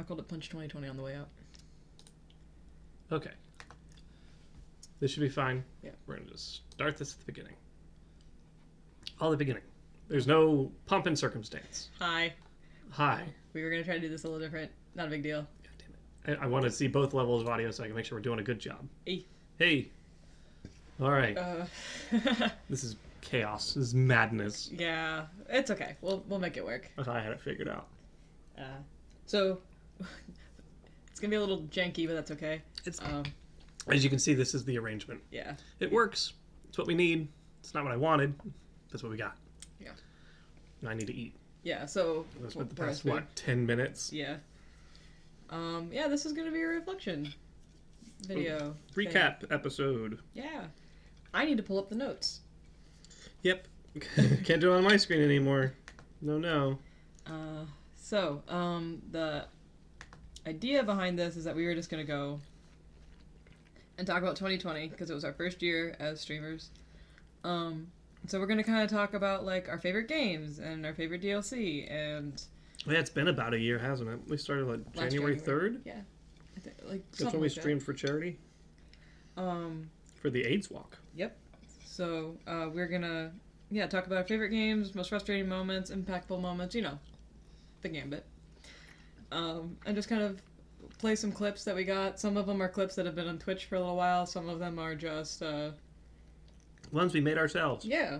called it Punch 2020 on the way out. Okay. This should be fine. Yeah. We're going to just start this at the beginning. All the beginning. There's no pomp and circumstance. Hi. Hi. We were going to try to do this a little different. Not a big deal. God damn it. I want to see both levels of audio so I can make sure we're doing a good job. Hey. Hey. All right. This is chaos. This is madness. Yeah. It's okay. We'll make it work. I thought I had it figured out. So, it's going to be a little janky, but that's okay. It's as you can see, this is the arrangement. Yeah. It works. It's what we need. It's not what I wanted. That's what we got. Yeah. Now I need to eat. Yeah, so... I spent the past, 10 minutes? Yeah. Yeah, this is going to be a reflection video. Recap episode. Yeah. I need to pull up the notes. Yep. Can't do it on my screen anymore. No. So, the idea behind this is that we were just going to go and talk about 2020 because it was our first year as streamers. So we're going to kind of talk about, like, our favorite games and our favorite DLC and... Well, yeah, it's been about a year, hasn't it? We started, like, January 3rd? Yeah. Like, that's when we streamed for charity? For the AIDS walk. Yep. So, we're going to, talk about our favorite games, most frustrating moments, impactful moments, you know, the gambit. And just kind of play some clips that we got. Some of them are clips that have been on Twitch for a little while. Some of them are just... ones we made ourselves. Yeah.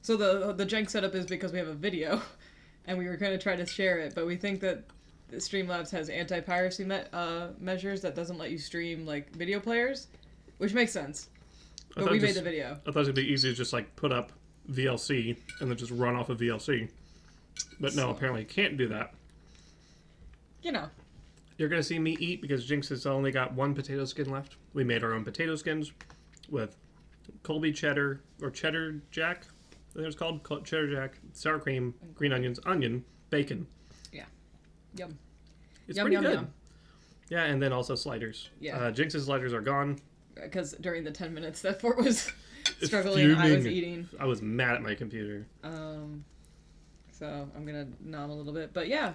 So the Jynx setup is because we have a video, and we were going to try to share it, but we think that Streamlabs has anti-piracy measures that doesn't let you stream, like, video players, which makes sense. But we made the video. I thought it'd be easy to just, like, put up VLC and then just run off of VLC. But no, apparently you can't do that. You know. You're going to see me eat because Jynx has only got one potato skin left. We made our own potato skins with Colby cheddar, or cheddar jack, I think it's called, cheddar jack, sour cream, green onions, onion, bacon. Yeah. Yum. It's pretty good. Yum. Yeah, and then also sliders. Yeah. Jinx's sliders are gone. Because during the 10 minutes that Fort was struggling, I was eating. I was mad at my computer. So I'm going to nom a little bit, but yeah.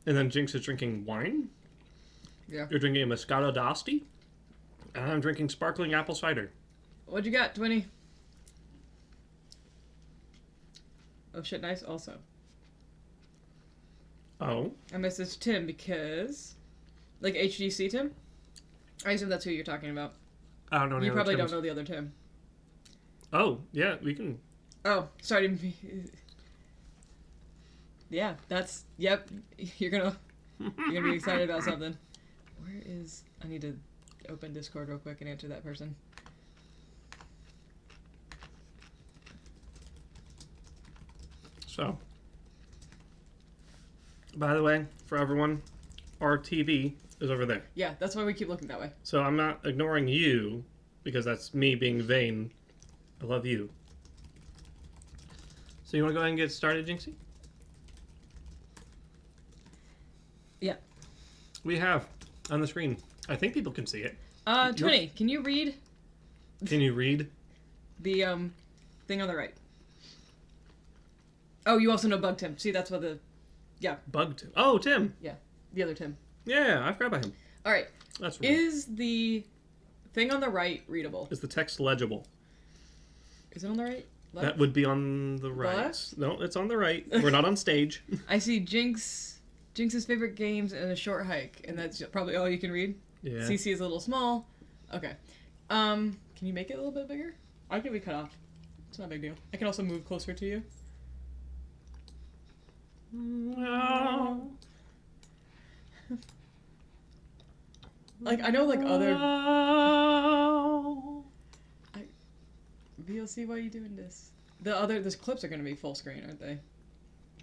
And then Jynx is drinking wine. Yeah. You're drinking a Moscato d'Asti. And I'm drinking sparkling apple cider. What'd you got, Twinny? Oh shit, nice also. Oh? I messaged Tim because... Like HGC Tim? I assume that's who you're talking about. I don't know. You probably don't know the other Tim. Oh, yeah, we can... Oh, sorry. Yeah, that's... Yep, you're gonna be excited about something. Where is... I need to open Discord real quick and answer that person. So, by the way, for everyone, our TV is over there. Yeah, that's why we keep looking that way. So I'm not ignoring you, because that's me being vain. I love you. So you want to go ahead and get started, Jinxie? Yeah. We have on the screen. I think people can see it. Twinny, can you read? Can you read? The, thing on the right. Oh, you also know Bug Tim. See, that's what the... Yeah. Bug Tim. Oh, Tim. Yeah, the other Tim. Yeah, I forgot about him. All right. That's right. Is the thing on the right readable? Is the text legible? Is it on the right? Left? That would be on the right. Left? No, it's on the right. We're not on stage. I see Jinx's favorite games and a short hike, and that's probably all you can read? Yeah. CC is a little small. Okay. Can you make it a little bit bigger? I can be cut off. It's not a big deal. I can also move closer to you. No. Like, I know, like, other... VLC, why are you doing this? Those clips are going to be full screen, aren't they? I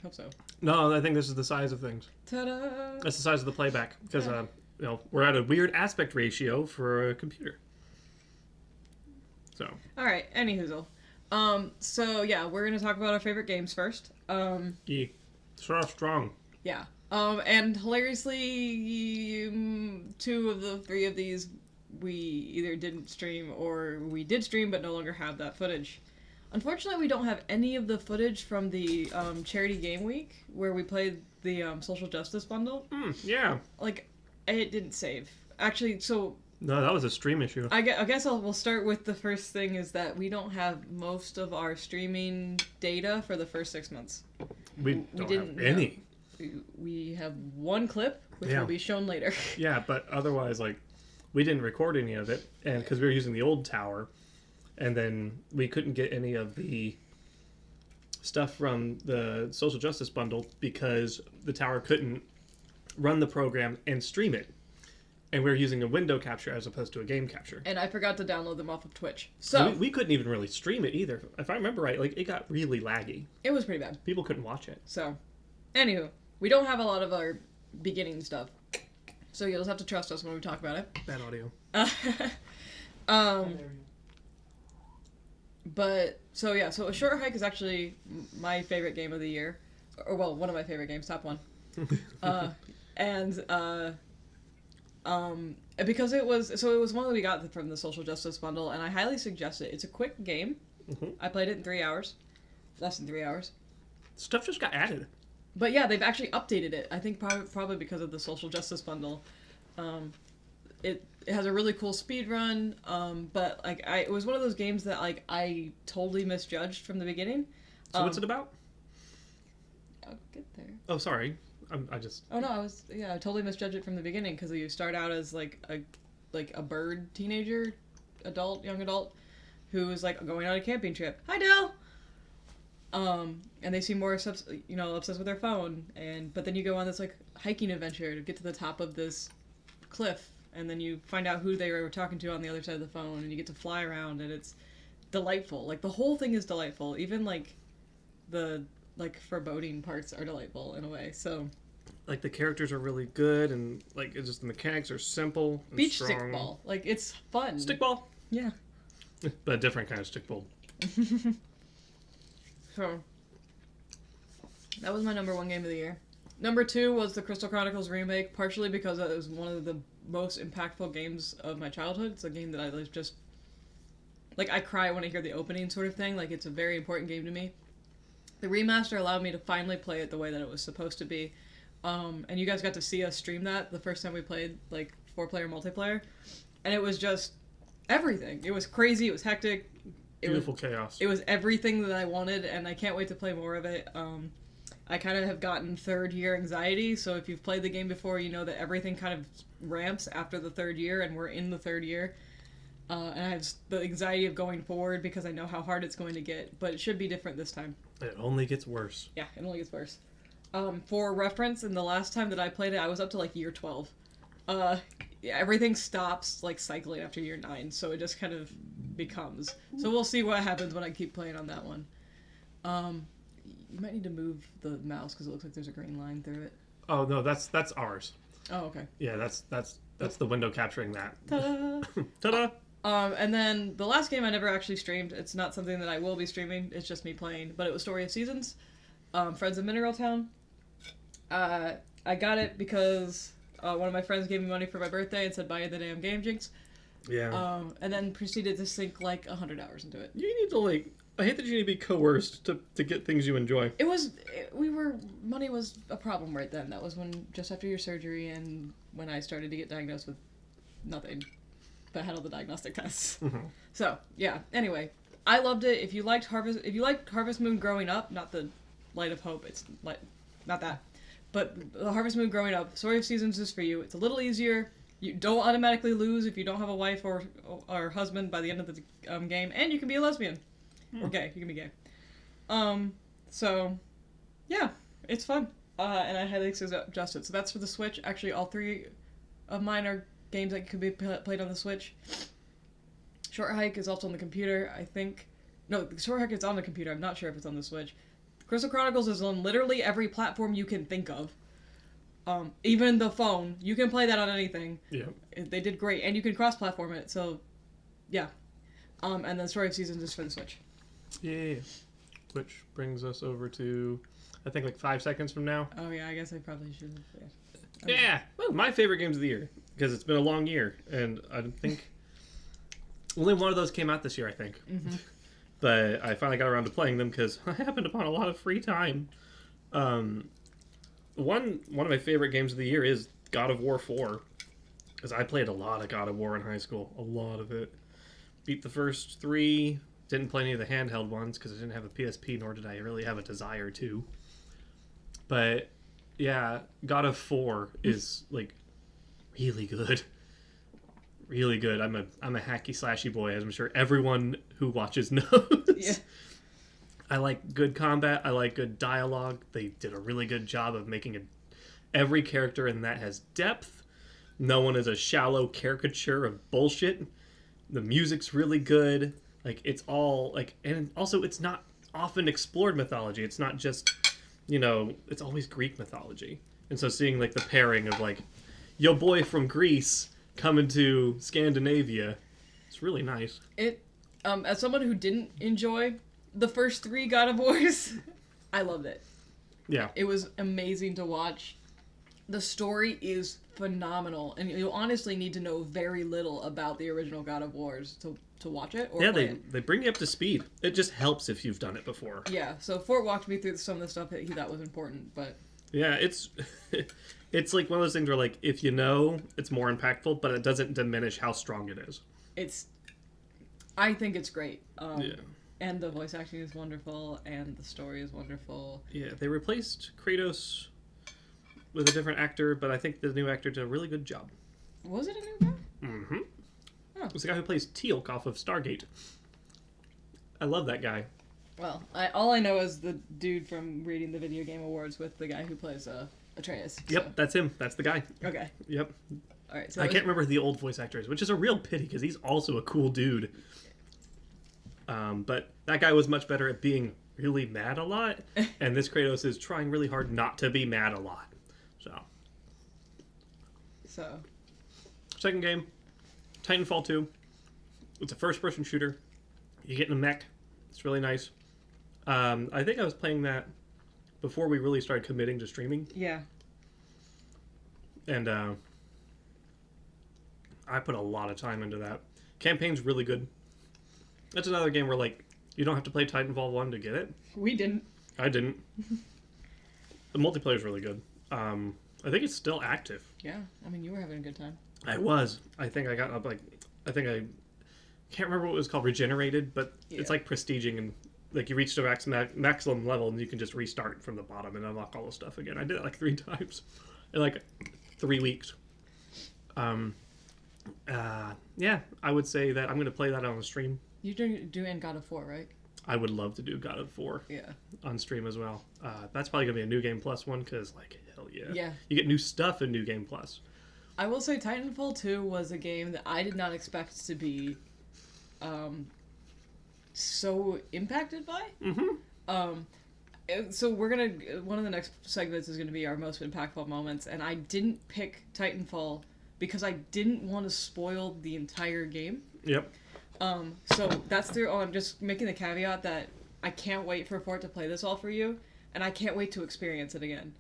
hope so. No, I think this is the size of things. Ta-da! That's the size of the playback. Because, we're at a weird aspect ratio for a computer. So. Alright, any hoozle. So, yeah, we're going to talk about our favorite games first. Yeah. Start off strong. Yeah. And hilariously, 2 of the 3 of these we either didn't stream or we did stream but no longer have that footage. Unfortunately, we don't have any of the footage from the charity game week where we played the social justice bundle. Yeah. Like, it didn't save. Actually, so No, that was a stream issue. I guess we'll start with the first thing is that we don't have most of our streaming data for the first 6 months. We didn't have any. We have one clip, which will be shown later. Yeah, but otherwise, like, we didn't record any of it, and because we were using the old tower, and then we couldn't get any of the stuff from the social justice bundle because the tower couldn't run the program and stream it. And we were using a window capture as opposed to a game capture. And I forgot to download them off of Twitch. So we couldn't even really stream it either. If I remember right, like, it got really laggy. It was pretty bad. People couldn't watch it. So, anywho, we don't have a lot of our beginning stuff. So you'll just have to trust us when we talk about it. Bad audio. But, so yeah, so A Short Hike is actually my favorite game of the year. Or, well, one of my favorite games, top one. Because it was one that we got from the Social Justice Bundle, and I highly suggest it. It's a quick game. Mm-hmm. I played it in 3 hours. Less than 3 hours. Stuff just got added. But yeah, they've actually updated it. I think probably because of the Social Justice Bundle. It has a really cool speed run, but like it was one of those games that like I totally misjudged from the beginning. So what's it about? I'll get there. Oh, sorry. Oh no, I totally misjudged it from the beginning because you start out as like a bird teenager, young adult, who is like going on a camping trip. Hi, Dell. And they seem more obsessed with their phone, but then you go on this like hiking adventure to get to the top of this cliff, and then you find out who they were talking to on the other side of the phone, and you get to fly around, and it's delightful. Like the whole thing is delightful. Even like the foreboding parts are delightful in a way. So like the characters are really good, and like it's just the mechanics are simple and beach strong. stickball, like it's fun. Stickball. Yeah. But a different kind of stickball. So that was my number 1 game of the year. Number 2 was the Crystal Chronicles remake, partially because it was one of the most impactful games of my childhood. It's a game that I just like I cry when I hear the opening sort of thing. Like it's a very important game to me. The remaster allowed me to finally play it the way that it was supposed to be. And you guys got to see us stream that the first time we played like 4-player multiplayer. And it was just everything. It was crazy, it was hectic. Beautiful chaos. It was everything that I wanted, and I can't wait to play more of it. I kind of have gotten 3rd year anxiety, so if you've played the game before, you know that everything kind of ramps after the 3rd year, and we're in the 3rd year. And I have the anxiety of going forward because I know how hard it's going to get, but it should be different this time. It only gets worse. Yeah, it only gets worse. For reference, in the last time that I played it, I was up to like year 12. Everything stops like cycling after year 9, so it just kind of becomes. So we'll see what happens when I keep playing on that one. You might need to move the mouse because it looks like there's a green line through it. Oh no, that's ours. Oh, okay. Yeah, that's the window capturing that. Ta-da! Ta-da! And then the last game I never actually streamed. It's not something that I will be streaming. It's just me playing. But it was Story of Seasons, Friends of Mineral Town. I got it because one of my friends gave me money for my birthday and said, buy the damn game, Jynx. Yeah. And then proceeded to sink like 100 hours into it. You need to I hate that you need to be coerced to get things you enjoy. Money was a problem right then. That was just after your surgery and when I started to get diagnosed with nothing, but had all the diagnostic tests. Mm-hmm. So, yeah. Anyway, I loved it. If you liked Harvest Moon growing up, not the Light of Hope, it's like, not that. But the Harvest Moon growing up, Story of Seasons is for you. It's a little easier. You don't automatically lose if you don't have a wife or husband by the end of the game, and you can be a lesbian. Or gay. You can be gay. So, yeah, it's fun. And I highly suggest it. So that's for the Switch. Actually, all 3 of mine are games that could be played on the Switch. Short Hike is also on the computer, I think. No, Short Hike is on the computer. I'm not sure if it's on the Switch. Crystal Chronicles is on literally every platform you can think of. Even the phone. You can play that on anything. Yeah. They did great. And you can cross-platform it, so, yeah. And then Story of Seasons is for the Switch. Yeah. Which brings us over to, I think, like 5 seconds from now. Oh, yeah, I guess I probably should have. Yeah. Well, my favorite games of the year, because it's been a long year, and I think only one of those came out this year, I think. Mm-hmm. but I finally got around to playing them because I happened upon a lot of free time. One of my favorite games of the year is God of War 4, because I played a lot of God of War in high school, a lot of it. Beat the first 3, didn't play any of the handheld ones because I didn't have a PSP, nor did I really have a desire to. But yeah, God of 4 is like really good. Really good. I'm a hacky slashy boy, as I'm sure everyone who watches knows. Yeah. I like good combat. I like good dialogue. They did a really good job of making every character in that has depth. No one is a shallow caricature of bullshit. The music's really good. Like, it's all like, and also it's not often explored mythology. It's not just, it's always Greek mythology. And so seeing like the pairing of like, yo boy from Greece coming to Scandinavia, it's really nice. As someone who didn't enjoy the first 3 God of Wars, I loved it. Yeah. It was amazing to watch. The story is phenomenal, and you honestly need to know very little about the original God of Wars to watch it or play it. They bring you up to speed. It just helps if you've done it before. Yeah, so Fort walked me through some of the stuff that he thought was important, but... Yeah, it's like one of those things where, like, if you know, it's more impactful, but it doesn't diminish how strong it is. I think it's great. Yeah. And the voice acting is wonderful, and the story is wonderful. Yeah, they replaced Kratos with a different actor, but I think the new actor did a really good job. Was it a new guy? Mm-hmm. Oh. It's the guy who plays Teal'c off of Stargate. I love that guy. Well, all I know is the dude from reading the Video Game Awards with the guy who plays Atreus. Yep, so. that's him. That's the guy. Okay. Yep. All right. So I can't remember who the old voice actor is, which is a real pity because he's also a cool dude. But that guy was much better at being really mad a lot, and this Kratos is trying really hard not to be mad a lot. So. Second game, Titanfall 2. It's a first-person shooter. You get in a mech. It's really nice. I think I was playing that before we really started committing to streaming. Yeah. And I put a lot of time into that. Campaign's really good. That's another game where, like, you don't have to play Titanfall 1 to get it. We didn't. I didn't. The multiplayer's really good. I think it's still active. Yeah. I mean, you were having a good time. I was. I think I got up, like, I can't remember what it was called, regenerated, but it's like prestiging, and like you reach the maximum level and you can just restart from the bottom and unlock all the stuff again. I did it like 3 times in like 3 weeks. Yeah, I would say that I'm going to play that on a stream. You're doing God of War, right? I would love to do God of War on stream as well. That's probably going to be a New Game Plus one because, like, hell yeah. Yeah. You get new stuff in New Game Plus. I will say Titanfall 2 was a game that I did not expect to be so impacted by. Mm-hmm. So one of the next segments is gonna be our most impactful moments, and I didn't pick Titanfall because I didn't want to spoil the entire game. Yep. So that's I'm just making the caveat that I can't wait for Fort to play this all for you, and I can't wait to experience it again.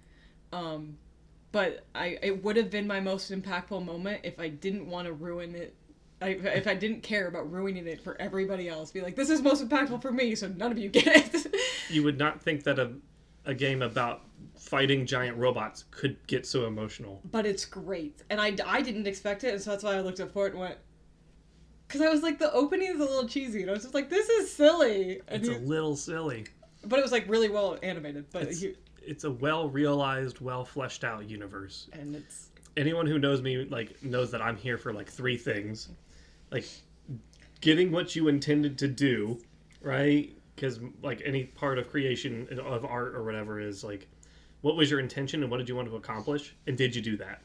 But it would have been my most impactful moment if I didn't want to ruin it. If I didn't care about ruining it for everybody else. Be like, this is most impactful for me, so none of you get it. You would not think that a game about fighting giant robots could get so emotional. But it's great. And I didn't expect it, and so that's why I looked at Fort and went... Because I was like, the opening is a little cheesy, and I was just like, this is silly. And It's a little silly. But it was like really well animated. But It's a well-realized, well-fleshed out universe. And it's... Anyone who knows me, like, knows that I'm here for, like, 3 things. Like, getting what you intended to do, right? Because, like, any part of creation of art or whatever is, like, what was your intention and what did you want to accomplish? And did you do that?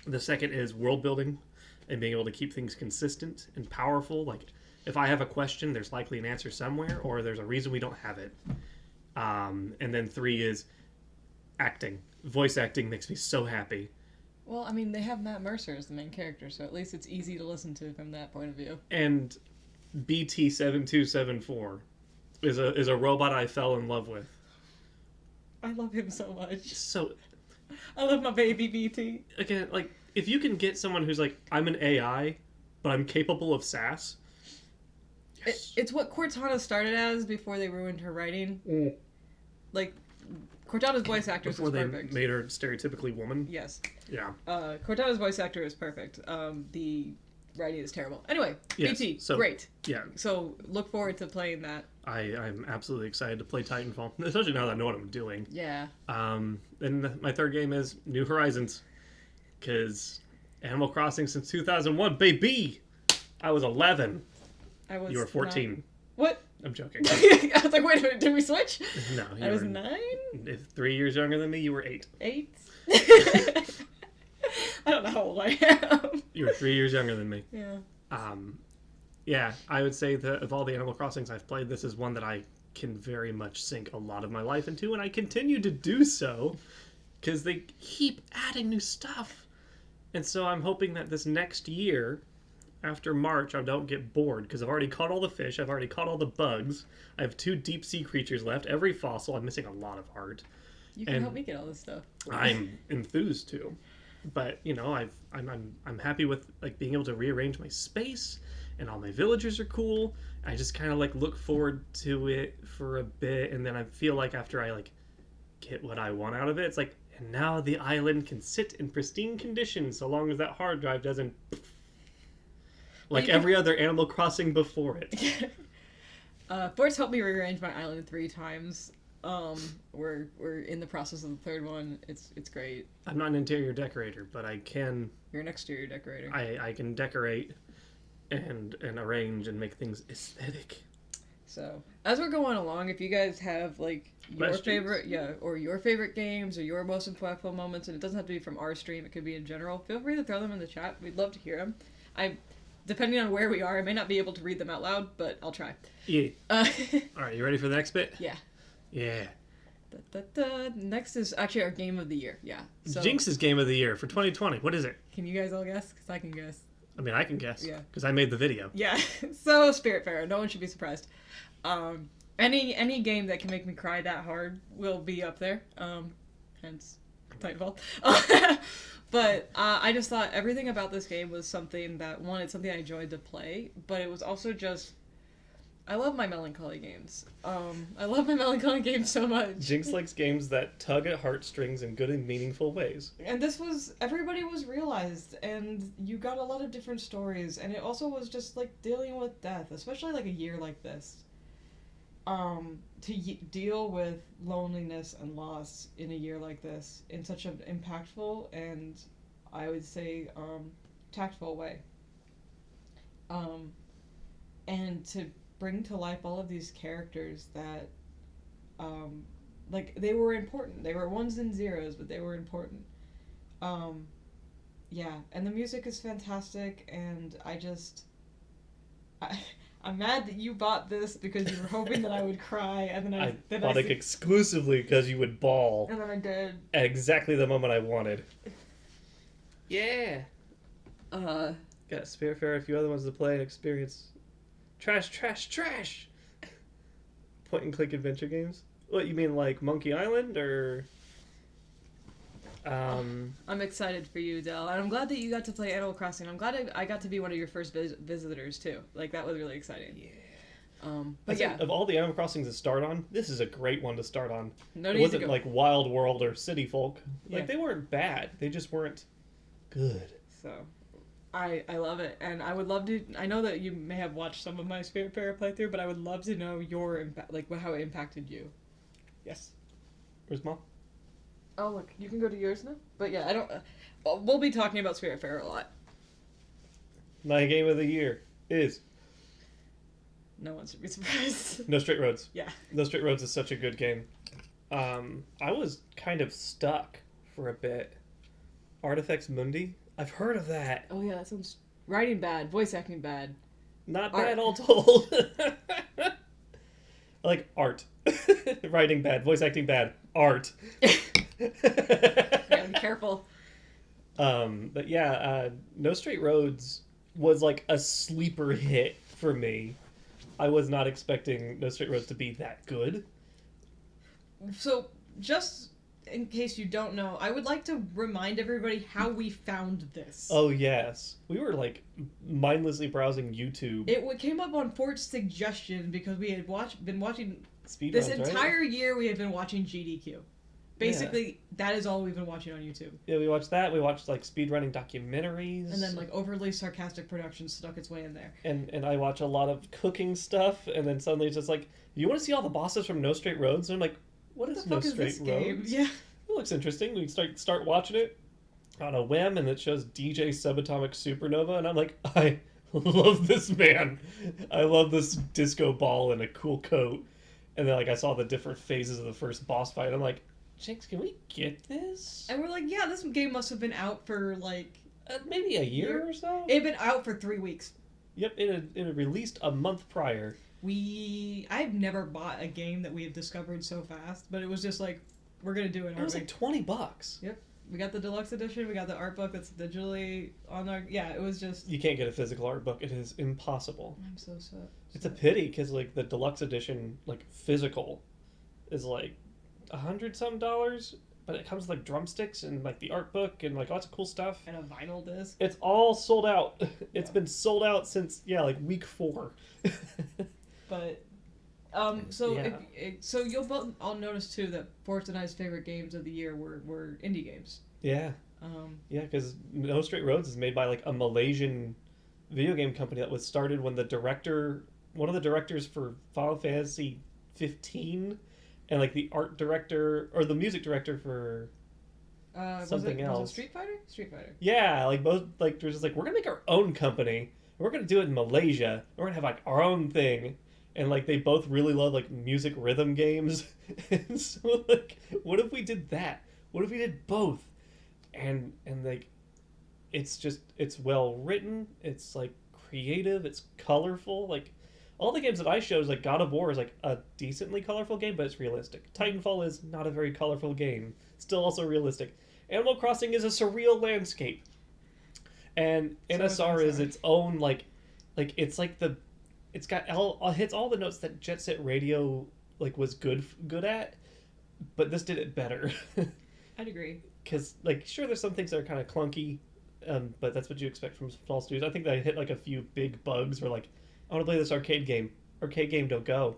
The second is world building and being able to keep things consistent and powerful. Like, if I have a question, there's likely an answer somewhere, or there's a reason we don't have it. And then 3 is acting. Voice acting makes me so happy. Well, I mean, they have Matt Mercer as the main character, so at least it's easy to listen to from that point of view. And BT7274 is a robot I fell in love with. I love him so much. So, I love my baby BT. again, like, if you can get someone who's like, I'm an AI, but I'm capable of sass, Yes. It's what Cortana started as before they ruined her writing. Mm. Like, Cortana's voice actress Before is they perfect. made her stereotypically woman. Yes. Yeah. Cortana's voice actor is perfect. The writing is terrible. Anyway, Yes, BT, so- great. Yeah. So look forward to playing that. I'm absolutely excited to play Titanfall, especially now that I know what I'm doing. Yeah. Then my third game is New Horizons, because Animal Crossing since 2001, baby. I was 11. You were 14. Not... What? I'm joking. I was like, wait a minute, did we switch? No, you I was were 9? 3 years younger than me. You were 8. 8? I don't know how old I am. You were 3 years younger than me. Yeah. Yeah, I would say that of all the Animal Crossings I've played, this is one that I can very much sink a lot of my life into, and I continue to do so because they keep adding new stuff. And so I'm hoping that this next year, after March, I don't get bored because I've already caught all the fish, I've already caught all the bugs, I have 2 deep sea creatures left, every fossil. I'm missing a lot of art. You can help me get all this stuff. I'm enthused to, but you know, I'm happy with like being able to rearrange my space, and all my villagers are cool. I just kind of like look forward to it for a bit, and then I feel like after I like get what I want out of it, it's like, and now the island can sit in pristine condition so long as that hard drive doesn't like every other Animal Crossing before it. Fort's helped me rearrange my island 3 times. We're in the process of the 3rd one. It's great. I'm not an interior decorater, but I can. You're an exterior decorator. I can decorate and arrange and make things aesthetic. So as we're going along, if you guys have like your Questions? favorite, or your favorite games or your most impactful moments, and it doesn't have to be from our stream, it could be in general. Feel free to throw them in the chat. We'd love to hear them. Depending on where we are, I may not be able to read them out loud, but I'll try. Yeah. All right, you ready for the next bit? Yeah. Yeah. Next is actually our game of the year. Yeah. So, Jynx's game of the year for 2020. What is it? Can you guys all guess? Because I can guess. I mean, I can guess. Yeah. Because I made the video. Yeah. So Spiritfarer. No one should be surprised. Any game that can make me cry that hard will be up there. Hence Titanfall. But I just thought everything about this game was something that, one, it's something I enjoyed to play, but it was also just, I love my melancholy games. I love my melancholy games so much. Jynx likes games that tug at heartstrings in good and meaningful ways. And this was, everybody was realized, and you got a lot of different stories, and it also was just, like, dealing with death, especially, like, a year like this. To deal with loneliness and loss in a year like this in such an impactful and, I would say, tactful way. And to bring to life all of these characters that, like, they were important. They were ones and zeros, but they were important. Yeah, and the music is fantastic, and I'm mad that you bought this because you were hoping that I would cry, and then I bought it exclusively because you would bawl. And then I did. At exactly the moment I wanted. Yeah. Got Spiritfarer, a few other ones to play and experience. Trash. Point and click adventure games? What, you mean like Monkey Island, or... I'm excited for you, Del, and I'm glad that you got to play Animal Crossing. I'm glad I got to be one of your first visitors too. Like, that was really exciting. Yeah. But yeah, of all the Animal Crossings to start on, this is a great one to start on. No it need wasn't to go. like Wild World or City Folk. Like, Yeah. they weren't bad. They just weren't good. So, I love it, and I would love to. I know that you may have watched some of my Spiritfarer playthrough, but I would love to know your impact, like how it impacted you. Yes. Where's Mom? Oh, look, you can go to yours now? But yeah, I don't... we'll be talking about Spiritfarer a lot. My game of the year is... No one should be surprised. No Straight Roads. Yeah. No Straight Roads is such a good game. I was kind of stuck for a bit. Artifacts Mundi? I've heard of that. Oh yeah, that sounds... Writing bad, voice acting bad. Not Art. bad all told. I like art. Writing bad, voice acting bad, art. Yeah, be careful. But yeah, No Straight Roads was like a sleeper hit for me. I was not expecting No Straight Roads to be that good. So, just in case you don't know, I would like to remind everybody how we found this. Oh, yes. We were, like, mindlessly browsing YouTube. It came up on Fort's suggestion because we had been watching... Speedruns, This right? entire year we had been watching GDQ. Basically, that is all we've been watching on YouTube. Yeah, we watched that. We watched, like, speedrunning documentaries. And then, like, overly sarcastic productions stuck its way in there. And I watch a lot of cooking stuff, and then suddenly it's just like, you want to see all the bosses from No Straight Roads? And I'm like, what is No Straight Roads? Yeah. It looks interesting. We start watching it on a whim, and it shows DJ Subatomic Supernova, and I'm like, I love this man. I love this disco ball and a cool coat. And then, like, I saw the different phases of the first boss fight. I'm like, Jynx, can we get this? And we're like, yeah, this game must have been out for, like... maybe a year or so? It had been out for 3 weeks. Yep, it had released a month prior. I've never bought a game that we have discovered so fast, but it was just like, we're going to do it. It was like $20. Yep. We got the deluxe edition. We got the art book that's digitally on our... Yeah, it was just... You can't get a physical art book. It is impossible. I'm so sad. It's a pity, because, like, the deluxe edition, like, physical is, like, $100-some, but it comes with, like, drumsticks and, like, the art book and, like, lots of cool stuff. And a vinyl disc. It's all sold out. It's been sold out since, like, week 4. But... So you'll both all notice too that Forrest and I's favorite games of the year were indie games. Yeah. Yeah, because No Straight Roads is made by like a Malaysian video game company that was started when one of the directors for Final Fantasy 15, and like the art director or the music director for something else. Was it Street Fighter? Street Fighter. Yeah, like both like they're just like, we're gonna make our own company. And we're gonna do it in Malaysia. And we're gonna have like our own thing. And, like, they both really love, like, music rhythm games. And so, like, what if we did that? What if we did both? And like, it's well written. It's, like, creative. It's colorful. Like, all the games that I show is, like, God of War is, like, a decently colorful game, but it's realistic. Titanfall is not a very colorful game. Still also realistic. Animal Crossing is a surreal landscape. And NSR is its own, like, it's like the... It's got hits all the notes that Jet Set Radio like was good at, but this did it better. I'd agree. Because like sure, there's some things that are kind of clunky, but that's what you expect from small studios. I think they hit like a few big bugs where like, I want to play this arcade game. Arcade game, don't go.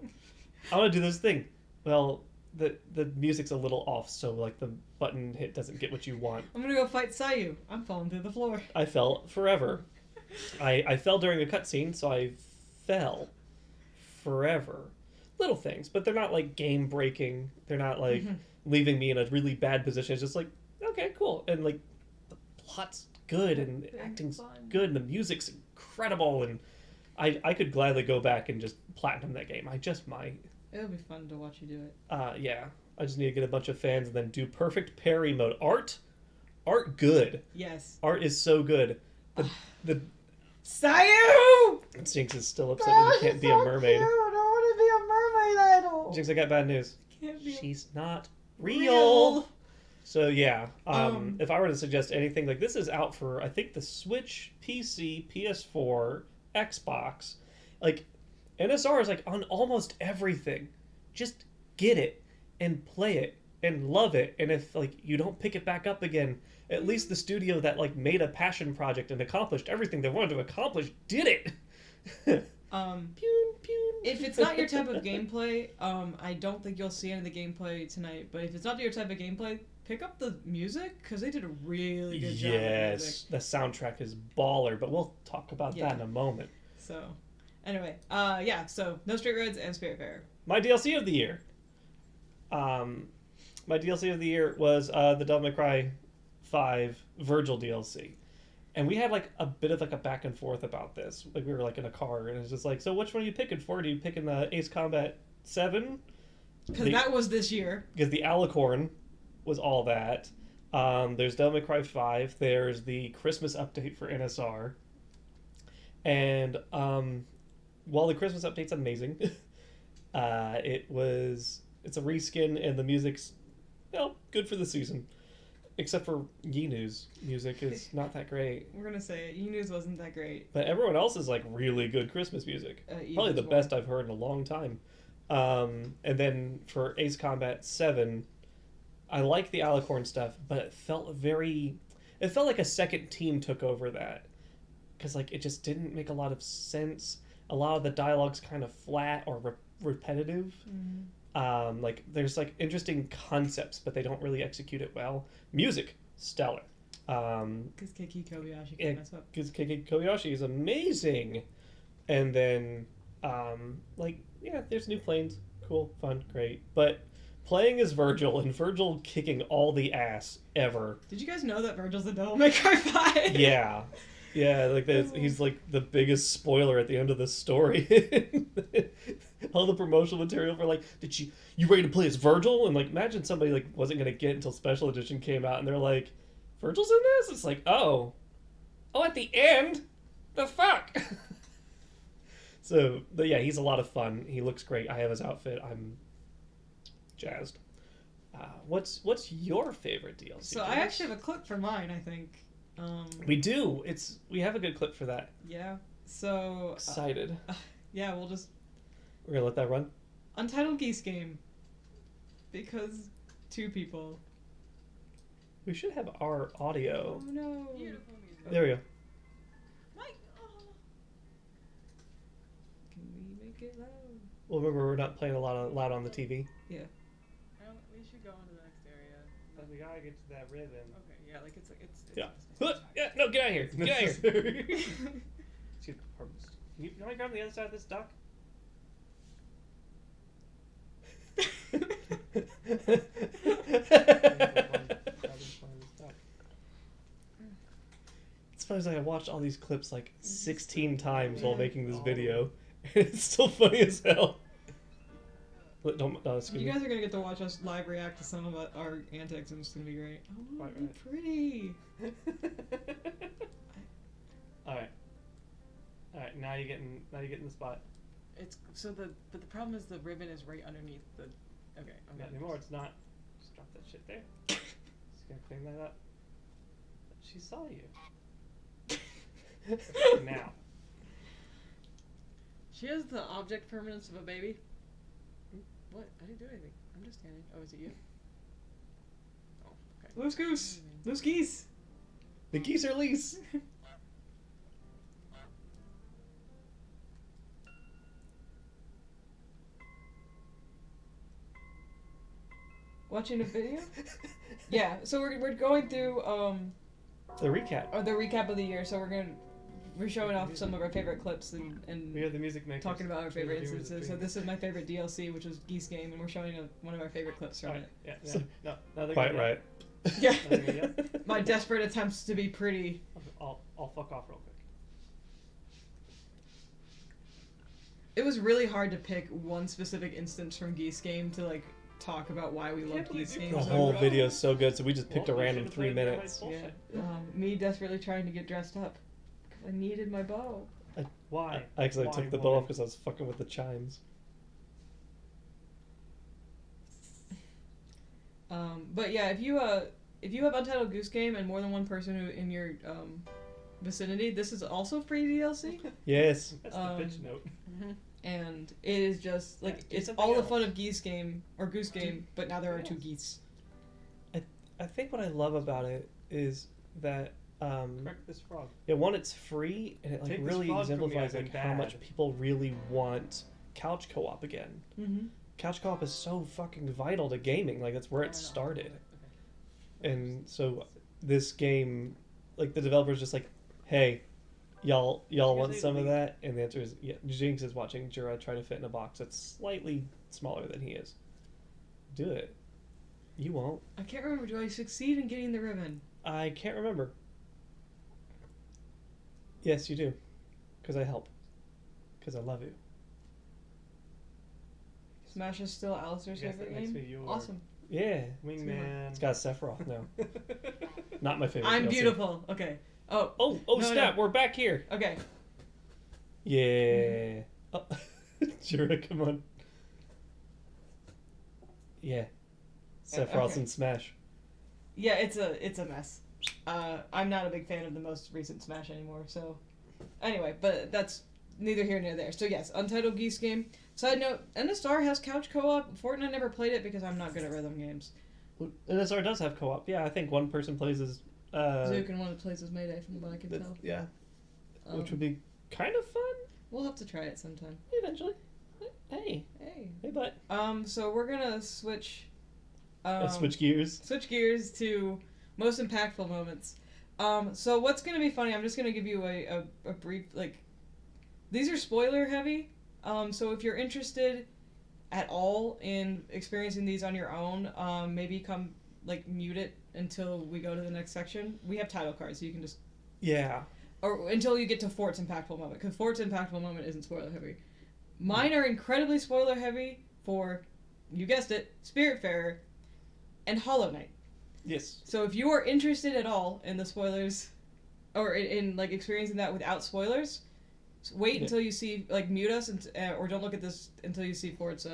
I want to do this thing. Well, the music's a little off, so like the button hit doesn't get what you want. I'm gonna go fight Sayu. I'm falling through the floor. I fell forever. I fell during a cutscene, so I fell forever. Little things, but they're not like game breaking. They're not like leaving me in a really bad position. It's just like, okay, cool. And like the plot's good and acting's good and the music's incredible, and I could gladly go back and just platinum that game. I just might. It'll be fun to watch you do it. Yeah. I just need to get a bunch of fans and then do perfect parry mode. Art good. Yes. Art is so good. The Sayu! Jynx is still upset that you can't be a mermaid. Cute. I want to be a mermaid idol. Jynx, I got bad news. Can't be She's not real. So yeah, if I were to suggest anything, like this is out for I think the Switch, PC, PS4, Xbox. Like NSR is like on almost everything. Just get it and play it and love it. And if like you don't pick it back up again, at least the studio that like made a passion project and accomplished everything they wanted to accomplish did it. If it's not your type of gameplay, I don't think you'll see any of the gameplay tonight. But if it's not your type of gameplay, pick up the music because they did a really good job. Yes, the soundtrack is baller. But we'll talk about that in a moment. So, anyway, So No Straight Roads and Spiritfarer. My DLC of the year. My DLC of the year was the Devil May Cry 5 Virgil DLC. And we had like a bit of like a back and forth about this. Like we were like in a car and it was just like, so which one are you picking for? Are you picking the Ace Combat 7? Because that was this year. Because the Alicorn was all that. There's Devil May Cry 5. There's the Christmas update for NSR. And while the Christmas update's amazing, it's a reskin and the music's good for the season. Except for Yinu's music is not that great. We're gonna say it. Yinu's wasn't that great. But everyone else is like really good Christmas music. Probably the best I've heard in a long time. And then for Ace Combat 7, I like the Alicorn stuff, but it felt like a second team took over that. Because, like, it just didn't make a lot of sense. A lot of the dialogue's kind of flat or repetitive. Like, there's, like, interesting concepts, but they don't really execute it well. Music, stellar. Because Keiki Kobayashi can mess up. Because Keiki Kobayashi is amazing. And then, like, yeah, there's new planes. Cool, fun, great. But playing as Virgil, and Virgil kicking all the ass ever. Did you guys know that Virgil's the Devil May Cry 5? Yeah. Yeah, like he's like the biggest spoiler at the end of the story. All the promotional material for like, you ready to play as Virgil? And like, imagine somebody like wasn't gonna get until Special Edition came out, and they're like, Virgil's in this? It's like, oh, at the end, the fuck. So, but yeah, he's a lot of fun. He looks great. I have his outfit. I'm jazzed. What's your favorite DLC? So I actually have a clip for mine, I think. We do. We have a good clip for that. Yeah. So Excited. Yeah, we're gonna let that run. Untitled Geese Game. Because 2 people. We should have our audio. Oh no. Beautiful music. There we go. Mike. Can we make it loud? Well, remember we're not playing a lot loud on the TV. Yeah. We should go on to the next area. But we gotta get to that ribbon. Okay, yeah, like it's Yeah. Yeah. No, get out of here. Get out of here. Excuse me. You want to grab on the other side of this dock? It's funny as I watched all these clips like 16 times while making this video. It's still funny as hell. Don't excuse You me. guys are gonna get to watch us live react to some of our antics, and it's gonna be great. Oh, Right, you're pretty. All right. Now you get in the spot. But the problem is the ribbon is right underneath the. Okay, I'm Not gonna. anymore. It's not. Just drop that shit there. Just gonna clean that up. She saw you. Now. She has the object permanence of a baby. What? I didn't do anything. I'm just standing. Oh, is it you? Oh, okay. Loose goose. Loose geese. The geese are loose. Watching a video? Yeah, so we're going through The recap. the recap of the year, so we're showing off some of our favorite clips and We have the music makers. talking about our favorite Viewers instances. So between. this is my favorite DLC, which was Geese Game, and we're showing one of our favorite clips from Alright, it. yeah. So- No, they're Quite gonna- right. Yeah. Yeah. My desperate attempts to be pretty. I'll fuck off real quick. It was really hard to pick one specific instance from Geese Game to like talk about why we loved Geese Game. The so whole much. video is so good, so we just picked Well, a we random should've 3 played Red minutes. Light Yeah. Bullshit. Me desperately trying to get dressed up. 'Cause I needed my bow. Why? I actually Why, took the why? bow off because I was fucking with the chimes. But yeah, if you have Untitled Goose Game and more than one person who in your vicinity, this is also free DLC. Yes. That's Um, the bitch note. And it is just like Yeah, do it's something all the else. fun of Geese Game or Goose Game, but now there are 2 geese. I think what I love about it is that Correct this frog. yeah, one, it's free, and it like Take this really frog from me, exemplifies I've like been how bad. much people really want couch co-op again. Mm-hmm. Couch co-op is so fucking vital to gaming. Like that's where it started. And so this game, like the developers just like, hey, y'all want Usually some of we- that? And the answer is yeah. Jynx is watching Jura try to fit in a box that's slightly smaller than he is. Do it. You won't. I can't remember. Do I succeed in getting the ribbon? I can't remember. Yes, you do. Because I help. Because I love you. Smash is still Alistair's Yes, favorite that makes game. me your Awesome. Yeah. wingman. It's got Sephiroth now. Not my favorite. I'm DLC. beautiful. Okay. Oh. Oh, No, snap! no. We're back here. Okay. Yeah. Oh. Jura, come on. Yeah. Sephiroth okay. and Smash. Yeah, it's a mess. I'm not a big fan of the most recent Smash anymore. So, anyway, but that's neither here nor there. So yes, Untitled Geese Game. Side note: NSR has couch co-op. Fortnite never played it because I'm not good at rhythm games. NSR does have co-op. Yeah, I think one person plays as. Zook and one plays as Mayday, from what I can tell. Yeah, which would be kind of fun We'll have to try it sometime. eventually. Hey, but So we're gonna switch. switch gears. Switch gears to most impactful moments. So what's gonna be funny? I'm just gonna give you a brief These are spoiler heavy. So if you're interested at all in experiencing these on your own, maybe come mute it until we go to the next section. We have title cards, so you can just or until you get to Fort's impactful moment, because Fort's impactful moment isn't spoiler heavy. Mine are incredibly spoiler heavy for, you guessed it, Spiritfarer and Hollow Knight. Yes. So if you are interested at all in the spoilers, or in experiencing that without spoilers, wait until you see mute us or don't look at this until you see Fort's.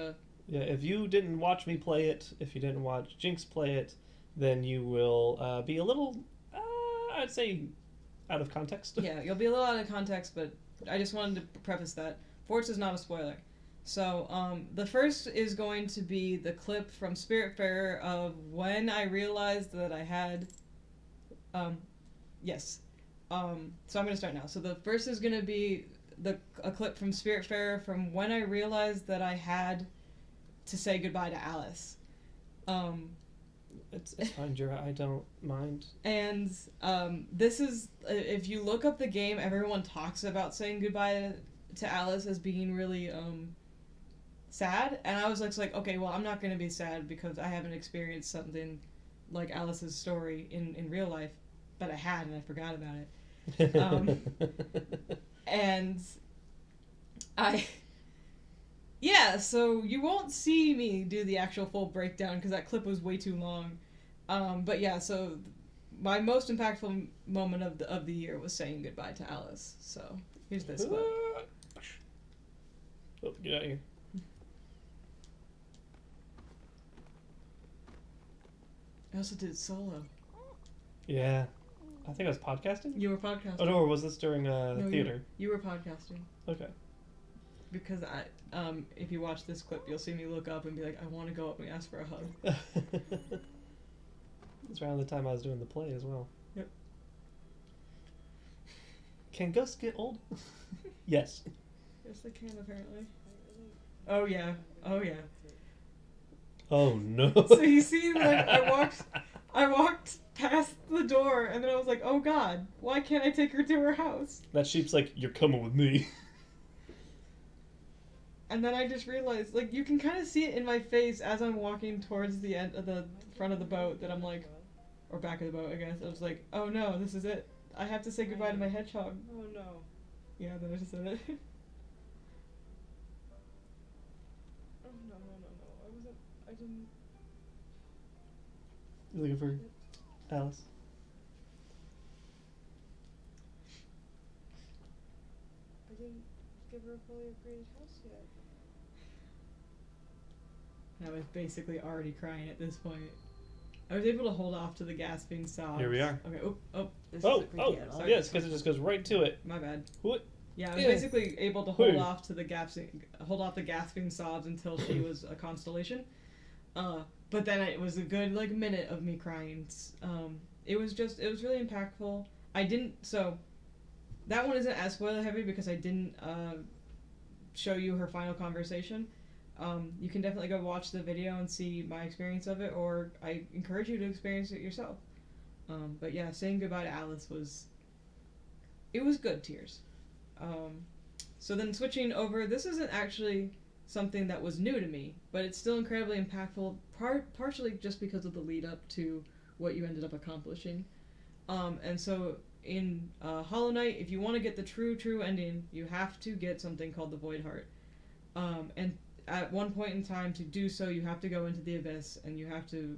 Yeah, if you didn't watch me play it, if you didn't watch Jynx play it, then you will be a little, I'd say, out of context. Yeah, you'll be a little out of context, but I just wanted to preface that Fort's is not a spoiler. So the first is going to be the clip from Spiritfarer of when I realized that I had. Yes. So I'm going to start now. So the first is going to be a clip from Spiritfarer from when I realized that I had to say goodbye to Alice. It's fine, Jira. I don't mind. And this is, if you look up the game, everyone talks about saying goodbye to Alice as being really sad. And I was like, okay, well, I'm not going to be sad because I haven't experienced something like Alice's story in real life, but I had and I forgot about it. And so you won't see me do the actual full breakdown because that clip was way too long. But yeah, so my most impactful moment of the year was saying goodbye to Alice. So here's this clip. Oh, get out of here. I also did solo. Yeah. I think I was podcasting? You were podcasting. Oh, no, or was this during No, theater? You were podcasting. Okay. Because if you watch this clip, you'll see me look up and be like, I want to go up and ask for a hug. It's around the time I was doing the play as well. Yep. Can ghosts get old? Yes. Yes, they can, apparently. Oh, yeah. Oh, yeah. Oh, no. So you see, I walked past the door, and then I was like, oh, God, why can't I take her to her house? That sheep's like, you're coming with me. And then I just realized, you can kind of see it in my face as I'm walking towards the end of the front of the boat that I'm like, or back of the boat, I guess. I was like, oh no, this is it. I have to say goodbye to my hedgehog. Oh no. Yeah, then I just said it. Oh no. I didn't. You looking for Alice? I didn't give her a fully upgraded house yet. I was basically already crying at this point. I was able to hold off to the gasping sobs. Here we are. Okay, this Oh, is a creaky ad. Sorry. yes, because it just goes right to it. My bad. What? Yeah, I was Yeah. basically able to hold Who? off to the gasping sobs until she was a constellation. But then it was a good minute of me crying. It was really impactful. That one isn't as spoiler heavy because I didn't show you her final conversation. You can definitely go watch the video and see my experience of it, or I encourage you to experience it yourself. But yeah, saying goodbye to Alice was good tears. So then switching over, this isn't actually something that was new to me, but it's still incredibly impactful, partially just because of the lead up to what you ended up accomplishing. And so in Hollow Knight, if you want to get the true ending, you have to get something called the Void Heart. And at one point in time, to do so, you have to go into the Abyss, and you have to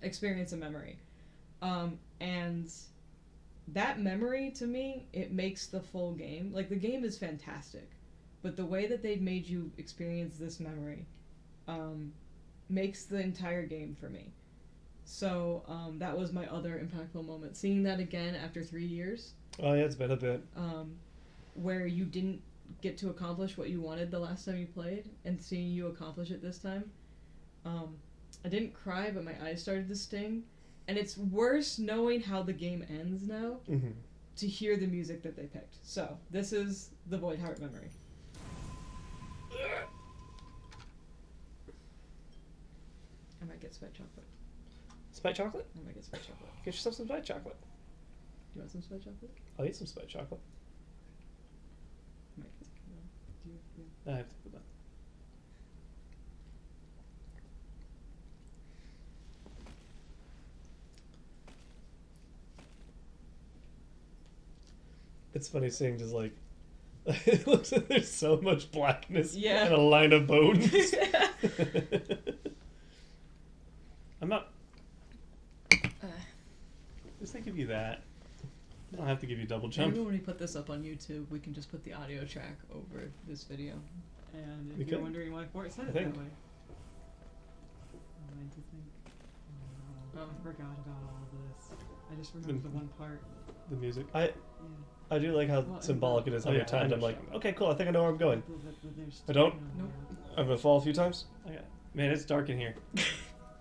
experience a memory. And that memory, to me, it makes the full game. The game is fantastic, but the way that they've made you experience this memory makes the entire game for me. So that was my other impactful moment. Seeing that again after 3 years. Oh, yeah, it's been a bit. Where you didn't get to accomplish what you wanted the last time you played, and seeing you accomplish it this time. I didn't cry, but my eyes started to sting. And it's worse knowing how the game ends now Mm-hmm. to hear the music that they picked. So, this is the Void Heart Memory. I might get spiked chocolate. Spiked chocolate? I might get spiked chocolate. Get yourself some spiked chocolate. Do you want some spiked chocolate? I'll eat some spiked chocolate. I might get some. Do you? I Yeah. have to put that. It's funny seeing just like it looks like there's so much blackness Yeah. and a line of bones. I'm not. Just to give you that. I don't have to give you double jump. Maybe when we put this up on YouTube, we can just put the audio track over this video. And We if you're could. wondering why Fort said I it think. that way. I like to think. Oh, I forgot about all of this. I just remember the one part. The music. Yeah. I do like how Well, symbolic it is. How oh, many yeah, times I'm like, okay, cool. I think I know where I'm going. I don't? Nope. I'm gonna fall a few times. Okay. Man, it's dark in here.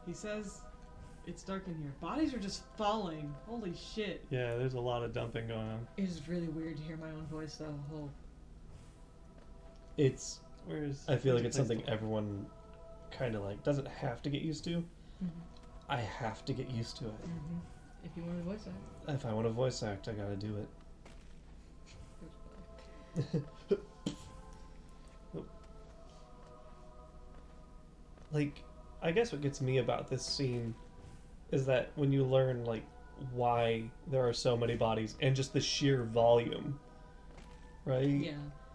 He says it's dark in here. Bodies are just falling. Holy shit. Yeah, there's a lot of dumping going on. It is really weird to hear my own voice the whole. It's. Where's I feel like where'd it's you place something the- everyone kind of like doesn't have to get used to. Mm-hmm. I have to get used to it. Mm-hmm. If you want to voice that. If I want to voice act, I gotta do it. Like, I guess what gets me about this scene is that when you learn like why there are so many bodies and just the sheer volume, right? Yeah.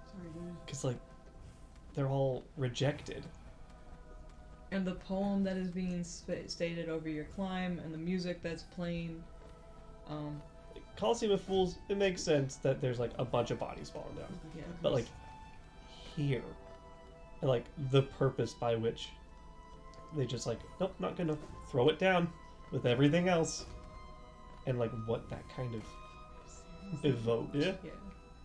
Sorry, dude. Because like they're all rejected. And the poem that is being stated over your climb, and the music that's playing. Coliseum of Fools, it makes sense that there's like a bunch of bodies falling down. Yeah. But like here, and like the purpose by which they just like, nope, not gonna throw it down with everything else, and like what that kind of evoked. Yeah. Yeah.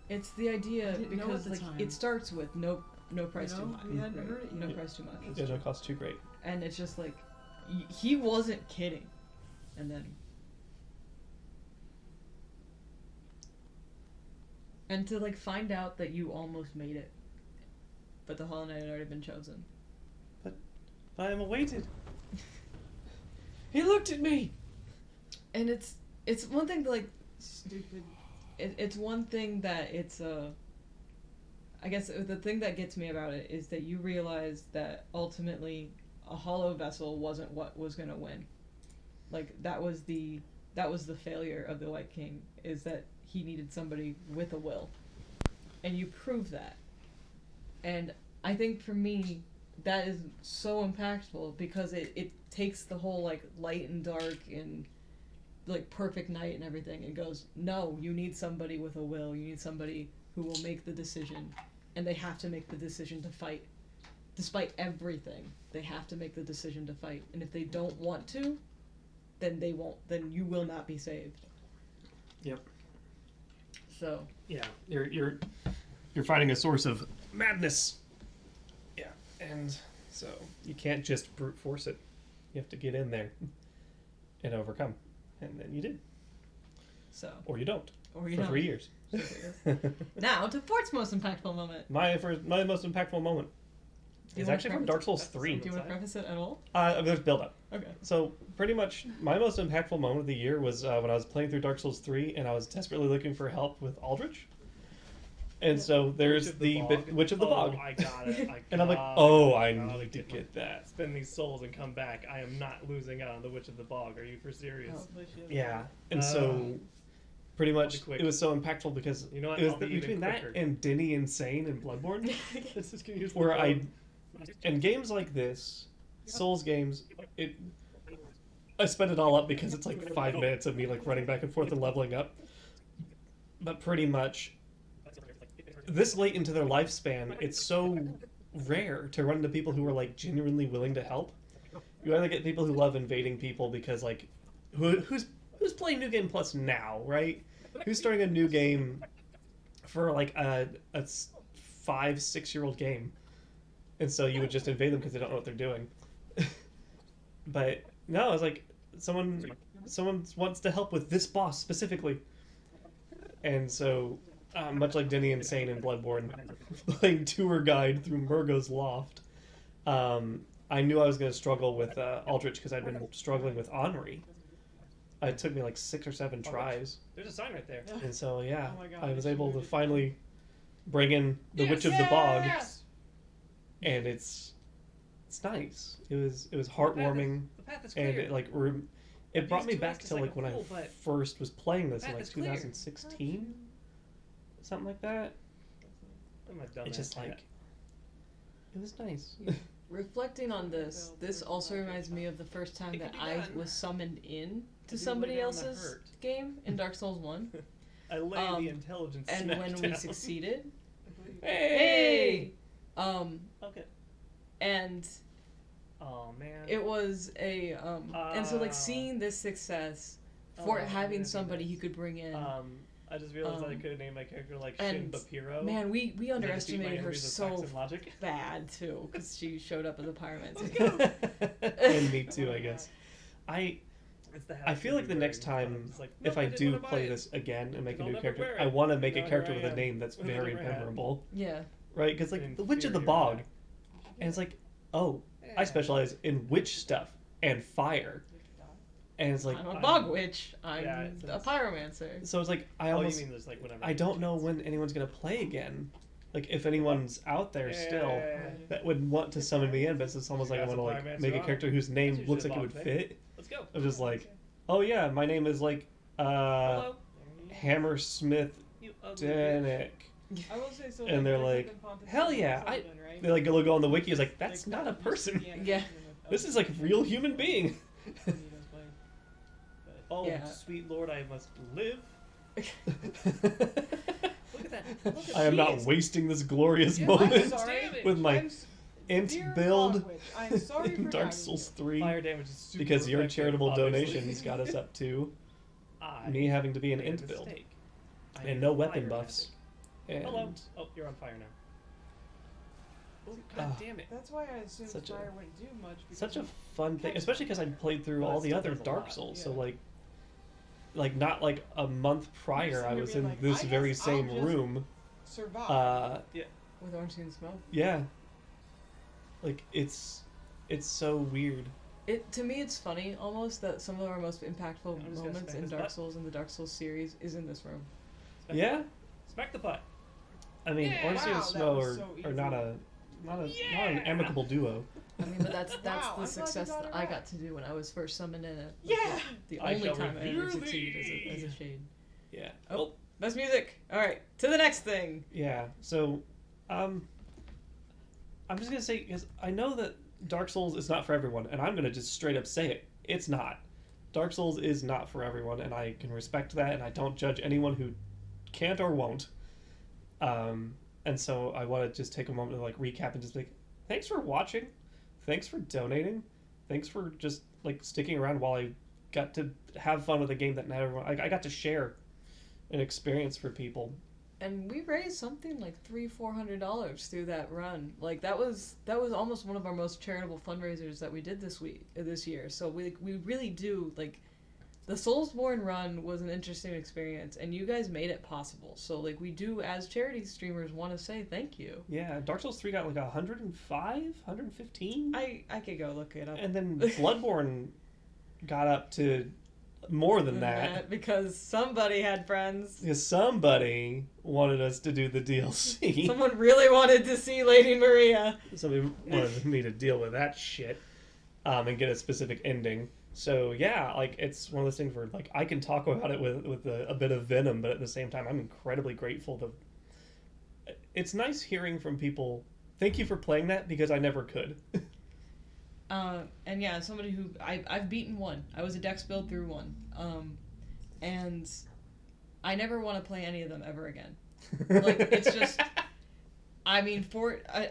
It's the idea I didn't know because at the like time. it starts with no price You too know, much. we hadn't right? heard it No yet. price too much. It don't cost too great. And it's just like he wasn't kidding, and then and to like find out that you almost made it, but the Hollow Knight had already been chosen. I am awaited. He looked at me. And it's one thing to like Stupid. it's one thing that it's I guess the thing that gets me about it is that you realize that ultimately a hollow vessel wasn't what was gonna win. Like that was the failure of the White King, is that he needed somebody with a will, and you prove that. And I think for me that is so impactful because it takes the whole like light and dark and like perfect night and everything and goes, no, you need somebody with a will, you need somebody who will make the decision, and they have to make the decision to fight despite everything. They have to make the decision to fight, and if they don't want to, then they won't, then you will not be saved. Yep. So Yeah, you're fighting a source of madness. Yeah, and so you can't just brute force it. You have to get in there and overcome, and then you did, or you don't, or you for don't. 3 years. Now to Fort's most impactful moment. My most impactful moment Do you is wanna actually from preface Dark it? Souls 3. Do you want to preface it at all? There's build up. Okay. So pretty much my most impactful moment of the year was when I was playing through Dark Souls 3 and I was desperately looking for help with Aldrich. And so there's the Witch of the Bog. I got it. And I'm like, got oh, it. I gotta need to my- get that. Spend these souls and come back. I am not losing out on the Witch of the Bog. Are you for serious? Yeah. And so pretty much quick. it was so impactful because You know what? it was I'll be even between that quicker. and Denny Insane and Bloodborne, This is gonna use the where phone. and games like this, Souls games, I sped it all up because it's like 5 minutes of me like running back and forth and leveling up. But pretty much this late into their lifespan, it's so rare to run into people who are like genuinely willing to help. You either get people who love invading people because like who's playing New Game Plus now, right? Who's starting a new game for like a 5-6 year old game, and so you would just invade them because they don't know what they're doing. But no, I was like, someone wants to help with this boss specifically, and so much like Denny Insane in Bloodborne, playing tour guide through Murgo's loft. I knew I was going to struggle with Aldrich because I'd been struggling with Henri. It took me like 6 or 7 tries, There's a sign right there. and so yeah, Oh my God, I was it's able to huge. finally bring in the Witch of the Bog, and it's nice. It was heartwarming, The path is and clear. it I've brought used me two back X's to like like a when I fool, but first was playing this in path like is clear. 2016, something like that. I'm a dumbass. It's just like it was nice. Reflecting on this also reminds me of the first time It that could be I done. was summoned in to didn't somebody lay down the else's hurt. game in Dark Souls 1. I lay um, the intelligence And smack when we down. succeeded, Hey! Okay. and Oh man. it was a and so like Ah. seeing this success for Oh, it having that'd be somebody nice. he could bring in. I just realized that I um, could have named my character like Shin and Bapiro. Man, we and I defeat my underestimated her enemies with so facts and logic. bad too because she showed up as a pyromancer. And me too, I guess. It's the hat I feel should like be the next wearing, but time, I'm just like, if nope, I didn't do wanna buy play it. this again and make a I'll new never character, wear I it. want to make a Now character here I with a am, name that's with a very different hat. memorable, Yeah. right? Because like the Witch of the Inferior Bog, hat. and it's like, oh, I Yeah. specialize in witch stuff and fire, and it's like, I'm a bog witch. I'm Yeah, a it's- pyromancer. so it's like I Oh, almost you mean there's like whenever I don't know when anyone's gonna play again. Like if anyone's out there still that would want to summon me in, but it's almost like I Got want to some like Pyromancer make a on. character whose name That's looks like usually it would a bog fit. Let's go. I'm just like, oh yeah, my name is like Hello. Hammersmith You ugly Danik. I will say so. And they're different like, than Pontus hell and yeah, Sullivan, right? They like go on the wiki. Is like They that's kinda not a used to person. be Yeah. This is like a real human being. when he was playing. Oh, Yeah. sweet lord, I must live. Look at that. Look at I am not these. wasting this glorious Yeah, moment I'm sorry. with my I'm int dear build Bogwitch, I'm sorry for in Dark doubting Souls you. 3 Fire damage is super because your effective, charitable obviously. donations got us up to I me having to be an made a int build mistake. I and am no weapon fire buffs. magic. And Hello. Oh, you're on fire now. Oh, God Ah. damn it. That's why I assumed Such a- fire wouldn't do much. Because such a of- fun thing, especially because I played through Well, all it the still other does a Dark lot, Souls. So yeah. not like a month prior, I sitting was there in being like, this I very guess I'll same just- room. survive. With Orange and Smoke. Yeah. Like it's so weird. It to me, it's funny almost that some of our most impactful I'm just gonna moments smack in his Dark butt. Souls and the Dark Souls series is in this room. Smack Yeah. the butt. Smack the butt. I mean, Yeah. Orange Wow, and that Snow was are so not easy. not an Yeah. amicable duo. I mean, but that's Wow, the I'm glad you success got that it I right. got to do when I was first summoned in it. Yeah. The I only shall time I ever revere succeeded thee. as a shade. Yeah. Oh, that's music. All right, to the next thing. Yeah. So, I'm just gonna say because I know that Dark Souls is not for everyone, and I'm gonna just straight up say it. It's not. Dark Souls is not for everyone, and I can respect that, and I don't judge anyone who can't or won't. And so I want to just take a moment to like recap and just be like, thanks for watching, thanks for donating, thanks for just like sticking around while I got to have fun with a game that not everyone. I got to share an experience for people. And we raised something like $300-400 through that run. Like that was almost one of our most charitable fundraisers that we did this year. So we really do like the Soulsborne run was an interesting experience, and you guys made it possible. So like we do as charity streamers want to say thank you. Yeah, Dark Souls 3 got like 105, 115, I could go look it up. and then Bloodborne got up to more than that. because somebody had friends. Because somebody wanted us to do the DLC. Someone really wanted to see Lady Maria. Somebody wanted me to deal with that shit, and get a specific ending. So yeah, like it's one of those things where like I can talk about it with a bit of venom, but at the same time I'm incredibly grateful to. It's nice hearing from people. Thank you for playing that because I never could. And yeah, somebody who I've beaten one. I was a dex build through one. And I never want to play any of them ever again. Like it's just. I mean,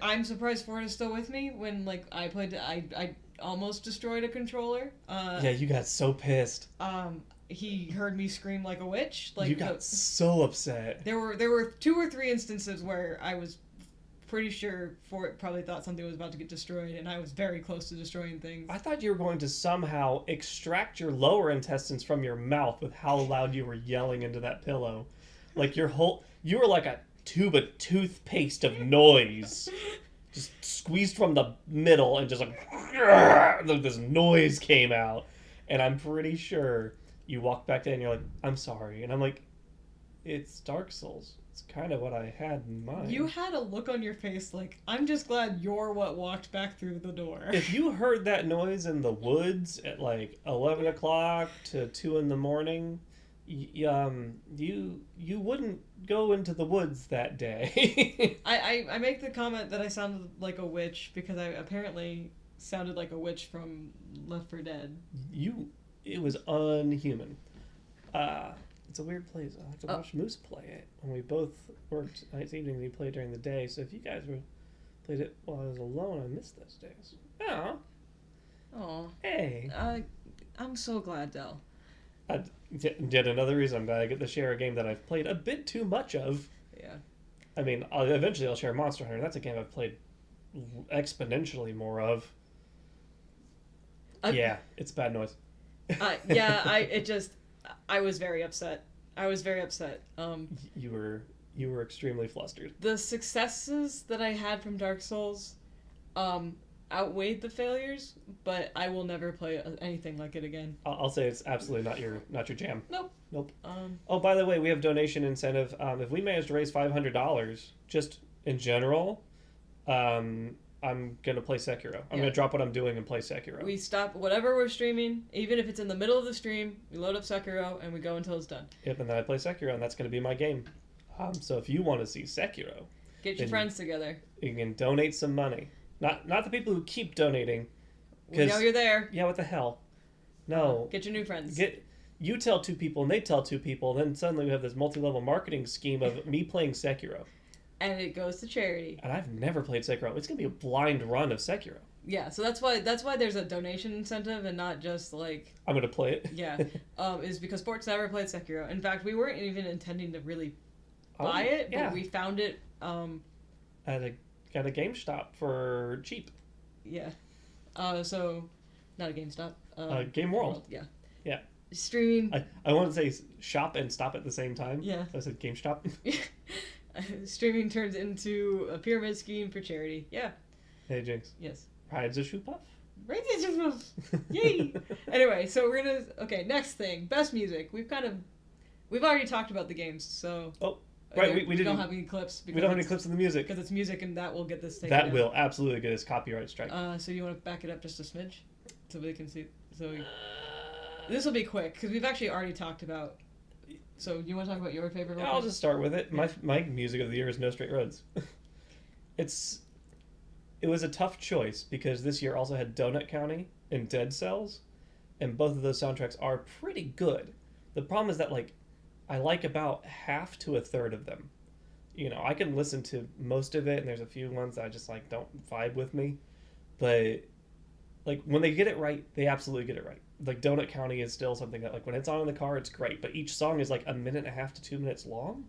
I'm surprised Ford is still with me when like I played. I almost destroyed a controller. Yeah, you got so pissed. He heard me scream like a witch. Like you got so upset. there were 2 or 3 instances where I was pretty sure Fort probably thought something was about to get destroyed, and I was very close to destroying things. I thought you were going to somehow extract your lower intestines from your mouth with how loud you were yelling into that pillow. Like you were like a tube of toothpaste of noise. Just squeezed from the middle and just like this noise came out. And I'm pretty sure you walked back in and you're like, I'm sorry. And I'm like, it's Dark Souls. It's kind of what I had in mind. You had a look on your face like, I'm just glad you're what walked back through the door. If you heard that noise in the woods at like 11 o'clock to 2 in the morning, you wouldn't go into the woods that day. I make the comment that I sounded like a witch because I apparently sounded like a witch from Left 4 Dead. It was unhuman. It's a weird place. I have to watch Moose play it. And we both worked nights, evenings, and he played during the day. So if you guys played it while I was alone, I missed those days. Oh. Hey. I'm so glad, Del. Yet another reason I'm glad I get to share a game that I've played a bit too much of. Yeah. I mean, eventually I'll share Monster Hunter. That's a game I've played exponentially more of. Yeah, it's bad noise. I was very upset. You were extremely flustered. The successes that I had from Dark Souls outweighed the failures, but I will never play anything like it again. I'll say it's absolutely not your jam. Nope. Oh, by the way, we have donation incentive. If we manage to raise $500, just in general, I'm gonna play Sekiro. I'm gonna drop what I'm doing and play Sekiro. We stop whatever we're streaming, even if it's in the middle of the stream. We load up Sekiro and we go until it's done. Yep, and then I play Sekiro, and that's gonna be my game. So if you want to see Sekiro, get your friends together. You can donate some money. Not the people who keep donating. We know you're there. Yeah, what the hell? No. Get your new friends. You tell 2 people and they tell 2 people, and then suddenly we have this multi-level marketing scheme of me playing Sekiro. And it goes to charity. And I've never played Sekiro. It's gonna be a blind run of Sekiro. Yeah, so that's why there's a donation incentive and not just like I'm gonna play it. Yeah, is because Sports never played Sekiro. In fact, we weren't even intending to really buy it, but we found it at a GameStop for cheap. Yeah. So not a GameStop. Game World. Yeah. Yeah. Streaming. I want to say shop and stop at the same time. Yeah. So I said GameStop. Streaming turns into a pyramid scheme for charity. Yeah. Hey, Jynx. Yes. Rides a shoe puff? Rides a shoe puff! Yay! Anyway, so we're gonna... Okay, next thing. Best music. We've already talked about the games, so... Oh, right, we don't have any clips. We don't have any clips of the music. Because it's music and that will get this taken That down. will absolutely get us copyright strike. So you want to back it up just a smidge? So they can see... This will be quick, because we've actually already talked about... So you want to talk about your favorite? I'll just start with it. My music of the year is No Straight Roads. It was a tough choice because this year also had Donut County and Dead Cells, and both of those soundtracks are pretty good. The problem is that I like about half to a third of them. You know, I can listen to most of it, and there's a few ones that I just don't vibe with me, but when they get it right, they absolutely get it right. Donut County is still something that when it's on in the car, it's great, but each song is 1.5 to 2 minutes long,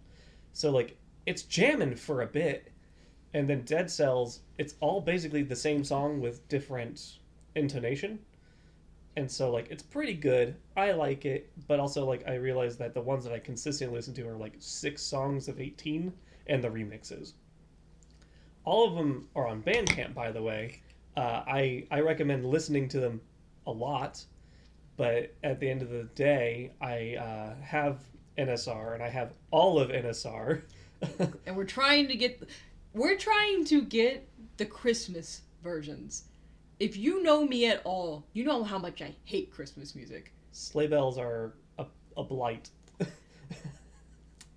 so it's jamming for a bit. And then Dead Cells, it's all basically the same song with different intonation, and so it's pretty good. I like it, but also I realize that the ones that I consistently listen to are 6 songs of 18 and the remixes. All of them are on Bandcamp, by the way. I recommend listening to them a lot. But at the end of the day, I have NSR, and I have all of NSR. And we're trying to get the Christmas versions. If you know me at all, you know how much I hate Christmas music. Sleigh bells are a blight.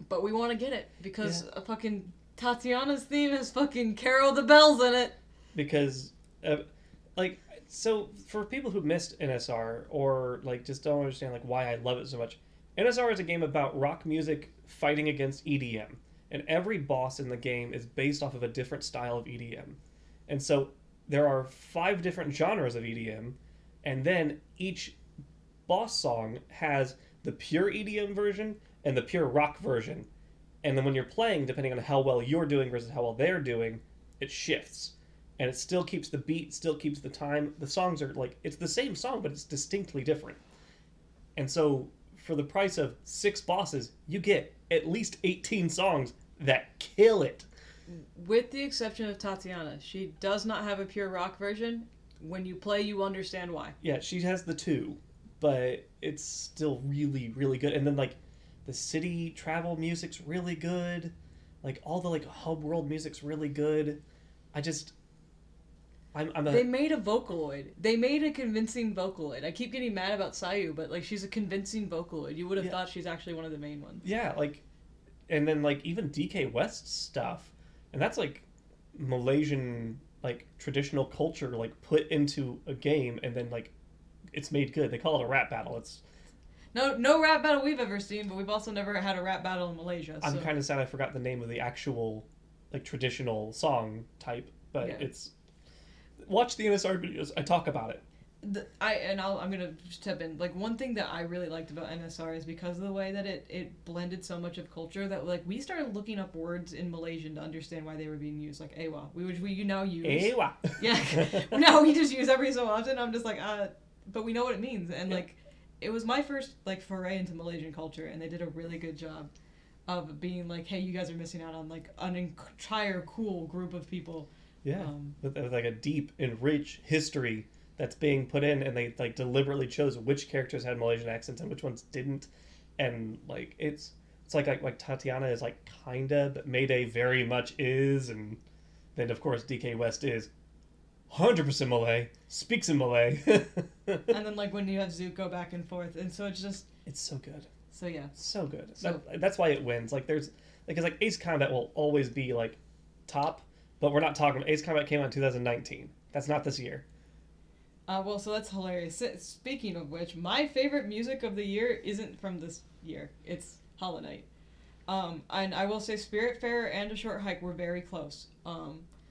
But we want to get it, because a fucking Tatiana's theme has fucking Carol the Bells in it. Because, so for people who missed NSR or just don't understand why I love it so much, NSR is a game about rock music fighting against EDM, and every boss in the game is based off of a different style of EDM. And so there are 5 different genres of EDM, and then each boss song has the pure EDM version and the pure rock version. And then when you're playing, depending on how well you're doing versus how well they're doing, it shifts, and it still keeps the beat, still keeps the time. The songs are like, it's the same song, but it's distinctly different. And so for the price of 6 bosses, you get at least 18 songs that kill it. With the exception of Tatiana, she does not have a pure rock version. When you play, you understand why. Yeah, she has the 2, but it's still really, really good. And then, like, the city travel music's really good. Like, all the, like, hub world music's really good. They made a Vocaloid. They made a convincing Vocaloid. I keep getting mad about Sayu, but, like, she's a convincing Vocaloid. You would have thought she's actually one of the main ones. Yeah, like, and then, like, even DK West's stuff, and that's, like, Malaysian, like, traditional culture, like, put into a game, and then, like, it's made good. They call it a rap battle. It's no rap battle we've ever seen, but we've also never had a rap battle in Malaysia. So. I'm kind of sad I forgot the name of the actual, like, traditional song type, but it's... Watch the NSR videos. I talk about it. I'm gonna step in. Like, one thing that I really liked about NSR is because of the way that it blended so much of culture that, like, we started looking up words in Malaysian to understand why they were being used, like Awa, which we now use. Awa. Yeah. Now we just use every so often. I'm just like, but we know what it means, and like, it was my first like foray into Malaysian culture, and they did a really good job of being like, hey, you guys are missing out on like an entire cool group of people. Yeah, with like a deep and rich history that's being put in, and they like deliberately chose which characters had Malaysian accents and which ones didn't, and like it's like Tatiana is like kinda, but Mayday very much is, and then of course DK West is 100% Malay, speaks in Malay, and then like when you have Zook go back and forth, and so it's so good. So yeah, so good. That's why it wins. Like there's like Ace Combat will always be like top. But we're not talking. Ace Combat came out in 2019. That's not this year. Well, so that's hilarious. Speaking of which, my favorite music of the year isn't from this year. It's Hollow Knight. And I will say Spiritfarer and A Short Hike were very close.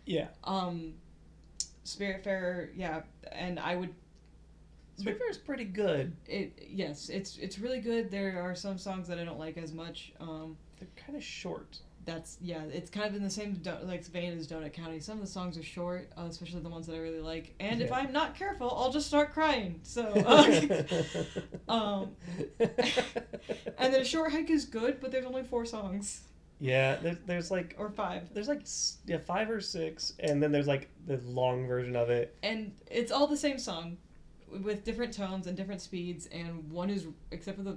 Yeah. Spiritfarer, yeah, and I would... Spiritfarer is pretty good. Yes, it's really good. There are some songs that I don't like as much. They're kind of short. It's kind of in the same vein as Donut County. Some of the songs are short, especially the ones that I really like. And if I'm not careful, I'll just start crying. So, and then A Short Hike is good, but there's only 4 songs. Yeah, there's like... Or 5. There's like 5 or 6, and then there's like the long version of it. And it's all the same song, with different tones and different speeds, and one is except for the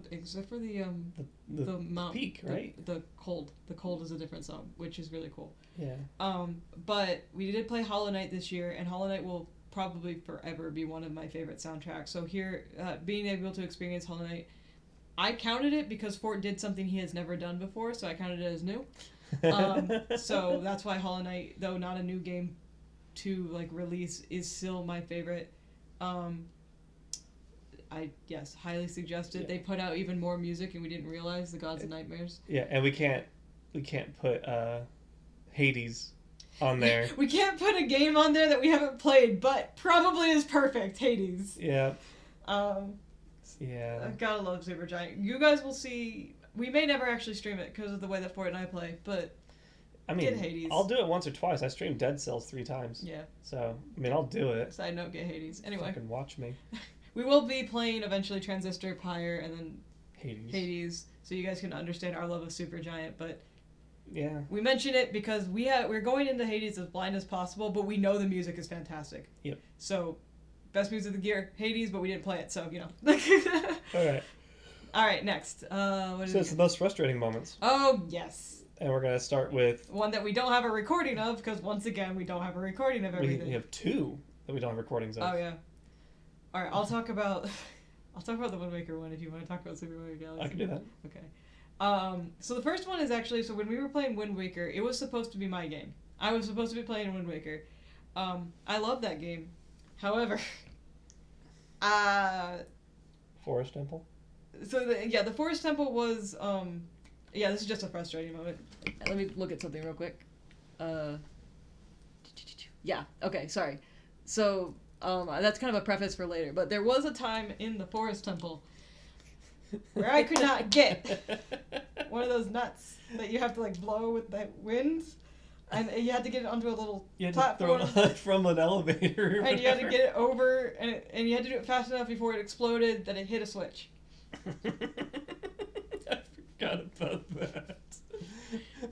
peak, right? The cold is a different song, which is really cool. Yeah. But we did play Hollow Knight this year, and Hollow Knight will probably forever be one of my favorite soundtracks. So here, being able to experience Hollow Knight, I counted it because Fort did something he has never done before, so I counted it as new. So that's why Hollow Knight, though not a new game to like release, is still my favorite. Highly suggested. Yeah. They put out even more music, and we didn't realize the Gods of Nightmares. Yeah, and we can't put Hades on there. We can't put a game on there that we haven't played, but probably is perfect. Hades. Yeah. Yeah. I gotta love Supergiant. You guys will see. We may never actually stream it because of the way that Fort and I play, but I mean, get Hades. I'll do it once or twice. I streamed Dead Cells 3 times. Yeah. So I mean, I'll do it. Side note: get Hades. Anyway. Fucking watch me. We will be playing eventually Transistor, Pyre, and then Hades, so you guys can understand our love of Supergiant. But yeah, we mention it because we're going into Hades as blind as possible, but we know the music is fantastic. Yep. So, best music of the year, Hades, but we didn't play it, so you know. All right. Next. It's the most frustrating moments. Oh yes. And we're gonna start with one that we don't have a recording of because once again we don't have a recording of everything. We have 2 that we don't have recordings of. Oh yeah. All right, I'll talk about the Wind Waker one if you want to talk about Super Mario Galaxy. I can do that. Okay. So the first one is actually, so when we were playing Wind Waker, it was supposed to be my game. I was supposed to be playing Wind Waker. I love that game. However, Forest Temple? So the Forest Temple was this is just a frustrating moment. Let me look at something real quick. Yeah, okay, sorry. So that's kind of a preface for later, but there was a time in the Forest Temple where I could not get one of those nuts that you have to like blow with the wind. and you had to get it onto a little You had to throw platform. it from an elevator. Or And you had to whatever. get it over, and you had to do it fast enough before it exploded that it hit a switch. I forgot about that.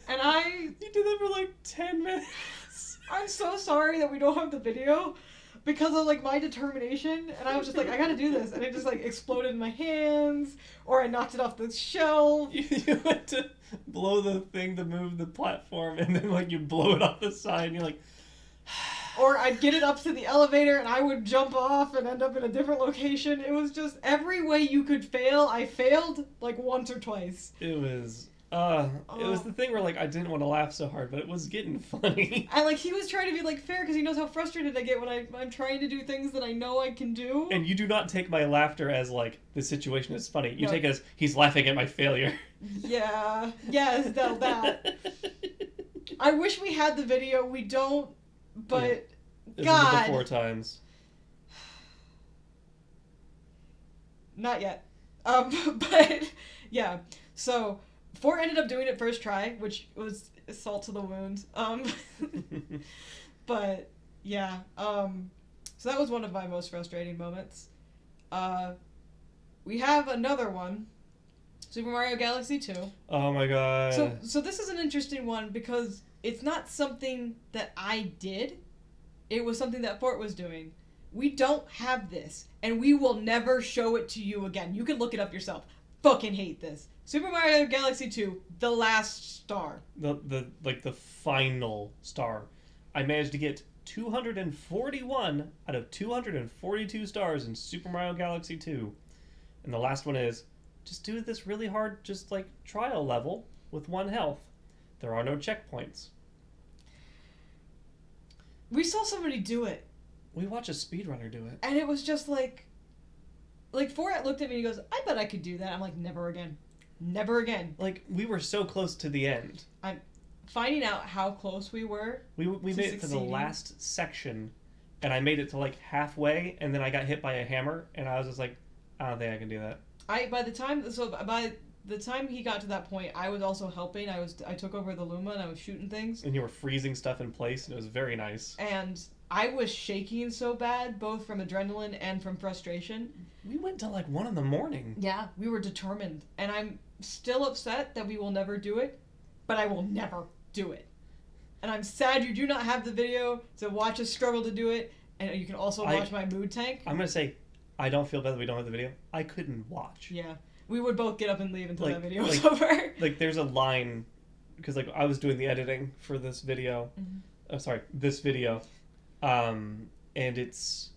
And You did that for like 10 minutes. I'm so sorry that we don't have the video because of like my determination, and I was just like, I gotta do this, and it just like exploded in my hands, or I knocked it off the shelf. You went to blow the thing to move the platform, and then like you blow it off the side, and you're like, Or I'd get it up to the elevator and I would jump off and end up in a different location. It was just every way you could fail, I failed like once or twice. it was the thing where like I didn't want to laugh so hard, but it was getting funny. And like he was trying to be like fair because he knows how frustrated I get when I'm trying to do things that I know I can do. And you do not take my laughter as like the situation is funny. You No. take it as he's laughing at my failure. Yeah, yes, that. I wish we had the video. We don't, but This God. is the before times. Not yet. But yeah. So Fort ended up doing it first try, which was salt to the wound. But yeah. So that was one of my most frustrating moments. We have another one. Super Mario Galaxy 2. Oh my god. So this is an interesting one because it's not something that I did. It was something that Fort was doing. We don't have this, and we will never show it to you again. You can look it up yourself. Fucking hate this. Super Mario Galaxy 2, the last star. the final star. I managed to get 241 out of 242 stars in Super Mario Galaxy 2. And the last one is just do this really hard just like trial level with 1 health. There are no checkpoints. We saw somebody do it, We watch a speedrunner do it. and it was just like Fort looked at me and he goes, I bet I could do that. I'm like, never again. Never again. Like we were so close to the end. Finding out how close we were. We made it to the succeeding. last section, and I made it to like halfway, and then I got hit by a hammer, and I was just like, I don't think I can do that. By the time he got to that point, I was also helping. I took over the Luma and I was shooting things. And you were freezing stuff in place, and it was very nice. And I was shaking so bad, both from adrenaline and from frustration. We went till like 1 a.m. Yeah, we were determined. And I'm still upset that we will never do it, but I will never do it. And I'm sad you do not have the video to watch us struggle to do it, and you can also watch my mood tank. I'm gonna say, I don't feel bad that we don't have the video. I couldn't watch. Yeah, we would both get up and leave until Like- that video was like- over. Like there's a line, because like I was doing the editing for this video. Mhm. This video, and it's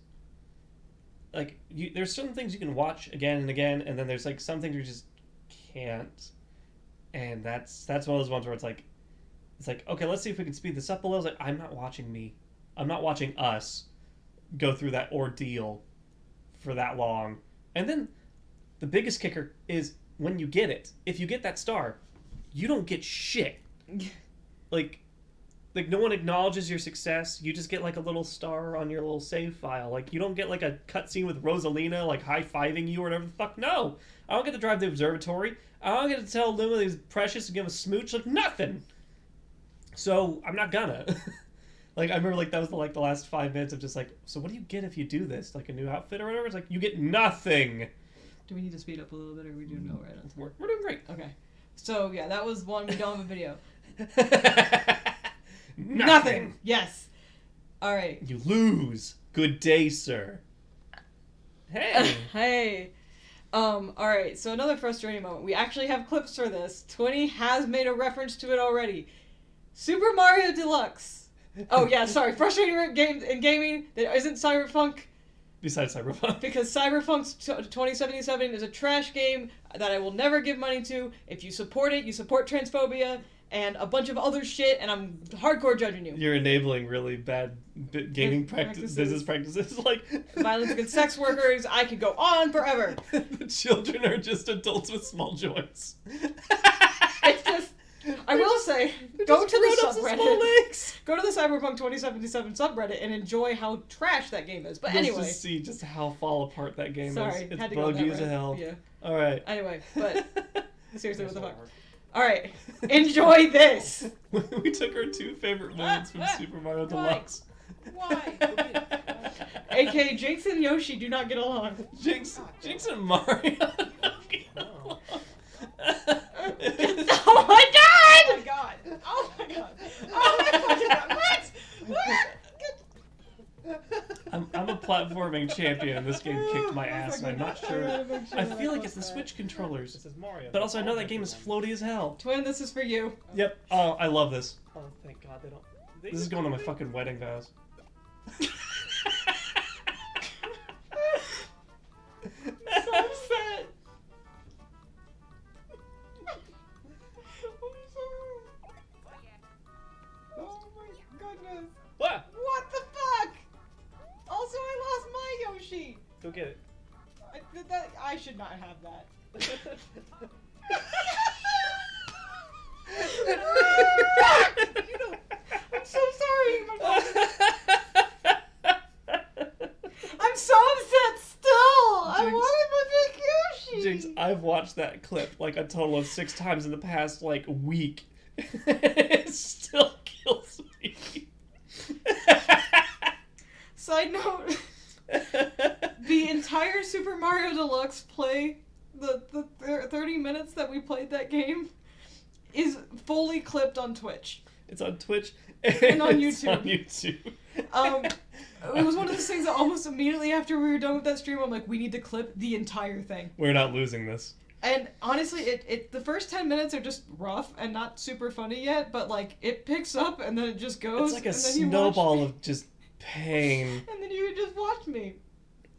like there's some things you can watch again and again, and then there's like some things you just can't. And that's one of those ones where it's like okay, let's see if we can speed this up a little. It's like I'm not watching us go through that ordeal for that long. And then the biggest kicker is when you get it. If you get that star, you don't get shit. like no one acknowledges your success. You just get like a little star on your little save file. Like you don't get like a cutscene with Rosalina like high-fiving you or whatever the fuck. No. I don't get to drive the observatory. I don't get to tell Luma that he's precious and give him a smooch. Like nothing. So I'm not gonna. Like I remember like that was the last 5 minutes of just like, so what do you get if you do this? Like a new outfit or whatever? It's like you get nothing. Do we need to speed up a little bit, or we do know right on time? We're doing great. Okay. So yeah, that was one we don't have a video. Nothing. Yes. All right. You lose. Good day, sir. Hey. Hey. All right. So another frustrating moment. We actually have clips for this. Twinny has made a reference to it already. Super Mario Deluxe. Oh yeah, sorry. Frustrating game in gaming that isn't Cyberpunk, Besides Cyberpunk. because Cyberpunk 2077 is a trash game that I will never give money to. If you support it, you support transphobia and a bunch of other shit, and I'm hardcore judging you. You're enabling really bad gaming Practices. business practices. Like Violence against sex workers. I could go on forever. the children are just adults with small joints. It's just. I will say, go to the subreddit. Go to the Cyberpunk 2077 subreddit and enjoy how trash that game is. But anyway. Just see just how fall apart that game Sorry, is. It's had to go buggy that as way. hell. Yeah. All right. Anyway, but seriously, what the fuck? All right, enjoy this. We took our 2 favorite moments from Super Mario Deluxe. Why? AK, Jynx and Yoshi do not get along. Jynx and Mario. Oh my god! Oh my god! Oh my god! Oh my fucking god! What? I'm a platforming champion, and this game kicked my ass, and I'm not sure. I feel like it's the Switch controllers. This is Mario. But also, I know that game is floaty as hell. Twin, this is for you. Yep. Oh, I love this. Oh, thank God they don't. This is going on my fucking wedding vows. I'm so upset. Oh my goodness. What? What the fuck? Also, I lost my Yoshi. Go get it. I should not have that. You know, I'm so sorry. I'm so upset still. I Jinx. wanted my big Yoshi. Jinx, I've watched that clip like a total of 6 times in the past like week. It still kills me. Side note. The entire Super Mario Deluxe play, the 30 minutes that we played that game, is fully clipped on Twitch. It's on Twitch And on it's YouTube. on YouTube. It was one of those things that almost immediately after we were done with that stream, I'm like, we need to clip the entire thing. We're not losing this. And honestly, the first 10 minutes are just rough and not super funny yet, but like it picks up and then it just goes. It's like a and then you watch snowball me, of just pain. and then you just watch me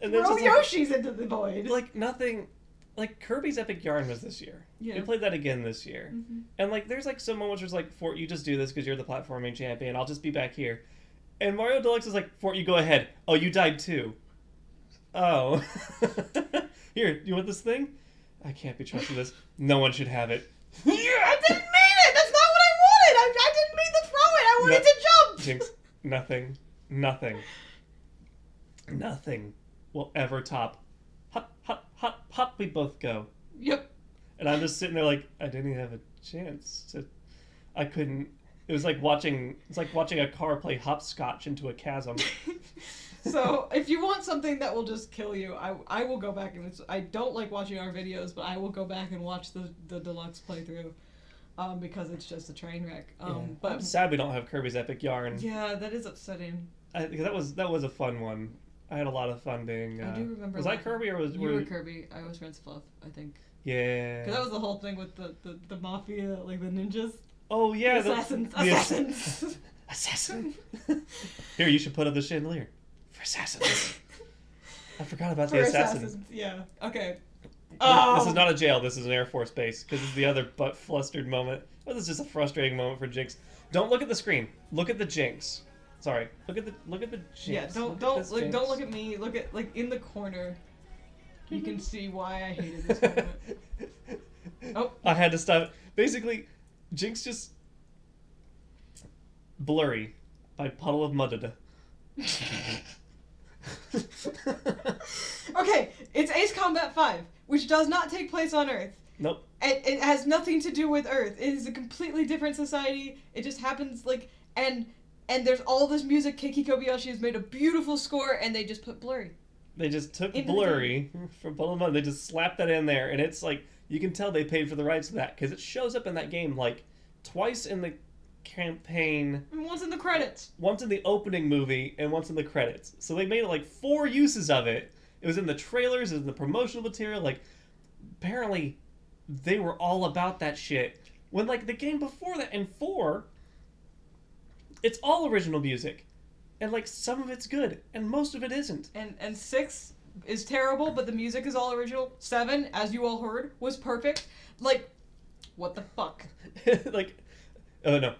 And then throw just like, Yoshis into the void. like nothing. Like Kirby's Epic Yarn was this year. Yeah. We played that again this year. Mm-hmm. And like there's like some moments where it's like, Fort, you just do this because you're the platforming champion. I'll just be back here. And Mario Deluxe is like, Fort, you go ahead. Oh, you died too. Oh. Here, you want this thing? I can't be trusting this. No one should have it. I didn't mean it! That's not what I wanted! I didn't mean to throw it! I wanted to jump! Jinx, nothing will ever top. Hop, hop, hop, hop, we both go. Yep. And I'm just sitting there like, I didn't even have a chance to. I couldn't. It was like watching. It's like watching a car play hopscotch into a chasm. So, if you want something that will just kill you, I will go back and I don't like watching our videos, but I will go back and watch the deluxe playthrough, because it's just a train wreck. But I'm sad we don't have Kirby's Epic Yarn. yeah, that is upsetting. Because that was a fun one. I had a lot of fun being. I do remember. Was I Kirby or was you were Kirby? I was Prince Fluff, I think. Yeah. Because that was the whole thing with the mafia, like the ninjas. Oh yeah. The assassins. the Assassins. assassin. Here, you should put up the chandelier for assassins. I forgot about For the assassins. yeah. Okay. This is not a jail. This is an Air Force base because it's the other butt flustered moment. Well, this is just a frustrating moment for Jynx. Don't look at the screen. Look at the Jynx. Sorry. Look at the Jynx. Yeah. Don't look at me. Look at like in the corner. You can see why I hated this moment. Oh. I had to stop. Basically, Jynx just blurry by Puddle of Mud. Okay, it's Ace Combat 5, which does not take place on Earth. Nope. It has nothing to do with Earth. It is a completely different society. It just happens like and there's all this music. Keiki Kobayashi has made a beautiful score, and they just put blurry. They just took Into the blurry from Puddle of Mud. They just slapped that in there, and it's like you can tell they paid for the rights to that because it shows up in that game like twice in the campaign. And once in the credits. Once in the opening movie and once in the credits. So they made like 4 uses of it. It was in the trailers, it was in the promotional material. Like, apparently, they were all about that shit. When like the game before that, in 4, it's all original music, and like some of it's good, and most of it isn't. And 6 is terrible, but the music is all original. 7, as you all heard, was perfect. Like, what the fuck? Like, oh no,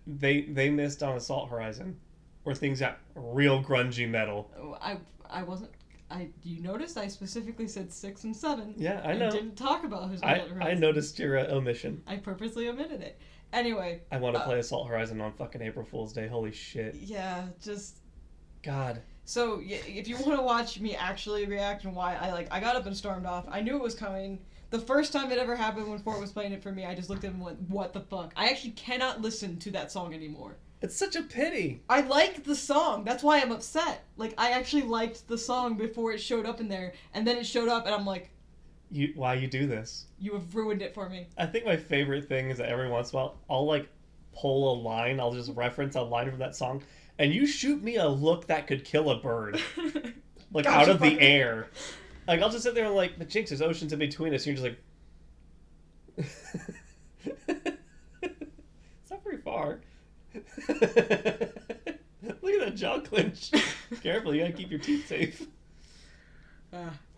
they missed on Assault Horizon, where things got real grungy metal. I wasn't. You noticed I specifically said 6 and 7. Yeah, I know. And didn't talk about his. I noticed your omission. I purposely omitted it. Anyway. I want to play Assault Horizon on fucking April Fool's Day. Holy shit. Yeah, just. God. So if you want to watch me actually react and why I got up and stormed off. I knew it was coming. The first time it ever happened when Fort was playing it for me, I just looked at him and went, what the fuck? I actually cannot listen to that song anymore. It's such a pity. I like the song. That's why I'm upset. Like, I actually liked the song before it showed up in there, and then it showed up, and I'm like, Why you do this? you have ruined it for me. I think my favorite thing is that every once in a while, I'll like pull a line, I'll just reference a line from that song, and you shoot me a look that could kill a bird. Like, Gotcha, out of the fucker. air. Like, I'll just sit there and like, but Jinx, there's oceans in between us, and you're just like... It's not very far. Look at that jaw clench. Careful, you gotta keep your teeth safe.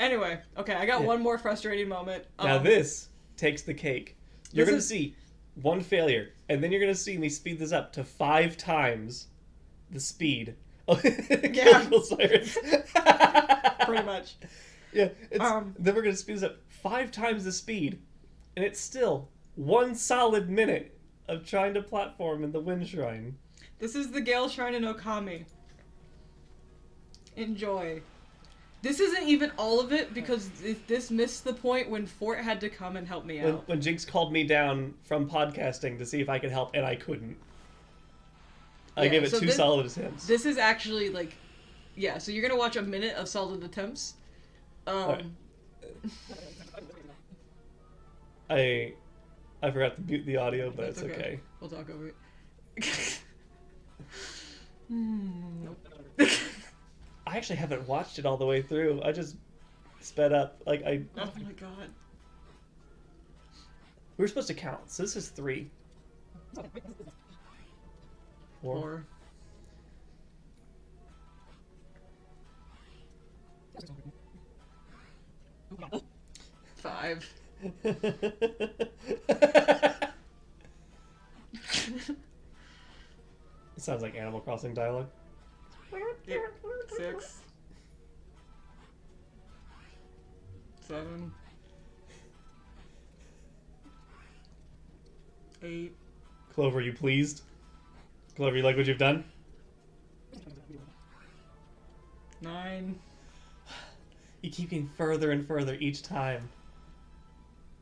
Anyway, okay, I got Yeah. one more frustrating moment. Now this takes the cake. You're This gonna is- see one failure, and then you're gonna see me speed this up to 5 times the speed. Chemical sirens. Pretty much. Yeah. It's, Um, then we're gonna speed this up 5 times the speed, and it's still 1 solid minute of trying to platform in the Wind Shrine. This is the Gale Shrine in Okami. Enjoy. This isn't even all of it because this missed the point when Fort had to come and help me out. When Jinx called me down from podcasting to see if I could help, and I couldn't. I Yeah, gave it so 2 this- solid attempts. This is actually like, yeah. So you're gonna watch a minute of solid attempts. Alright. I forgot to mute the audio, but That's it's okay. We'll talk over it. Nope. I actually haven't watched it all the way through. I just sped up. Like Oh my god. we were supposed to count, so this is 3. 4. 5. It sounds like Animal Crossing dialogue. 6. 7. 8. Clover, you pleased? Clover, you like what you've done? 9. You keep getting further and further each time.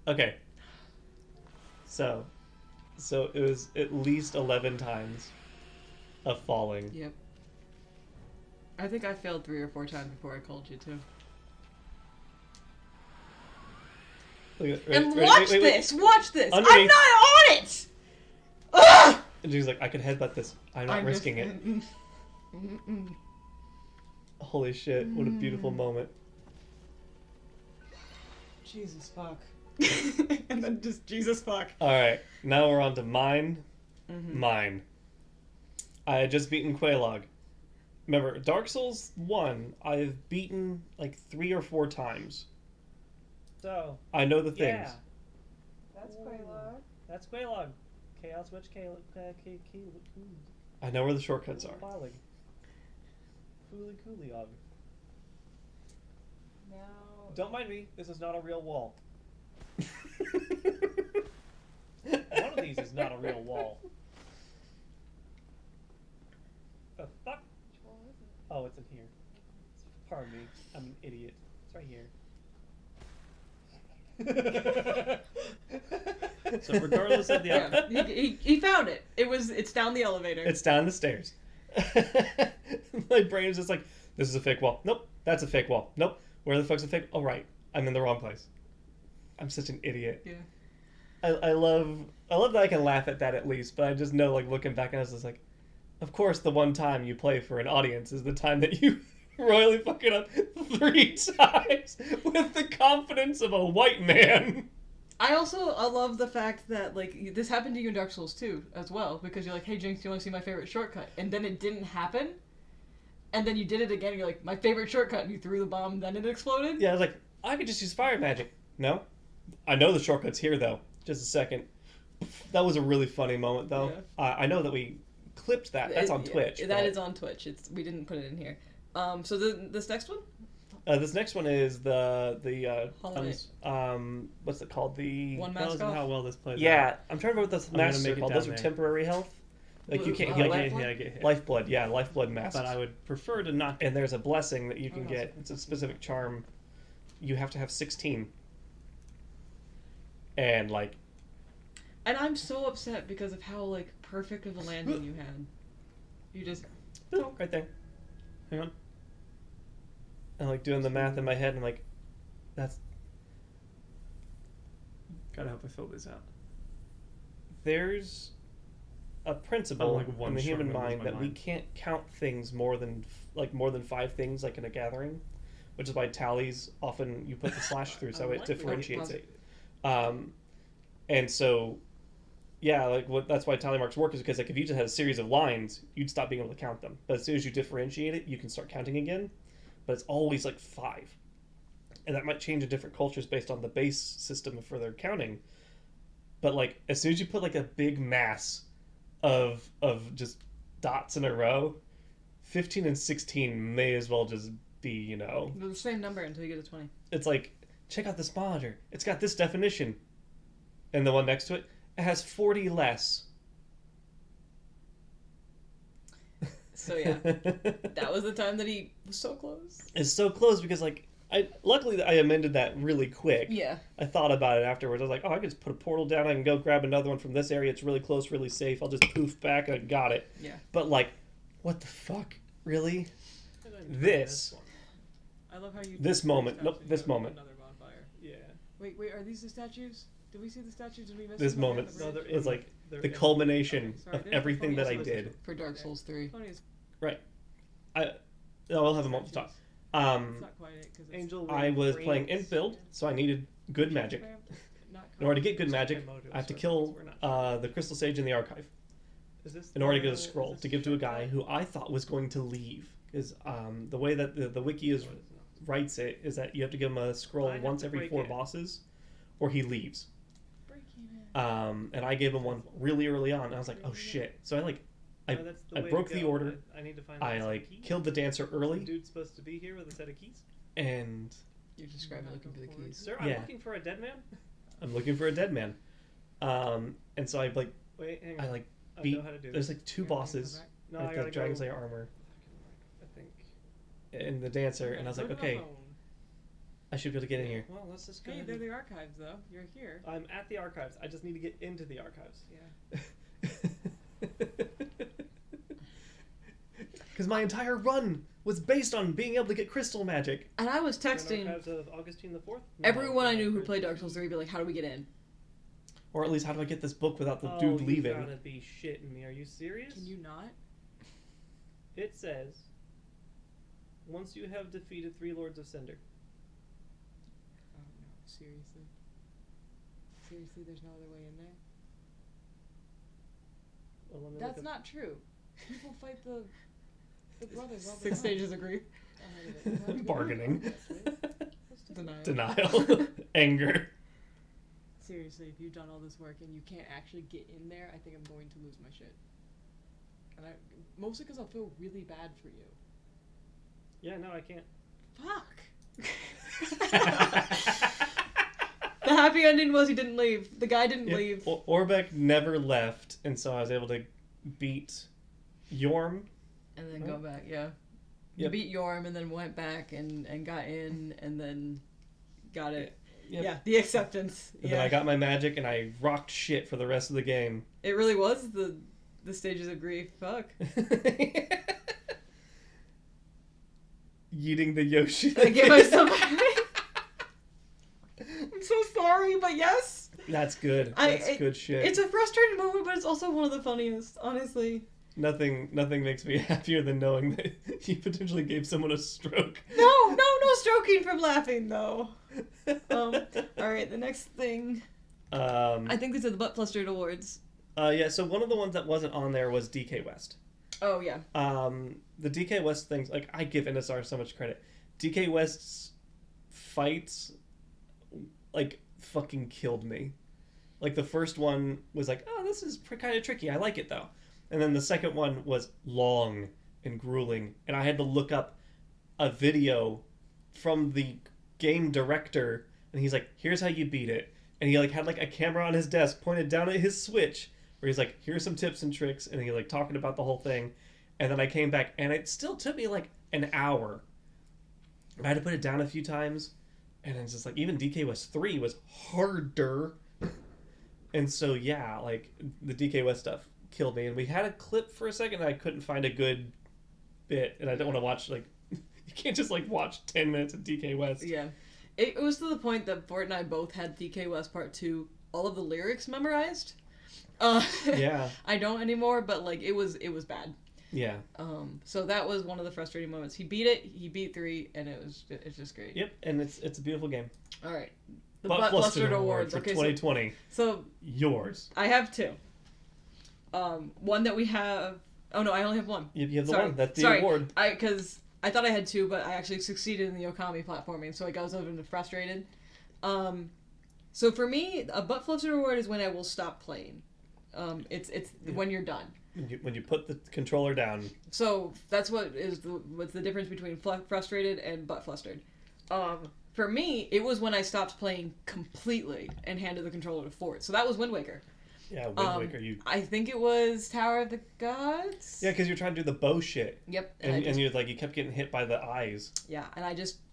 Okay. So it was at least 11 times of falling. Yep. I think I failed 3 or 4 times before I called you too. Look at- And ready- watch wait, wait, wait. this! Watch this! I'm Underneath. not on it! Ugh! And she's like, I could headbutt this. I'm not risking it. Mm-mm. Holy shit, what a beautiful moment. Jesus fuck. And then just Jesus fuck. Alright, now we're on to mine. Mm-hmm. Mine. I had just beaten Quelaag. Remember, Dark Souls 1, I've beaten like 3 or 4 times. So, I know the things. yeah. That's Quelaag. That's Quelaag. Chaos Witch, I know where the shortcuts are. Quelaag. Fooly Cooliog. Now. Don't mind me, this is not a real wall. One of these is not a real wall. The fuck? Oh, it's in here. Pardon me, I'm an idiot. It's right here. So regardless of the outcome, Yeah, he found it. It's down the elevator. It's down the stairs. My brain is just like, this is a fake wall. Nope, that's a fake wall. Nope, where the fuck's a fake? Oh, right, I'm in the wrong place. I'm such an idiot. Yeah. I love that I can laugh at that at least, but I just know, like, looking back, I was just like, of course, the one time you play for an audience is the time that you royally fuck it up 3 times with the confidence of a white man. I love the fact that, like, this happened to you in Dark Souls 2 as well, because you're like, hey, Jynx, do you want to see my favorite shortcut? And then it didn't happen, and then you did it again, and you're like, my favorite shortcut, and you threw the bomb, and then it exploded? Yeah, I was like, I could just use fire magic. No? I know the shortcut's here, though. Just a second. That was a really funny moment, though. Yeah. I know that we clipped that. That's on Twitch. That is on Twitch. We didn't put it in here. So this next one? This next one is the Hollow Knight. what's it called? The One that mask wasn't off? how well this plays out. yeah. I'm trying to remember what those I'm gonna masks make are it called. down Those are there. temporary health. Like you can't Oh, I heal yeah. get, like Lifeblood? I get hit. lifeblood. Yeah, lifeblood masks. But I would prefer to not. And there's a blessing that you can Oh, get. It's a specific charm. You have to have 16. And like, And I'm so upset because of how like perfect of a landing you had. You just oh, right there. Hang on. And like doing the math in my head, and I'm like, that's Gotta hope I fill these out. there's a principle like one in the short human note in mind my that we mind. can't count things more than 5 things like in a gathering, which is why tallies often you put the slash through so it Unlikely. differentiates it. And so yeah, like that's why tally marks work, is because like if you just had a series of lines, you'd stop being able to count them. But as soon as you differentiate it, you can start counting again. But it's always like 5, and that might change in different cultures based on the base system for their counting. But like as soon as you put like a big mass of just dots in a row, 15 and 16 may as well just be, you know, the same number until you get to 20. it's like, check out this monitor. It's got this definition. And the one next to it, it has 40 less. So yeah, that was the time that he was so close. It's so close because like luckily I amended that really quick. Yeah. I thought about it afterwards. I was like, oh, I can just put a portal down. I can go grab another one from this area. It's really close, really safe. I'll just poof back and I got it. Yeah. But like, what the fuck? Really? And then This. one. I love how you. This moment. Nope, this moment. Another bonfire. Yeah. Wait, are these the statues? Did we see the statues? Did we miss This them when we were moment at the No, bridge? they're was like they're the in- culmination Sorry, of there's the everything that I photos did. for Dark Souls 3. Funny as I'll have a moment to talk. It's not quite it because it's Angel. I was Rings. playing Imp build, so I needed good magic. In order to get good magic, I have to kill the Crystal Sage in the archive Is this in order to the- get a scroll is to this give to a the guy ship who I thought was going to leave. Because the way that the wiki is writes it is that you have to give him a scroll I have once to every break 4 in. bosses, or he leaves. breaking it. And I gave him one really early on. And I was like, oh shit! So I No, that's the I way broke to the go. order. I need to find. I a like key. killed the dancer The early, dude's supposed to be here with a set of keys. and You're describing looking for the keys. Sir, I'm Yeah. looking for a dead man. I'm looking for a dead man. And so I like Wait, hang on. I like I beat. know how to do There's this. like 2 bosses. No, Like I the gotta Dragon go. Slayer armor I think. and the dancer, and I was like, Go to okay, my phone. I should be able to get in here. Well, let's just go. Hey, ahead they're and- the archives though. You're here. I'm at the archives. I just need to get into the archives. Yeah. Because my entire run was based on being able to get crystal magic. And I was Grand texting Archives of Augustine the Fourth. everyone I knew who played Dark Souls 3, be like, how do we get in? Or at least, how do I get this book without the Oh, dude you leaving? gotta be shitting me. Are you serious? Can you not? It says, once you have defeated 3 Lords of Cinder. Oh no, seriously. Seriously, there's no other way in there? Well, let me That's look not true. People fight the brothers all the 6 time. stages of grief. Bargaining. Denial. Denial. Anger. Seriously, if you've done all this work and you can't actually get in there, I think I'm going to lose my shit. And mostly because I'll feel really bad for you. Yeah, no, I can't. Fuck. The happy ending was he didn't leave. The guy didn't Yeah, leave. Orbeck never left, and so I was able to beat Yorm. And then go back, yeah. You Yep. beat Yorm and then went back and got in and then got it. Yep. Yeah, the acceptance. And yeah. then I got my magic, and I rocked shit for the rest of the game. It really was the stages of grief. Fuck. Yeeting the Yoshi. I gave myself. I'm so sorry, but yes. That's good. That's good shit. It's a frustrating moment, but it's also one of the funniest, honestly. Nothing makes me happier than knowing that you potentially gave someone a stroke. No stroking from laughing though. All right, the next thing. I think these are the butt flustered awards. Yeah. So one of the ones that wasn't on there was DK West. Oh yeah. The DK West things, like, I give NSR so much credit. DK West's fights, like, fucking killed me. Like, the first one was like, oh, this is kind of tricky. I like it though. And then the second one was long and grueling, and I had to look up a video from the game director, and he's like, here's how you beat it. And he like had like a camera on his desk pointed down at his Switch, where he's like, here's some tips and tricks, and he like talking about the whole thing. And then I came back, and it still took me like an hour. I had to put it down a few times, and it's just like, even DK West 3 was harder. And so yeah, like the DK West stuff killed me, and we had a clip for a second that I couldn't find a good bit, and I don't want to watch like you can't just like watch 10 minutes of DK West. Yeah. It was to the point that Fort and I both had DK West Part 2, all of the lyrics memorized. Yeah. I don't anymore, but like it was bad. Yeah. So that was one of the frustrating moments. He beat it, he beat 3, and it's just great. Yep, and it's a beautiful game. All right. The Butt Flustered Awards. for Okay, 2020. so Yours. I have 2. One that we have. Oh no, I only have one. You have the Sorry. one. That's the Sorry. award. Because I thought I had 2, but I actually succeeded in the Okami platforming, so I was a bit frustrated. So for me, a Butt Flustered Award is when I will stop playing. It's when you're done. When you put the controller down. So that's what's the difference between frustrated and butt flustered. For me, it was when I stopped playing completely and handed the controller to Fort. So that was Wind Waker. Yeah, Wind Waker. I think it was Tower of the Gods. Yeah, because you're trying to do the bow shit. Yep. And you kept getting hit by the eyes. Yeah, and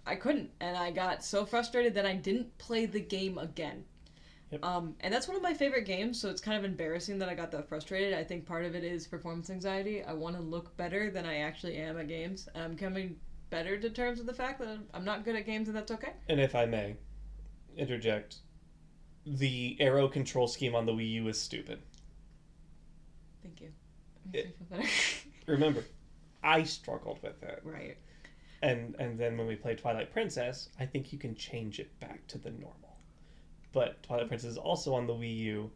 I couldn't, and I got so frustrated that I didn't play the game again. Yep. And that's one of my favorite games, so it's kind of embarrassing that I got that frustrated. I think part of it is performance anxiety. I want to look better than I actually am at games. And I'm coming better to terms with the fact that I'm not good at games, and that's okay. And if I may interject, the arrow control scheme on the Wii U is stupid. Thank you. Makes me feel better. Remember, I struggled with it. Right. And then when we played Twilight Princess, I think you can change it back to the normal. But Twilight Princess is also on the Wii U.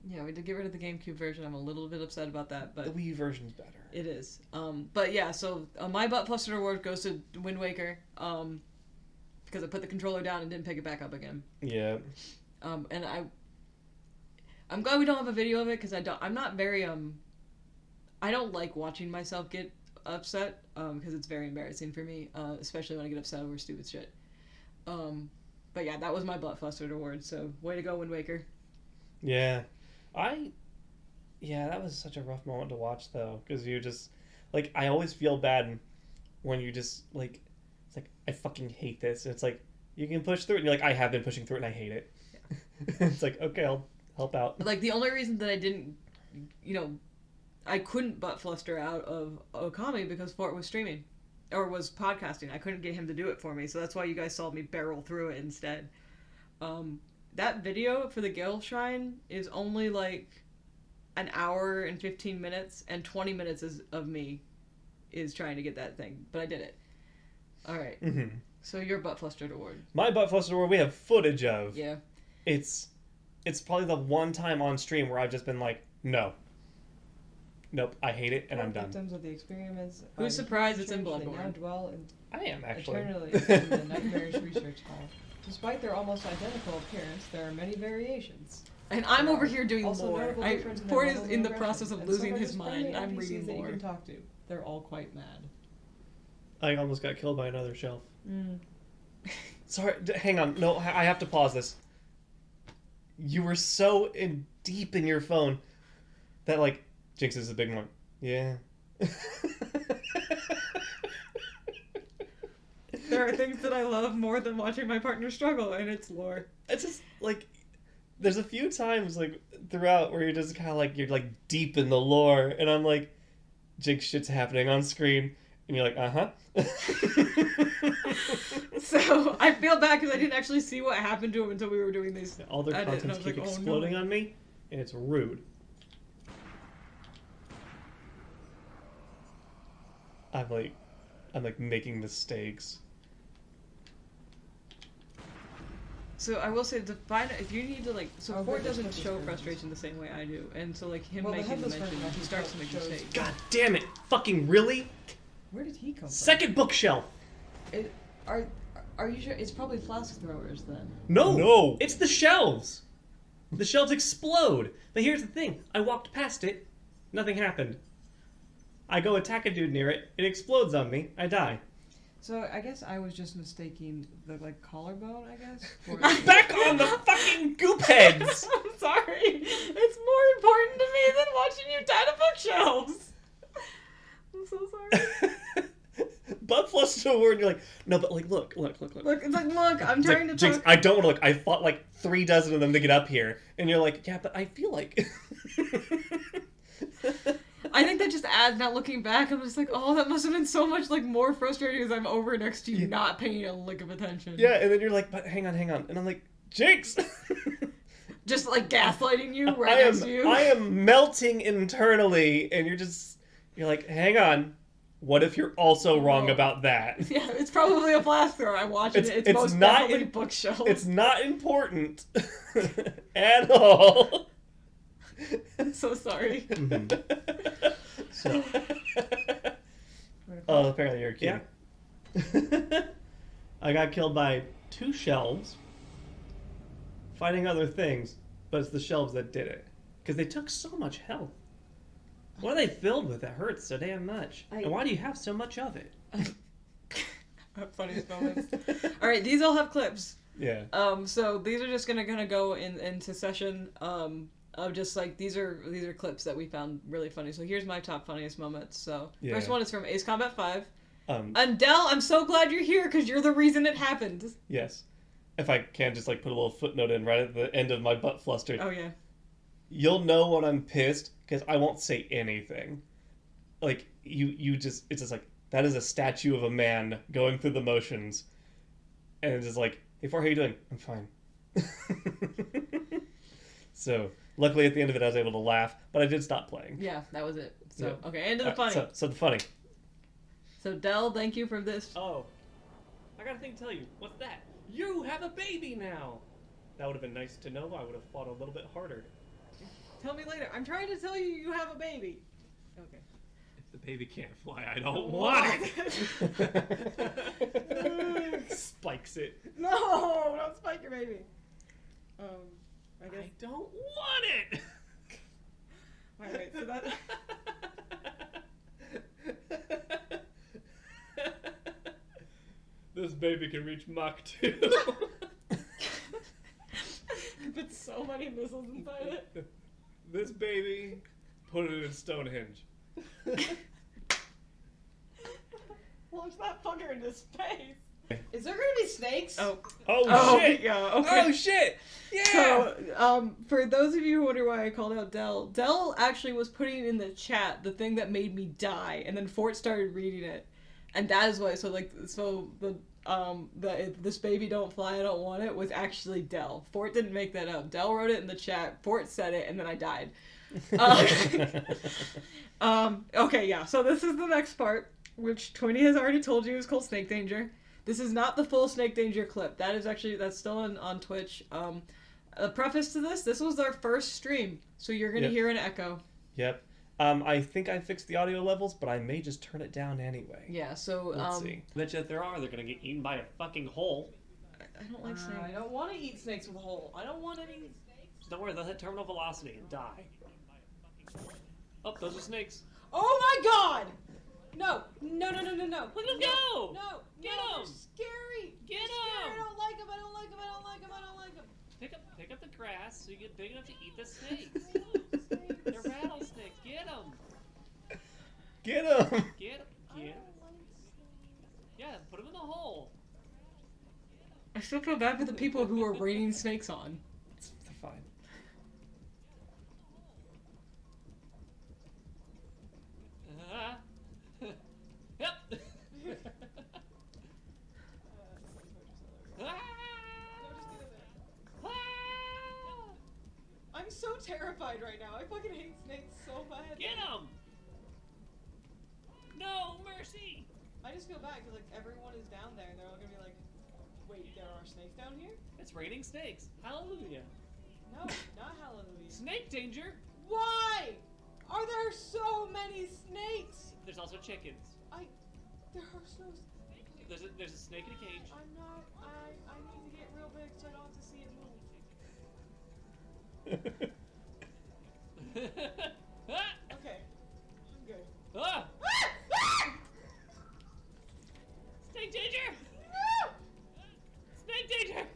Yeah, we did get rid of the GameCube version. I'm a little bit upset about that, but The Wii U version's better. it is. But yeah, so my Butt Flustered Award goes to Wind Waker, because I put the controller down and didn't pick it back up again. Yeah. And I'm glad we don't have a video of it, because I'm not very, I don't like watching myself get upset, because it's very embarrassing for me, especially when I get upset over stupid shit. But yeah, that was my Butt Flustered Award, so way to go, Wind Waker. Yeah. That was such a rough moment to watch, though, because you just, like, I always feel bad when you just, like, it's like, I fucking hate this, and it's like, you can push through it, and you're like, I have been pushing through it, and I hate it. Yeah. It's like, okay, I'll help out. Like, the only reason that I didn't, I couldn't butt fluster out of Okami because Fort was streaming. Or was podcasting. I couldn't get him to do it for me, so that's why you guys saw me barrel through it instead. That video for the Gale Shrine is only like an hour and 15 minutes, and 20 minutes of me is trying to get that thing. But I did it. Alright. Mm-hmm. So your Butt Flustered Award. My Butt Flustered Award we have footage of. Yeah. It's probably the one time on stream where I've just been like, no. Nope, I hate it, and I'm done. Victims of the experiments. Who's surprised it's in They now Bloodborne? dwell I am, actually. eternally in the nightmarish research hall. Despite their almost identical appearance, there are many variations. And I'm There over are here doing also more. notable difference in their Fort is level of in the aggression, process of and losing some are his just mind, friendly and I'm NPCs reading that you more. can talk to. They're all quite mad. I almost got killed by another shelf. Sorry, hang on. No, I have to pause this. You were so deep in your phone that, like, Jynx is a big one. Yeah. There are things that I love more than watching my partner struggle, and it's lore. It's just, like, there's a few times, like, throughout where you're just kind of, like, you're, like, deep in the lore, and I'm like, Jynx shit's happening on screen, and you're like, uh-huh. So, I feel bad because I didn't actually see what happened to him until we were doing these. All their edit, and I contents was keep like, oh, exploding no. on me, and it's rude. I'm like making mistakes. So I will say, if you need to so Oh, Fort good, doesn't that's show good. frustration the same way I do, and so him Well, the making the headless mention, version he starts to make shows- mistakes. God damn it! Fucking really? Where did he come from? Second bookshelf. Are you sure? It's probably flask throwers then. No. It's the shelves. The shelves explode. But here's the thing. I walked past it. Nothing happened. I go attack a dude near it. It explodes on me. I die. So I guess I was just mistaking the collarbone. I guess. For Back on the fucking goop heads. I'm sorry. It's more important to me than watching you tie to bookshelves. I'm so sorry. butt flushed to a word, and you're like, no, but like, look. Look, it's like, look, I'm It's trying like, to Jynx, talk. I don't want to look. I fought like 3 dozen of them to get up here, and you're like, yeah, but I feel like. I think that just adds not looking back. I'm just like, oh, that must have been so much like more frustrating as I'm over next to you, not paying a lick of attention. Yeah, and then you're like, but hang on, and I'm like, Jynx. Just like gaslighting you right next to you. I am melting internally, and you're like, hang on. What if you're also wrong Oh. about that? Yeah, it's probably a flash thrower. I'm watching it. It's most not definitely in- bookshelf. It's not important at all. I'm so sorry. So, Oh, apparently you're a kid. I got killed by 2 shelves fighting other things, but it's the shelves that did it. Because they took so much health. What are they filled with that hurts so damn much? And why do you have so much of it? Funniest moments. All right, these all have clips. Yeah. So these are just gonna go into session. Of just like these are clips that we found really funny. So here's my top funniest moments. So Yeah. first one is from Ace Combat 5. Um, And Del, I'm so glad you're here because you're the reason it happened. yes. If I can just like put a little footnote in right at the end of my butt flustered. Oh yeah. You'll know when I'm pissed because I won't say anything. Like you just it's just like that is a statue of a man going through the motions, and it's just like, hey, Far, how you doing? I'm fine. So luckily at the end of it I was able to laugh, but I did stop playing. Yeah, that was it. So Yeah. okay, into the funny. So the funny. So Del, thank you for this. Oh, I got a thing to tell you. What's that? You have a baby now. That would have been nice to know. I would have fought a little bit harder. Tell me later. I'm trying to tell you you have a baby. Okay. if the baby can't fly, I don't want it. Spikes it. No, don't spike your baby. I guess. I don't want it. Alright, so that. This baby can reach Mach 2. Put so many missiles inside it. This baby, put it in Stonehenge. Launch that fucker into space. Is there gonna be snakes? Oh Oh, shit! yeah, okay. Oh shit! Yeah. So, for those of you who wonder why I called out Del actually was putting in the chat the thing that made me die, and then Fort started reading it, and that is why. So the if this baby don't fly, I don't want it was actually Del. Fort didn't make that up. Del wrote it in the chat. Fort said it, and then I died. Okay, yeah. So this is the next part, which Twinny has already told you is called Snake Danger. This is not the full Snake Danger clip. That's still on Twitch. A preface to this was our first stream, so you're gonna hear an echo. Yep. I think I fixed the audio levels, but I may just turn it down anyway. Yeah, so Let's see. Bet you if there are, they're gonna get eaten by a fucking hole. I don't like snakes. I don't want to eat snakes with a hole. I don't want any. Just don't worry, they'll hit terminal velocity and die. Oh, those are snakes. Oh my god! No! No! No! No! No! No! Look at them no, go! No! Get no, 'em! they're scary! Get They're scary. 'em! I don't like them! I don't like them! I don't like them! I don't like them! Pick up the grass so you get big enough to eat the snakes. They're rattlesnakes. Get them. Get him! Get them. Get 'em. Yeah, put them in the hole. I still feel bad for the people who are raining snakes on. It's fine. Yep. I'm so terrified right now. I fucking hate snakes so bad. Get them. No mercy. I just feel bad because like everyone is down there and they're all gonna be like, wait, there are snakes down here? It's raining snakes. Hallelujah. No, not hallelujah. Snake danger. Why? Are there so many snakes? There's also chickens. There are so. There's a snake in a cage. I'm not. I need to get real big so I don't have to see it move. Okay, I'm good. Ah! Snake danger! No! Snake danger!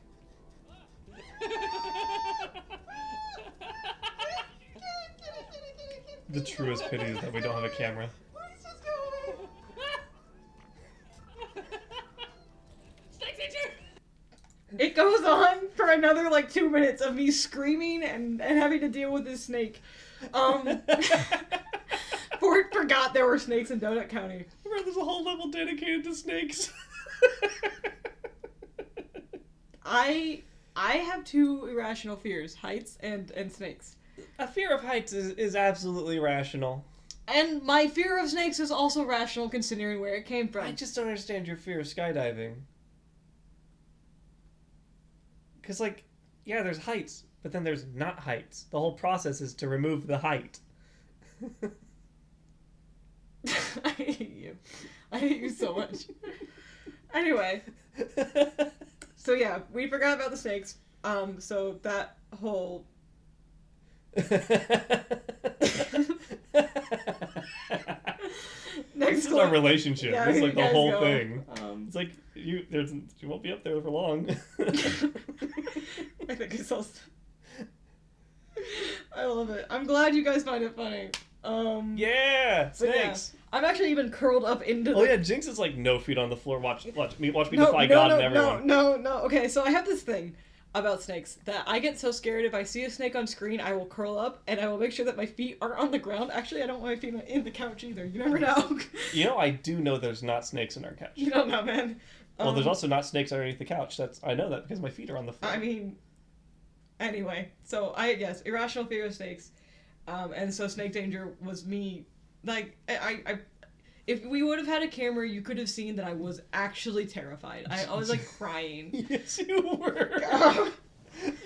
The truest pity is that we don't have a camera. Please just go away. like 2 minutes of me screaming and having to deal with this snake. Fort forgot there were snakes in Donut County. Bro, there's a whole level dedicated to snakes. I have 2 irrational fears: heights and snakes. A fear of heights is absolutely rational. And my fear of snakes is also rational considering where it came from. I just don't understand your fear of skydiving. Because, like, yeah, there's heights, but then there's not heights. The whole process is to remove the height. I hate you. I hate you so much. Anyway. So yeah, we forgot about the snakes. So that whole... This is our relationship. Yeah, It's here like you the guys whole go. thing. It's like you won't be up there for long. I think it's all... I love it. I'm glad you guys find it funny. Yeah, But yeah, snakes. I'm actually even curled up into the... Oh yeah, Jynx is like no feet on the floor. Watch me No, defy God and everyone. No. Okay, so I have this thing about snakes that I get so scared if I see a snake on screen, I will curl up and I will make sure that my feet are on the ground. Actually, I don't want my feet in the couch either. You never know. You know, I do know there's not snakes in our couch. You don't know, man. Well, there's also not snakes underneath the couch. I know that because my feet are on the floor. I mean, anyway. So yes, irrational fear of snakes, and so snake danger was me. Like I if we would have had a camera, you could have seen that I was actually terrified. I was like crying. Yes, you were.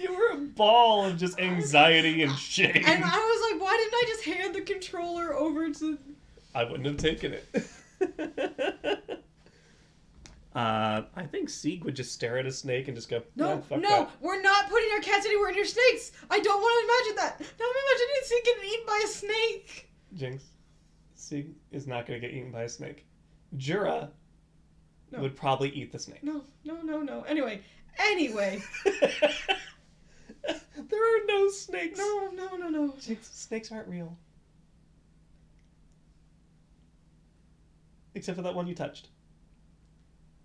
You were a ball of just anxiety and shame. And I was like, why didn't I just hand the controller over to... I wouldn't have taken it. I think Sieg would just stare at a snake and just go, No, fuck no, that. we're not putting our cats anywhere near snakes. I don't want to imagine that. Now I'm imagining Sieg getting eaten by a snake. Jinx, Sieg is not going to get eaten by a snake. Jura No. would probably eat the snake. No. Anyway. There are no snakes. No. Jinx, snakes aren't real. Except for that one you touched.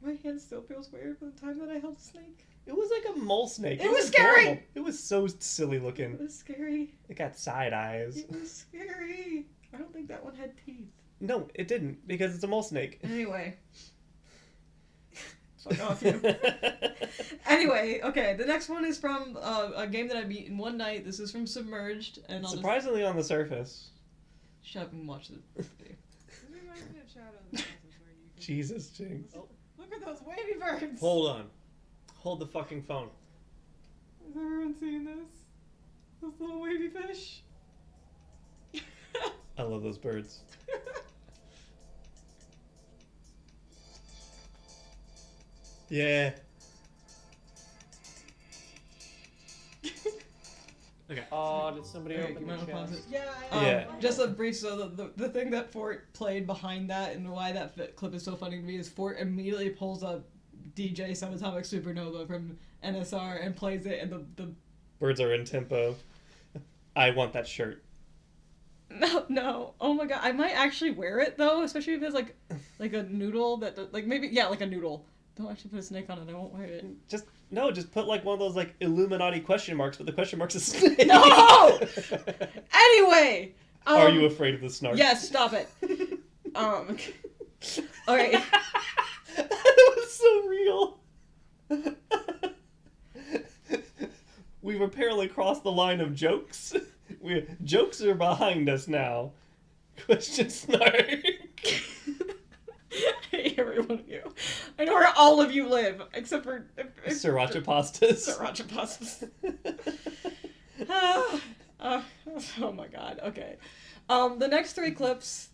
My hand still feels weird from the time that I held a snake. It was like a mole snake. It was scary! adorable. It was so silly It looking. was scary. It got side eyes. It was scary. I don't think that one had teeth. No, it didn't, because it's a mole snake. Anyway. Fuck off, you. Anyway, okay, the next one is from a game that I beat in one night. This is from Submerged, and I'll Surprisingly on the surface. just shut up and watch the video. Jesus, Jinx. Look at those wavy birds! Hold on. Hold the fucking phone. Has everyone seen this? Those little wavy fish? I love those birds. Yeah. Okay. Oh, did somebody Wait, open you the might want to pause chest? it? Yeah. Yeah. Just a brief, so the thing that Fort played behind that and why that clip is so funny to me is Fort immediately pulls up DJ Subatomic Supernova from NSR and plays it, and the Birds are in tempo. I want that shirt. no, oh my god, I might actually wear it though, especially if it's like a noodle like maybe like a noodle. Don't actually put a snake on it. I won't wear it. Just put like one of those like Illuminati question marks, but the question mark's a snake. No! Anyway, Are you afraid of the snark? Yes, stop it. Okay. Alright. That was so real. We've apparently crossed the line of jokes. Jokes are behind us now. Question snark. I hate every one of you. I know where all of you live, except for Sriracha pastas. Sriracha pastas. Oh my god. Okay. The next 3 clips.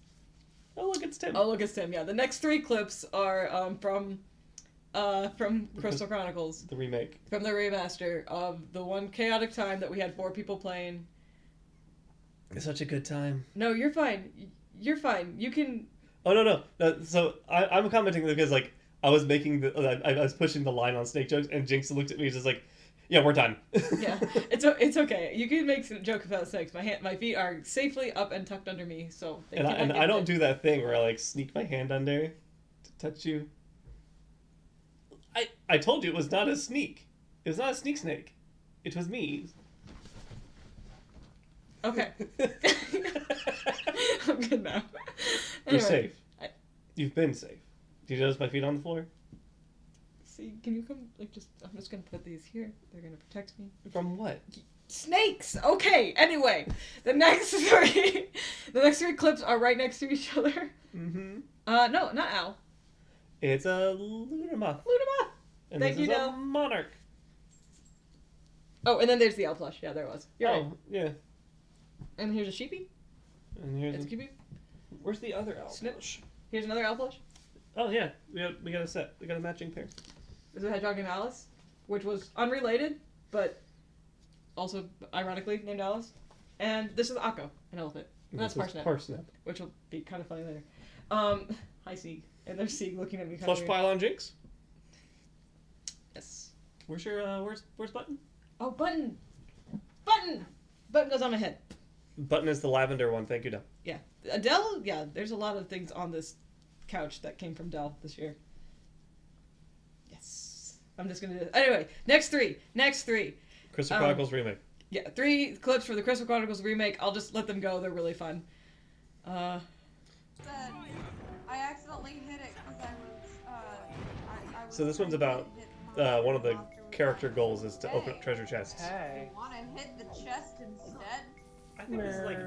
Oh look, it's Tim. Oh look, it's Tim. Yeah, the next 3 clips are from Crystal Chronicles, The remake. from the remaster of the one chaotic time that we had 4 people playing. It's such a good time. No, you're fine. You're fine. You can. Oh no. So I'm commenting because like I was making I was pushing the line on snake jokes, and Jinx looked at me and just like, yeah, we're done. Yeah, it's okay. You can make a joke about snakes. My feet are safely up and tucked under me, so. They And I don't do that thing where I like sneak my hand under to touch you. I told you it was not a sneak. It was not a snake. It was me. Okay. I'm good now. You're Anyway, safe. I- You've been safe. Do you notice my feet on the floor? See, can you come? Like, I'm just gonna put these here. They're gonna protect me. From what? Snakes. Okay. Anyway, the next three clips are right next to each other. Mm-hmm. No, not owl. It's a lunar moth. Lunama. And Thank this you, is Del. a monarch. Oh, and then there's the owl plush. Yeah, there it was. You're right. Oh, yeah. And here's a sheepy. And here's It's a... cute. Where's the other owl? Snitch. Here's another owl plush. Oh, yeah. We got a set. We got a matching pair. There's a hedgehog named Alice, which was unrelated, but also ironically named Alice. And this is Akko, an elephant. And that's Parsnip, Parsnip. which will be kind of funny later. Hi, Sieg. And there's Sieg looking at me kind Flush of pile on Jynx. Yes. Where's your, where's Button? Oh, Button! Button! Button goes on my head. Button is the lavender one. Thank you, Del. Yeah. Adele, yeah, there's a lot of things on this couch that came from Dell this year. Yes. I'm just gonna do this. Anyway, next three. Crystal Chronicles remake. Yeah, 3 clips for the Crystal Chronicles remake. I'll just let them go. They're really fun. Said I accidentally hit it because I was. So this one's about one of the character goals is to open up treasure chests. You want to hit the chest instead? I think it's like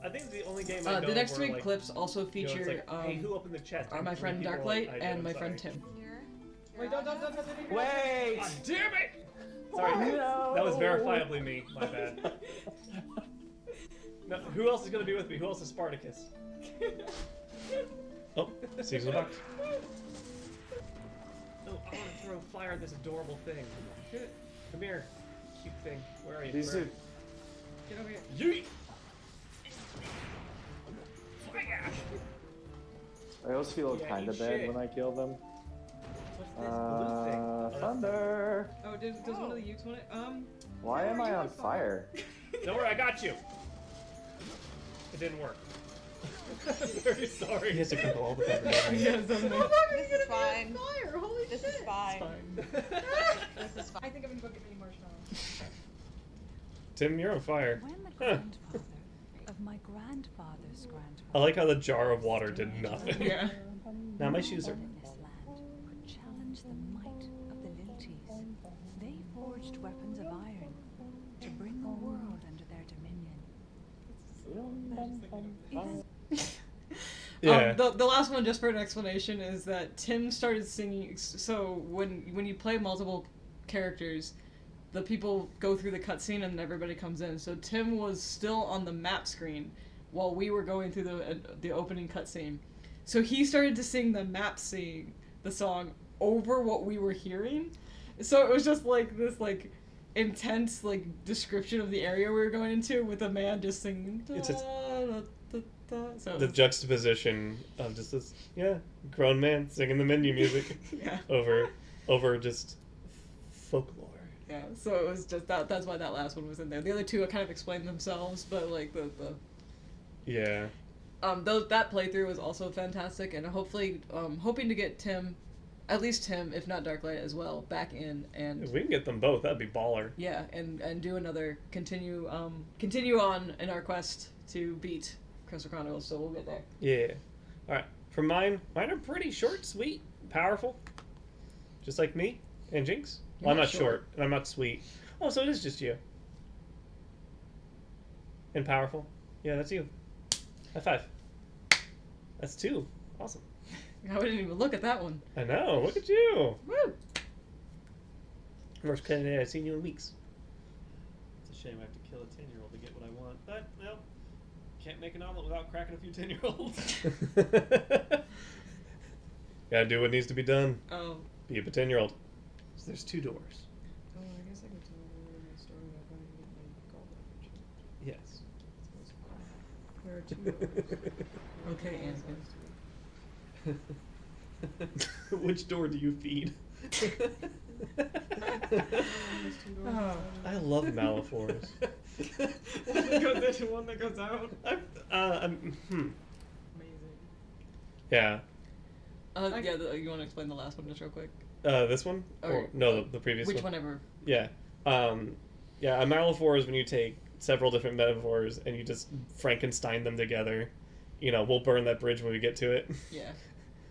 I think it's the only game I know The next where, 3 like, clips also you know, feature it's like, hey, who opened the chest? are And my 3 friend people Darklight I did, and I'm my sorry. friend Tim. Here. Wait, don't. Wait! God damn it! Sorry, that was verifiably me. My bad. No, who else is gonna be with me? Who else is Spartacus? Oh, season of box. Oh, I want to throw fire at this adorable thing. Come here, cute thing. Where are you? These Where- are. Get over here. Yeet! Fire! I always feel Yeah, kind of eat bad shit. when I kill them. What's this blue thing? Oh, that's Thunder! Oh, does one of the Ukes want it? Why am I on fire? Don't worry, I got you. It didn't work. I'm very sorry. He has to cook all the pepper. doesn't he? Yes, I'm This is fine. fire. Holy This is fine. This is fine. I think I'm gonna go get mini marshmallows. Tim, you're on fire. When the Huh. grandfather of my grandfather's grandfather I like how the jar of water did nothing. Yeah. Now my shoes are. in this land could challenge the might of the Lilties, they forged weapons of iron to bring the world under their dominion. Yeah. The last one, just for an explanation, is that Tim started singing. So when you play multiple characters, the people go through the cutscene and everybody comes in. So Tim was still on the map screen while we were going through the opening cutscene. So he started to sing the song over what we were hearing. So it was just like this intense description of the area we were going into with a man just singing. It's just- So The juxtaposition of just this, grown man singing the menu music yeah. over just folklore. Yeah, so it was just that's why that last one was in there. The other two kind of explained themselves, but Yeah. that playthrough was also fantastic, and hopefully hoping to get Tim, at least Tim, if not Darklight as well, back in and If we can get them both, that'd be baller. yeah, and do another continue on in our quest to beat Crystal Chronicles. So we'll get there. Yeah. All right. For mine are pretty short, sweet, powerful, just like me and Jynx. Well, I'm You're not not short, and I'm not sweet. Oh, so it is just you. And powerful. Yeah, that's you. High five. That's 2. Awesome. I didn't even look at that one. I know. Look at you. Woo! First candidate I've seen you in weeks. It's a shame I have to kill a 10-year-old to get what I want, but well, can't make an omelet without cracking a few 10-year-olds. Gotta do what needs to be done. Oh. Be a 10-year-old. So there's 2 doors. Oh, I guess I could tell my story about going to get my gallbladder checked. Yes. There are 2 doors. Okay, Anakin. Which door do you feed? Oh. I love Malifaux. One that goes in and one that goes out. Amazing. Yeah. You want to explain the last one just real quick? This one? Or- No, the previous one. Which one ever? Yeah. Yeah, a metaphor is when you take several different metaphors and you just Frankenstein them together. You know, we'll burn that bridge when we get to it. Yeah.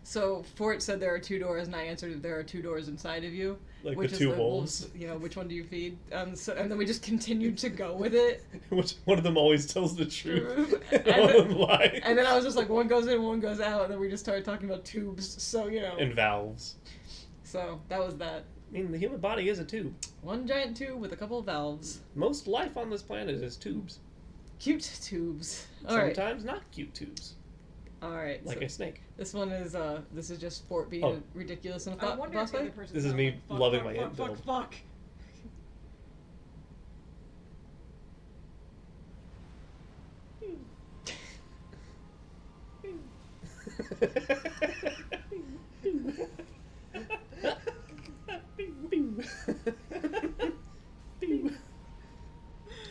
So Fort said there are 2 doors, and I answered that there are 2 doors inside of you. Like which the is 2 wolves. You know, which one do you feed? So, and then we just continued to go with it. Which one of them always tells the truth? And and one then- of them lies. And then I was just like, one goes in, one goes out, and then we just started talking about tubes. So, you know. And valves. So, that was that. I mean, the human body is a tube. One giant tube with a couple of valves. Most life on this planet is tubes. Cute tubes. Alright. Sometimes not cute tubes. Alright. Like so a snake. this one is, this is just Fort being Oh. ridiculous in a I wonder boss if the other fight. person's This is not me like, fuck, loving fuck, my fuck, int fuck, build. fuck.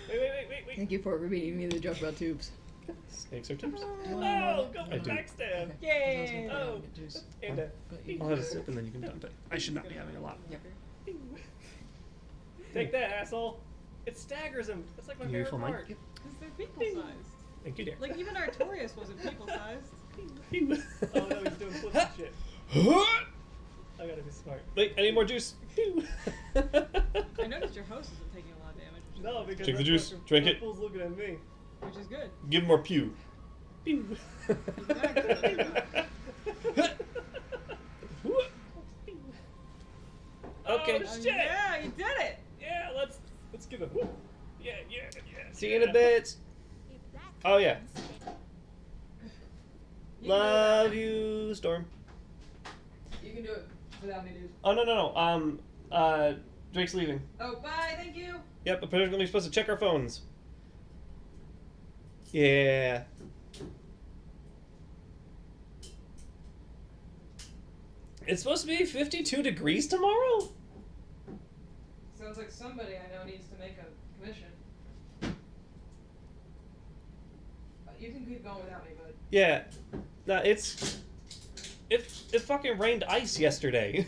Wait. Thank you for repeating me the joke about tubes. Snakes are tubes. Oh, go I do. backstab. Okay. Yay! Oh. Oh, and I'll have a sip and then you can dump it. I should not be having a lot. take that, asshole. It staggers him. That's like my Beautiful, favorite Mike. part. Because they're people sized. Thank you, dear. Like, even Artorias wasn't people sized. Oh no, he's doing flippy shit. I gotta be smart. Wait, I need more juice. I noticed your host isn't taking a lot of damage, which is, No, because Drink the that juice. fucker- Drink that it. fool's looking at me. which is good. Give him more pew. Okay. Oh, Oh, shit. yeah, you did it! Yeah, let's give it. Yeah. See you in a bit. Oh yeah. You can do Love you, Storm. You can do it without me, dude. Oh no. Drake's leaving. Oh, bye, thank you! Yep, apparently we're supposed to check our phones. Yeah. It's supposed to be 52 degrees tomorrow? Sounds like somebody I know needs to make a commission. You can keep going without me, bud. Yeah. No, it fucking rained ice yesterday.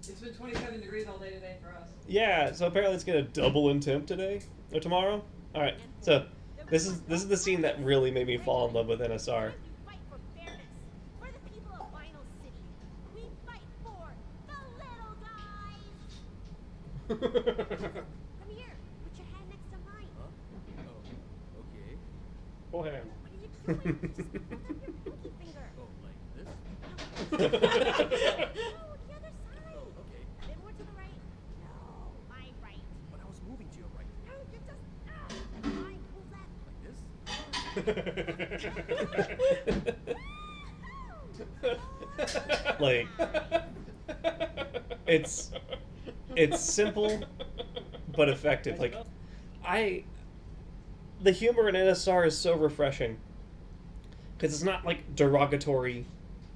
It's been 27 degrees all day today for us. Yeah, so apparently it's gonna double in temp today or tomorrow. All right, so this is the scene that really made me fall in love with NSR. We fight for fairness. We're the people of Vinyl City. We fight for the little guys. Come here. Put your hand next to mine. Go ahead. What are you doing? Just hold up your pinky finger. Oh, like this? No, the other side. Oh, okay. A bit more to the right. No, my right. But I was moving to your right. No, you're just. Mine. Move left. Like, it's simple but effective. Like, the humor in NSR is so refreshing because it's not like derogatory.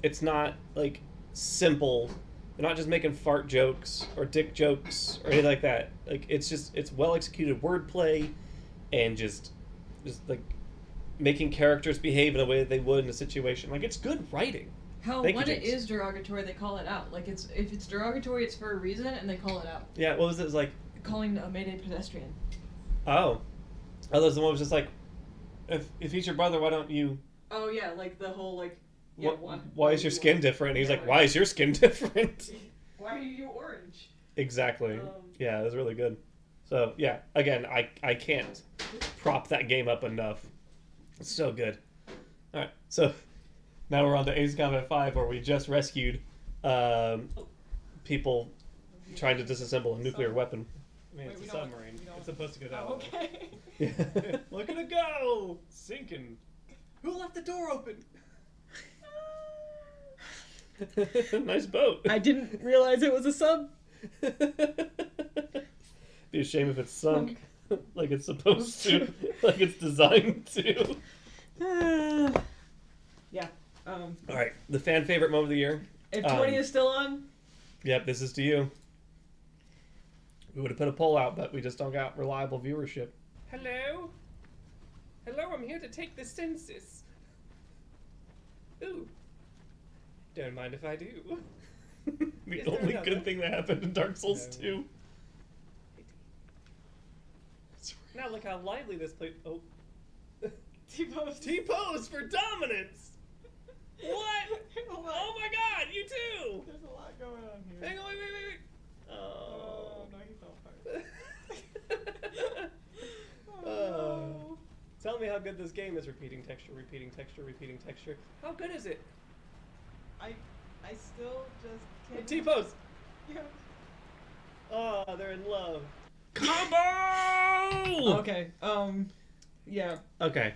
It's not like simple. They're not just making fart jokes or dick jokes or anything like that. Like, it's well executed wordplay and just like making characters behave in a way that they would in a situation. Like, it's good writing. Hell, Thank you, when it Jynx. is derogatory, they call it out. Like, if it's derogatory, it's for a reason, and they call it out. Yeah, what was it? It was like, Calling a Mayday pedestrian. oh, there's the one was just like, if he's your brother, why don't you? Oh yeah, like the whole like. Yeah, Why is your skin different? And he's like, why is your skin different? Why are you orange? Exactly. Yeah, it was really good. So yeah, again, I can't prop that game up enough. It's so good. All right, so now we're on to Ace Combat 5, where we just rescued people trying to disassemble a nuclear weapon. I mean, Wait, it's we a don't- submarine. we don't- It's supposed to go down. Oh, okay. Yeah. Look at it go! Sinking. Who left the door open? Nice boat. I didn't realize it was a sub. Be a shame if it's sunk like it's supposed to, like it's designed to. Yeah. All right, the fan favorite moment of the year. If 20 is still on, Yep, this is to you. We would have put a poll out, but we just don't got reliable viewership. Hello? Hello, I'm here to take the census. Ooh. Don't mind if I do. The Yes, only no, no, good no. thing that happened in Dark Souls No. 2. Now look how lively this place. Oh. T-pose. T-pose for dominance. What? Oh my God! You too. There's a lot going on here. Hang on, wait. Oh, no, he fell apart. Oh. Tell me how good this game is. Repeating texture. How good is it? I still just can't. T-pose. Yeah. Oh, they're in love. Combo! Okay. Yeah. Okay.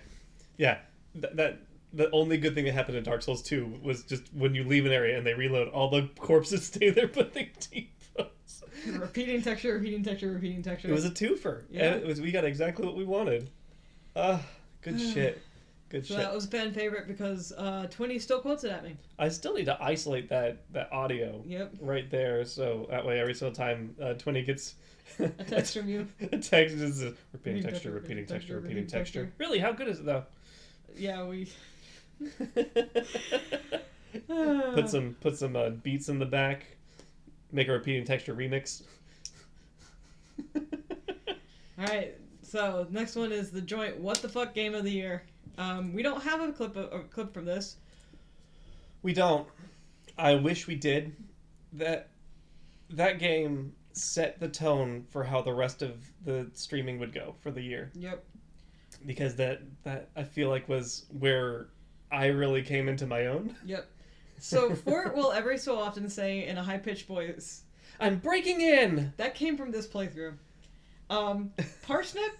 Yeah. That the only good thing that happened in Dark Souls 2 was just when you leave an area and they reload, all the corpses stay there, but they T-pose. Repeating texture. It was a twofer. Yeah. And we got exactly what we wanted. Good shit. Good So shit. that was a fan favorite because Twinny still quotes it at me. I still need to isolate that audio Yep. right there, so that way every single time 20 gets A text from you. a text is repeating Repeating texture. Really, how good is it though? Yeah, we. put some beats in the back, make a repeating texture remix. All right. So next one is the joint what the fuck game of the year. We don't have a clip from this. We don't. I wish we did. That game set the tone for how the rest of the streaming would go for the year. Yep. Because that I feel like was where I really came into my own. Yep. So Fort will every so often say in a high pitched voice, "I'm breaking in." That came from this playthrough. Parsnip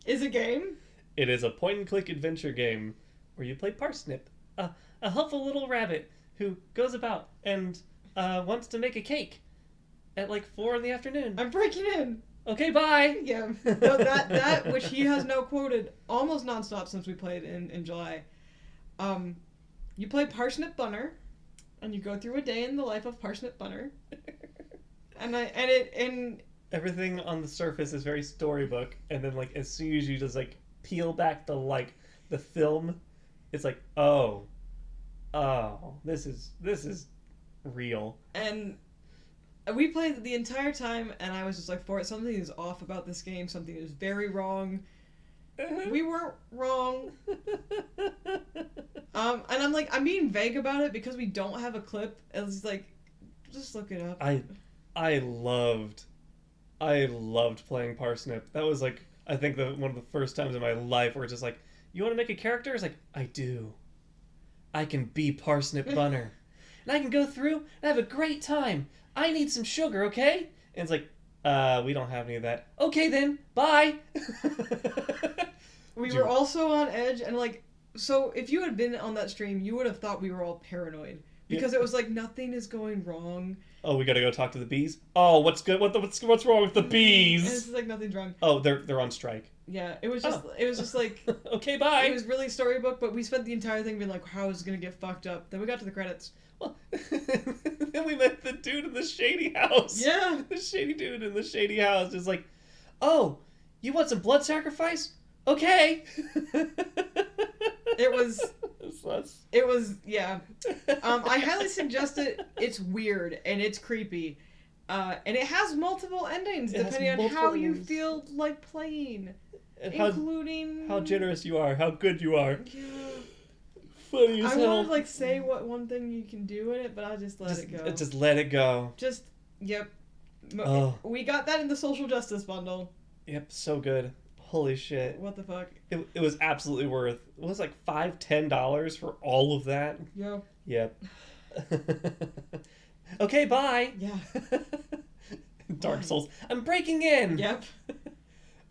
is a game. It is a point-and-click adventure game where you play Parsnip, a helpful little rabbit who goes about and wants to make a cake at like 4 in the afternoon. I'm breaking in. Okay, bye. Yeah. No, that which he has now quoted almost nonstop since we played in July. You play Parsnip Bunner, and you go through a day in the life of Parsnip Bunner. and Everything on the surface is very storybook, and then like as soon as you just like peel back the film, it's like oh, this is real. And we played the entire time, and I was just like, "For it, something is off about this game. Something is very wrong." We weren't wrong. And I'm like, I'm being vague about it because we don't have a clip. It's like, just look it up. I loved playing Parsnip. That was like I think one of the first times in my life where it's just like, you want to make a character? It's like, I do. I can be Parsnip Bunner, and I can go through and have a great time. I need some sugar, okay? And it's like, we don't have any of that. Okay then, bye. We were also on edge, and like, so if you had been on that stream, you would have thought we were all paranoid because it was like nothing is going wrong. Oh, we gotta go talk to the bees. Oh, what's good? What's wrong with the bees? And it's like nothing's wrong. Oh, they're on strike. Yeah, it was just like okay, bye. It was really storybook, but we spent the entire thing being like, how is it gonna get fucked up? Then we got to the credits. Well, then we met the dude in the shady house. Yeah, the shady dude in the shady house is like, oh, you want some blood sacrifice? Okay. It was yeah. I highly suggest it. It's weird and it's creepy, and it has multiple endings depending on how you feel like playing, and including how generous you are, how good you are. Yeah. Funny as I hell. want to like say what one thing you can do in it, but I'll just let it go. Just let it go. Yep. Oh. We got that in the social justice bundle. Yep, so good. Holy shit. What the fuck? It was absolutely worth. It was like $5-10 for all of that. Yo. Yep. Okay, bye. Yeah. Dark Souls. I'm breaking in. Yep.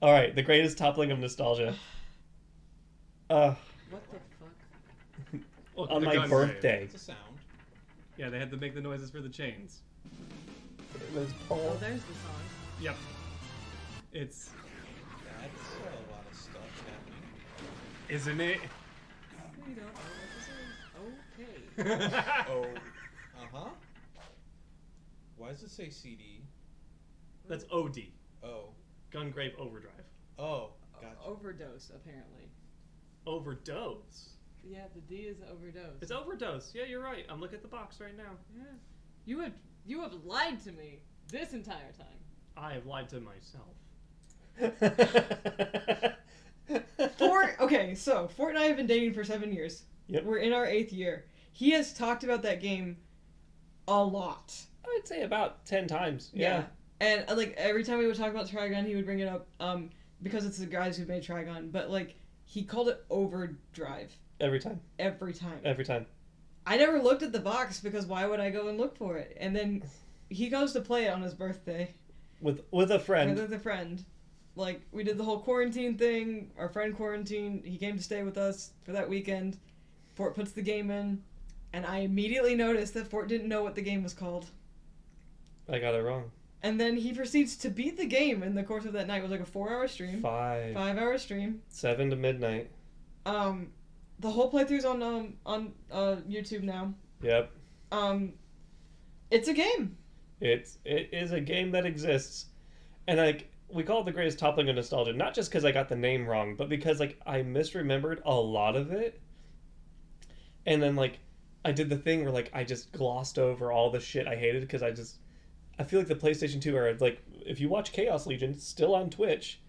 All right, the greatest toppling of nostalgia. What the fuck? Well, on the my gun birthday. It's a sound. Yeah, they had to make the noises for the chains. There's Oh, there's the song. Yep. It's... That's a lot of stuff happening. Isn't it? We don't know what this is. Okay. Oh. Uh-huh. Why does it say CD? That's OD. Oh. Gungrave Overdrive. Oh, gotcha. Overdose, apparently. Overdose? Yeah, the D is overdose. It's overdose. Yeah, you're right. I'm looking at the box right now. Yeah. You have lied to me this entire time. I have lied to myself. Okay, so Fort and I have been dating for 7 years. Yep. We're in our 8th year. He has talked about that game a lot. I'd say about 10 times. Yeah. And like every time we would talk about Trigun, he would bring it up because it's the guys who made Trigun. But like he called it Overdrive. Every time. Every time. Every time. I never looked at the box because why would I go and look for it? And then he goes to play it on his birthday. With a friend. With a friend. Like, we did the whole quarantine thing. Our friend quarantined. He came to stay with us for that weekend. Fort puts the game in. And I immediately noticed that Fort didn't know what the game was called. I got it wrong. And then he proceeds to beat the game in the course of that night. It was like a 4-hour stream. 5-hour stream. 7 to midnight. The whole playthrough's on YouTube now. Yep. It's a game. It is a game that exists. And like we call it the greatest toppling of nostalgia, not just because I got the name wrong, but because like I misremembered a lot of it. And then like I did the thing where like I just glossed over all the shit I hated because I feel like the PlayStation 2 era, like if you watch Chaos Legion still on Twitch,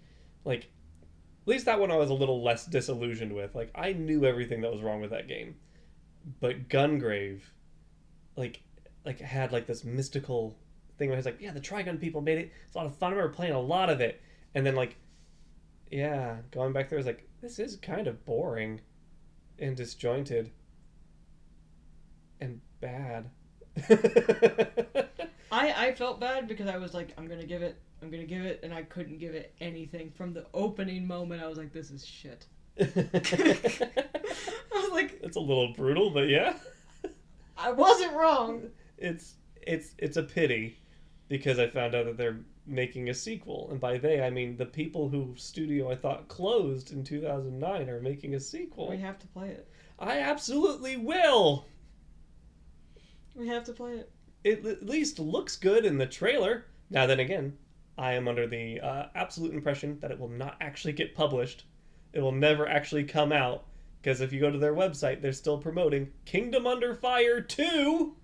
like at least that one I was a little less disillusioned with. Like I knew everything that was wrong with that game. But Gungrave like had like this mystical thing where it's like, yeah, the Trigun people made it. It's a lot of fun. I remember playing a lot of it. And then like, yeah, going back there, I was like, this is kind of boring and disjointed and bad. I felt bad because I was like, I'm gonna give it, and I couldn't give it anything. From the opening moment, I was like, this is shit. I was like... It's a little brutal, but yeah. I wasn't wrong. It's a pity because I found out that they're making a sequel. And by they, I mean the people whose studio I thought closed in 2009 are making a sequel. We have to play it. I absolutely will! We have to play it. It at least looks good in the trailer. Now then again, I am under the absolute impression that it will not actually get published. It will never actually come out. Because if you go to their website, they're still promoting Kingdom Under Fire 2,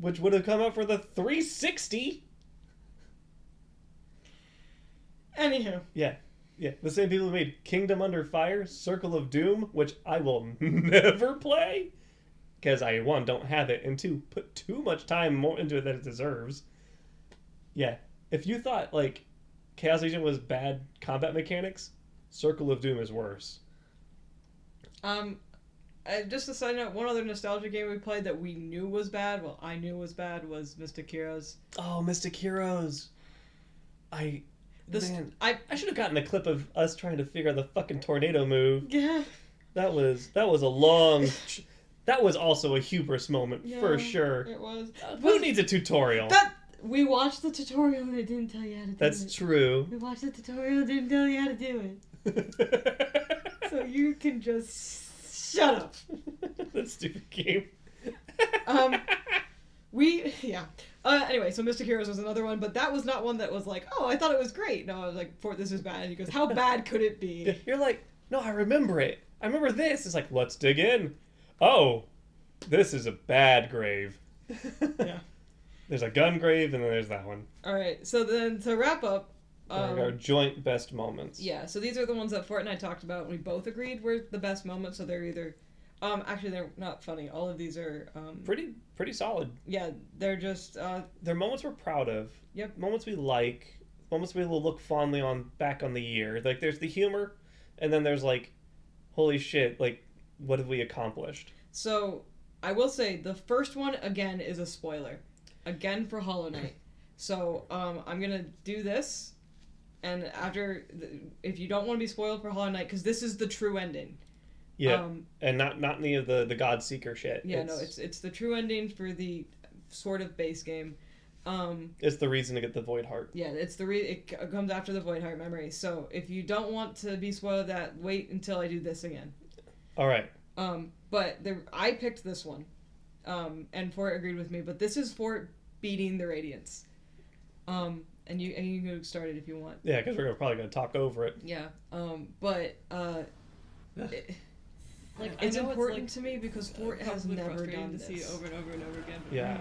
which would have come out for the 360. Anywho. Yeah. The same people who made Kingdom Under Fire, Circle of Doom, which I will never play. Because I, 1, don't have it, and 2, put too much time more into it than it deserves. Yeah. If you thought, like, Chaos Legion was bad combat mechanics, Circle of Doom is worse. Just a side note, one other nostalgia game we played that we knew was bad, well, I knew was bad, was Mystic Heroes. Oh, Mystic Heroes. I should have gotten a clip of us trying to figure out the fucking tornado move. Yeah. That was a long... That was also a hubris moment, for sure. It was. Who needs a tutorial? We watched the tutorial and it didn't tell you how to do it. That's true. We watched the tutorial and it didn't tell you how to do it. So you can just shut up. That stupid game. Anyway, so Mystic Heroes was another one, but that was not one that was like, oh, I thought it was great. No, I was like, Fort, this is bad. And he goes, how bad could it be? You're like, no, I remember it. I remember this. It's like, let's dig in. Oh, this is a bad grave. Yeah. There's a gun grave, and then there's that one. All right, so then to wrap up... our joint best moments. Yeah, so these are the ones that Fort and I talked about, and we both agreed were the best moments, so they're either... actually, they're not funny. All of these are... Pretty solid. Yeah, they're just... they're moments we're proud of. Yep. Moments we like. Moments we will look fondly on back on the year. Like, there's the humor, and then there's, like, holy shit, like, what have we accomplished? So, I will say, the first one, again, is a spoiler. Again for Hollow Knight. So, I'm gonna do this, and after... if you don't want to be spoiled for Hollow Knight, because this is the true ending. Yeah, and not any of the God Seeker shit. Yeah, it's the true ending for the sort of base game. It's the reason to get the Void Heart. Yeah, it comes after the Void Heart memory. So if you don't want to be spoiled that, wait until I do this again. All right. But I picked this one, and Fort agreed with me. But this is Fort beating the Radiance. And you can go start it if you want. Yeah, because we're probably gonna talk over it. Yeah. It's important to me because Fort has never done this. To see it over and over and over again. Yeah.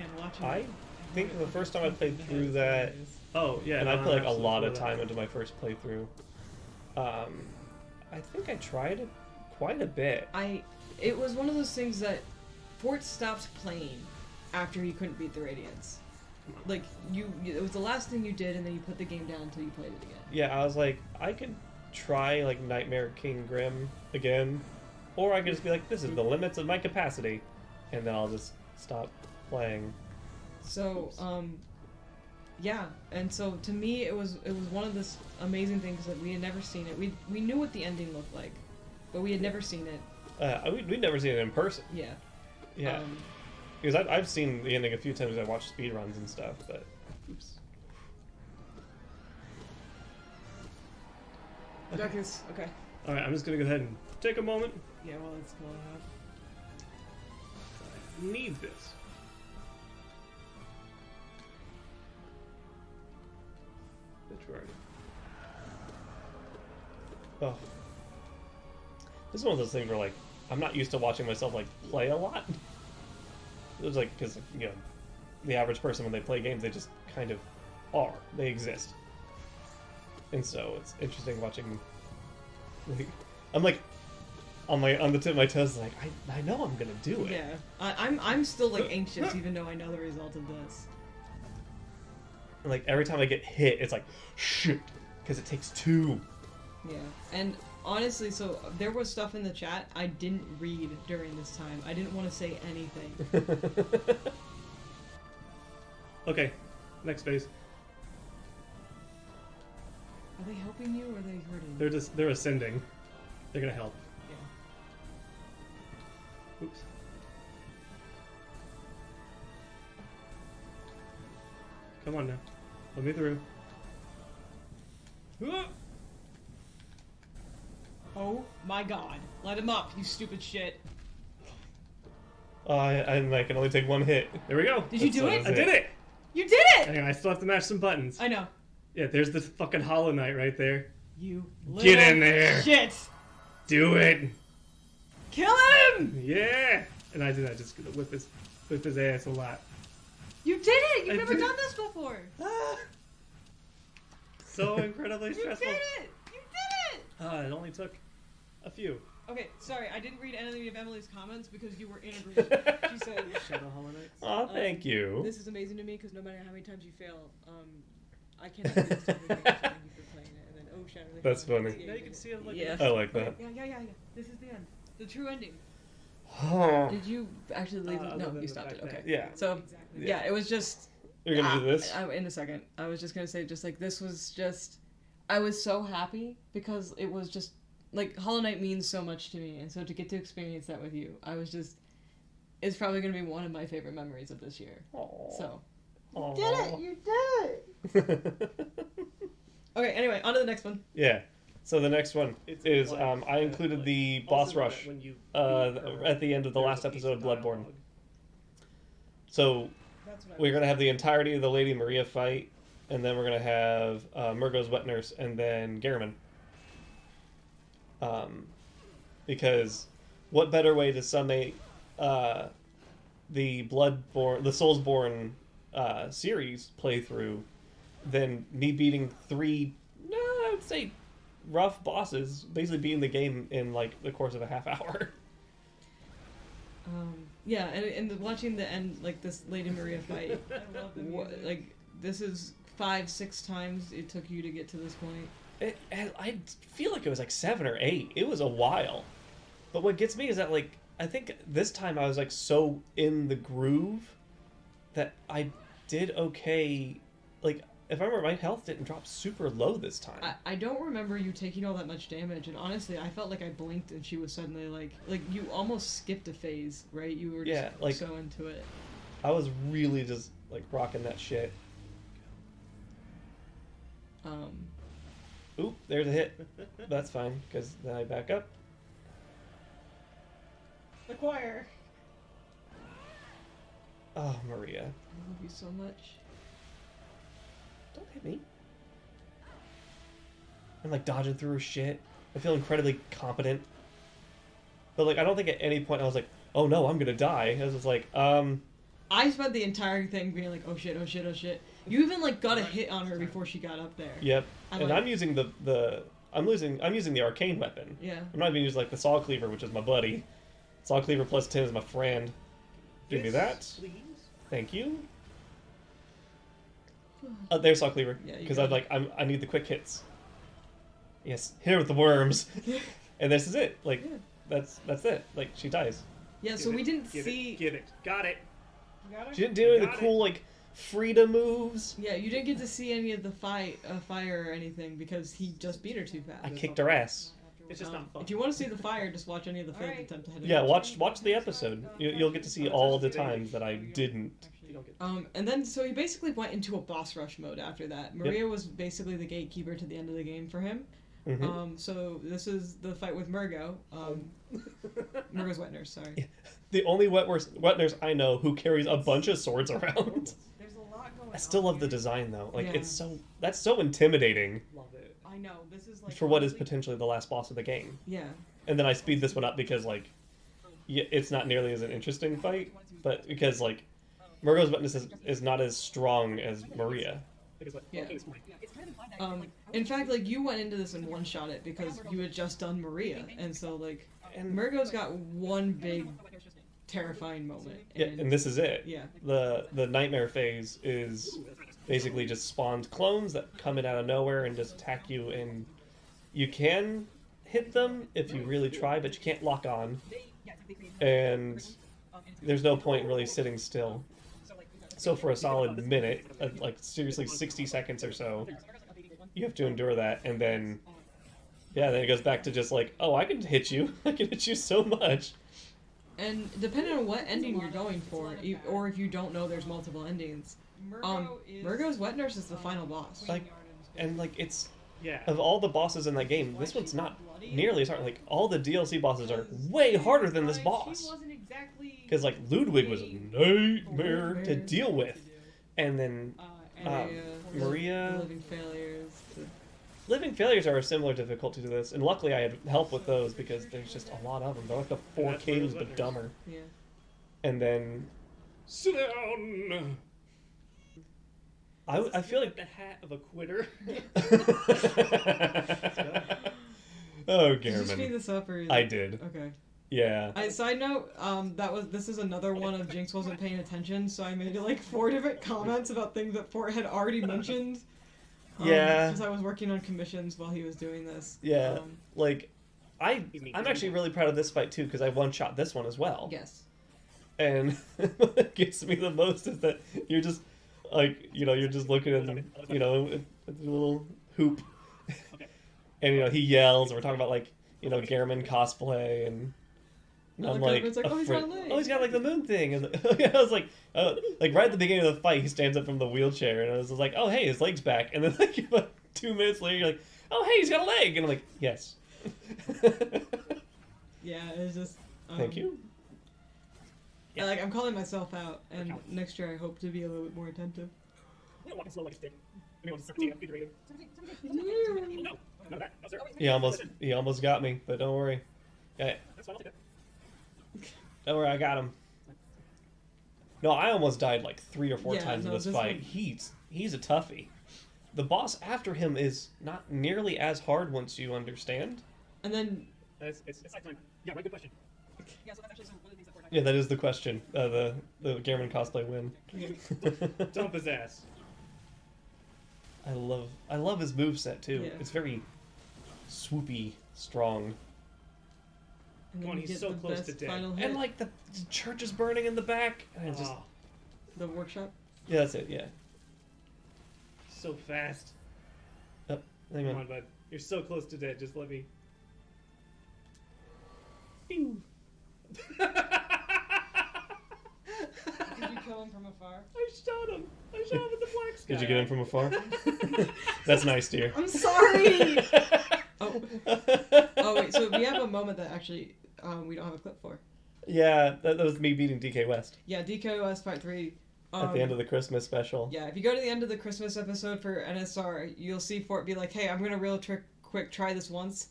think the first time I played through that, Oh yeah, and I no, put like a absolutely lot of that. time into my first playthrough. I think I tried it quite a bit. It was one of those things that Fort stopped playing after you couldn't beat the Radiance. Like it was the last thing you did, and then you put the game down until you played it again. Yeah, I was like, I could try like Nightmare King Grim again, or I could just be like, this is the limits of my capacity, and then I'll just stop playing. So, yeah, and so to me, it was one of this amazing things that we had never seen it. We knew what the ending looked like, but we had never seen it. We'd never seen it in person. Yeah. Yeah. Because I've seen the ending a few times. I watched speedruns and stuff, but oops. Darkness. Okay. All right, I'm just gonna go ahead and take a moment. Yeah. Well, it's going on. Need this. Bitch, where are you? Oh. This is one of those things where like I'm not used to watching myself like play a lot. It was like because you know the average person when they play games they just kind of are, they exist, and so it's interesting watching. Like, I'm like on the tip of my toes, like I know I'm gonna do it. Yeah. I'm still like anxious, even though I know the result of this. And, like every time I get hit, it's like shit because it takes two. Yeah. And honestly, so there was stuff in the chat I didn't read during this time. I didn't want to say anything. Okay, next phase. Are they helping you or are they hurting you? They're ascending. They're gonna help. Yeah. Oops. Come on now. Let me through. Oh my god. Let him up, you stupid shit. I can only take one hit. There we go. Did you do it? I did it! You did it! Hang on, I still have to match some buttons. I know. Yeah, there's the fucking Hollow Knight right there. You Get little in there! shit! Do it! Kill him! Yeah! And I did that just gonna whip his ass a lot. You did it! You've I never did done it. this before! So incredibly You stressful. did it! You did it! It only took a few. Okay, sorry, I didn't read any of Emily's comments because you were in agreement. She said, Shadow Hollow Knights. Aw, thank you. This is amazing to me because no matter how many times you fail, I cannot do this to everything. So thank you for playing it. And then, oh, Shadow. That's funny. Now you can see it like Yeah. I like that. yeah. This is the end. The true ending. Did you actually leave it? other No, than you the stopped fact it. Okay. that- Yeah. So, Exactly. yeah, it was just. You're gonna do this? In a second. I was just gonna say, just like, this was just. I was so happy because it was just. Like, Hollow Knight means so much to me, and so to get to experience that with you, I was just. It's probably gonna be one of my favorite memories of this year. Aww. So. Aww. Did it! You did it! Okay, anyway, on to the next one. Yeah. So the next one is like, I included like, the also boss know rush that when you at the end of the last there's a piece episode of Bloodborne. dialogue. So That's what we're gonna have the entirety of the Lady Maria fight, and then we're gonna have Murgo's wet nurse, and then Garamond. Because what better way to summate the Soulsborne series playthrough than me beating three, I would say, rough bosses, basically beating the game in like the course of a half hour. Yeah, and watching the end, like this Lady Maria fight, I love the music. like this is 5-6 times it took you to get to this point. I feel like it was like 7 or 8. It was a while. But what gets me is that like I think this time I was like so in the groove that I did okay. Like if I remember, my health didn't drop super low this time. I don't remember you taking all that much damage, and honestly, I felt like I blinked and she was suddenly like you almost skipped a phase, right? You were just like so into it. I was really just like rocking that shit. Oop, there's a hit. That's fine because then I back up. The choir. Oh, Maria. I love you so much. Don't hit me. I'm like dodging through her shit. I feel incredibly competent. But like I don't think at any point I was like, oh no, I'm gonna die. I was just like, I spent the entire thing being like, oh shit, oh shit, oh shit. You even like got a hit on her before she got up there. Yep. I'm And like- I'm using I'm using the arcane weapon. Yeah. I'm not even using like the saw cleaver, which is my buddy. Saw cleaver plus 10 is my friend. Give me that. Please. Thank you. There's saw cleaver. Yeah, you Because got I need the quick hits. Yes, hit her with the worms. And this is it. Like that's it. Like she dies. Yeah, so we didn't see. Give it. Got it. You got her? She didn't do any of the Got cool like Frida moves. Yeah, you didn't get to see any of the fire or anything because he just beat her too fast. I kicked her ass. It's just not fun. If you want to see the fire, just watch any of the failed attempt to hit it. Yeah, watch the episode. You'll get to see all the times that I didn't. And then so he basically went into a boss rush mode after that. Maria was basically the gatekeeper to the end of the game for him. Mhm. So this is the fight with Murgo. Murgo's wet nurse, sorry. The only wet nurse I know who carries a bunch of swords around. There's a lot going on. I still love the design though. Like Yeah. that's so intimidating Love it. I know, this is like... for what is potentially the last boss of the game. Yeah. And then I speed this one up because like it's not nearly as an interesting fight, but because like Murgo's witness is not as strong as Maria. Yeah. In fact, like, you went into this and one-shot it because you had just done Maria, and so, like, Murgo's got one big terrifying moment. Yeah, and this is it. Yeah. The nightmare phase is basically just spawned clones that come in out of nowhere and just attack you, and you can hit them if you really try, but you can't lock on. And there's no point really sitting still. So for a solid minute, like seriously 60 seconds or so, you have to endure that, and then then it goes back to just like, oh, I can hit you. I can hit you so much. And depending on what ending you're going for, or if you don't know there's multiple endings, Murgo's wet nurse is the final boss. Like, and like it's Yeah. of all the bosses in that game, this one's not nearly as hard. Like all the DLC bosses are way harder than this boss. Because like Ludwig was a nightmare to deal with, and then Maria. Living Failures. Living Failures are a similar difficulty to this, and luckily I had help with those because there's just a lot of them. They're like the 4Ks but dumber. Yeah. And then Sit down. I feel like the hat of a quitter. Oh, Did you speed Garmin. this up or? I did. Okay. Yeah. Side note, this is another one of Jynx wasn't paying attention, so I made like 4 different comments about things that Fort had already mentioned. Yeah. Since I was working on commissions while he was doing this. Yeah. Like, I'm actually really proud of this fight too because I one-shot this one as well. Yes. And what gets me the most is that you're just like, you're just looking at him, at the little hoop, and he yells. And we're talking about like, Gehrman cosplay, and I'm like, it's like, oh, he's got a leg. oh, he's got like the moon thing, and I was like, like right at the beginning of the fight, he stands up from the wheelchair, and I was like, oh hey, his leg's back, and then like about 2 minutes later, you're like, oh hey, he's got a leg, and I'm like, yes. Yeah, it's just. Thank you. Like, I'm calling myself out, and next year I hope to be a little bit more attentive. Walking slow like a stick. Anyone's 13, I'm figurative. No, no, that. No, sir. He almost got me, but don't worry. Yeah, That's fine, I'll take that. don't worry, I got him. No, I almost died like 3 or 4 times in this fight. one- He's a toughie. The boss after him is not nearly as hard once you understand. And then. It's like time. Yeah, right, good question. Yeah, that is the question. The Gehrman cosplay win. Dump his ass. I love his moveset too. Yeah. It's very swoopy, strong. And Come on, then you he's get so the close best to dead. final hit. And like the church is burning in the back. And it's just Oh, The workshop. yeah, that's it. Yeah. so fast. Hang Come on. on, bud. You're so close to dead. Just let me. Did you kill him from afar? I shot him. I shot him in the black sky. Did you get him from afar? That's nice, dear. I'm sorry! Oh, wait, so we have a moment that actually we don't have a clip for. Yeah, that was me beating DK West Yeah, DKOS Part 3. at the end of the Christmas special. Yeah, if you go to the end of the Christmas episode for NSR, you'll see Fort be like, hey, I'm going to real quick try this once.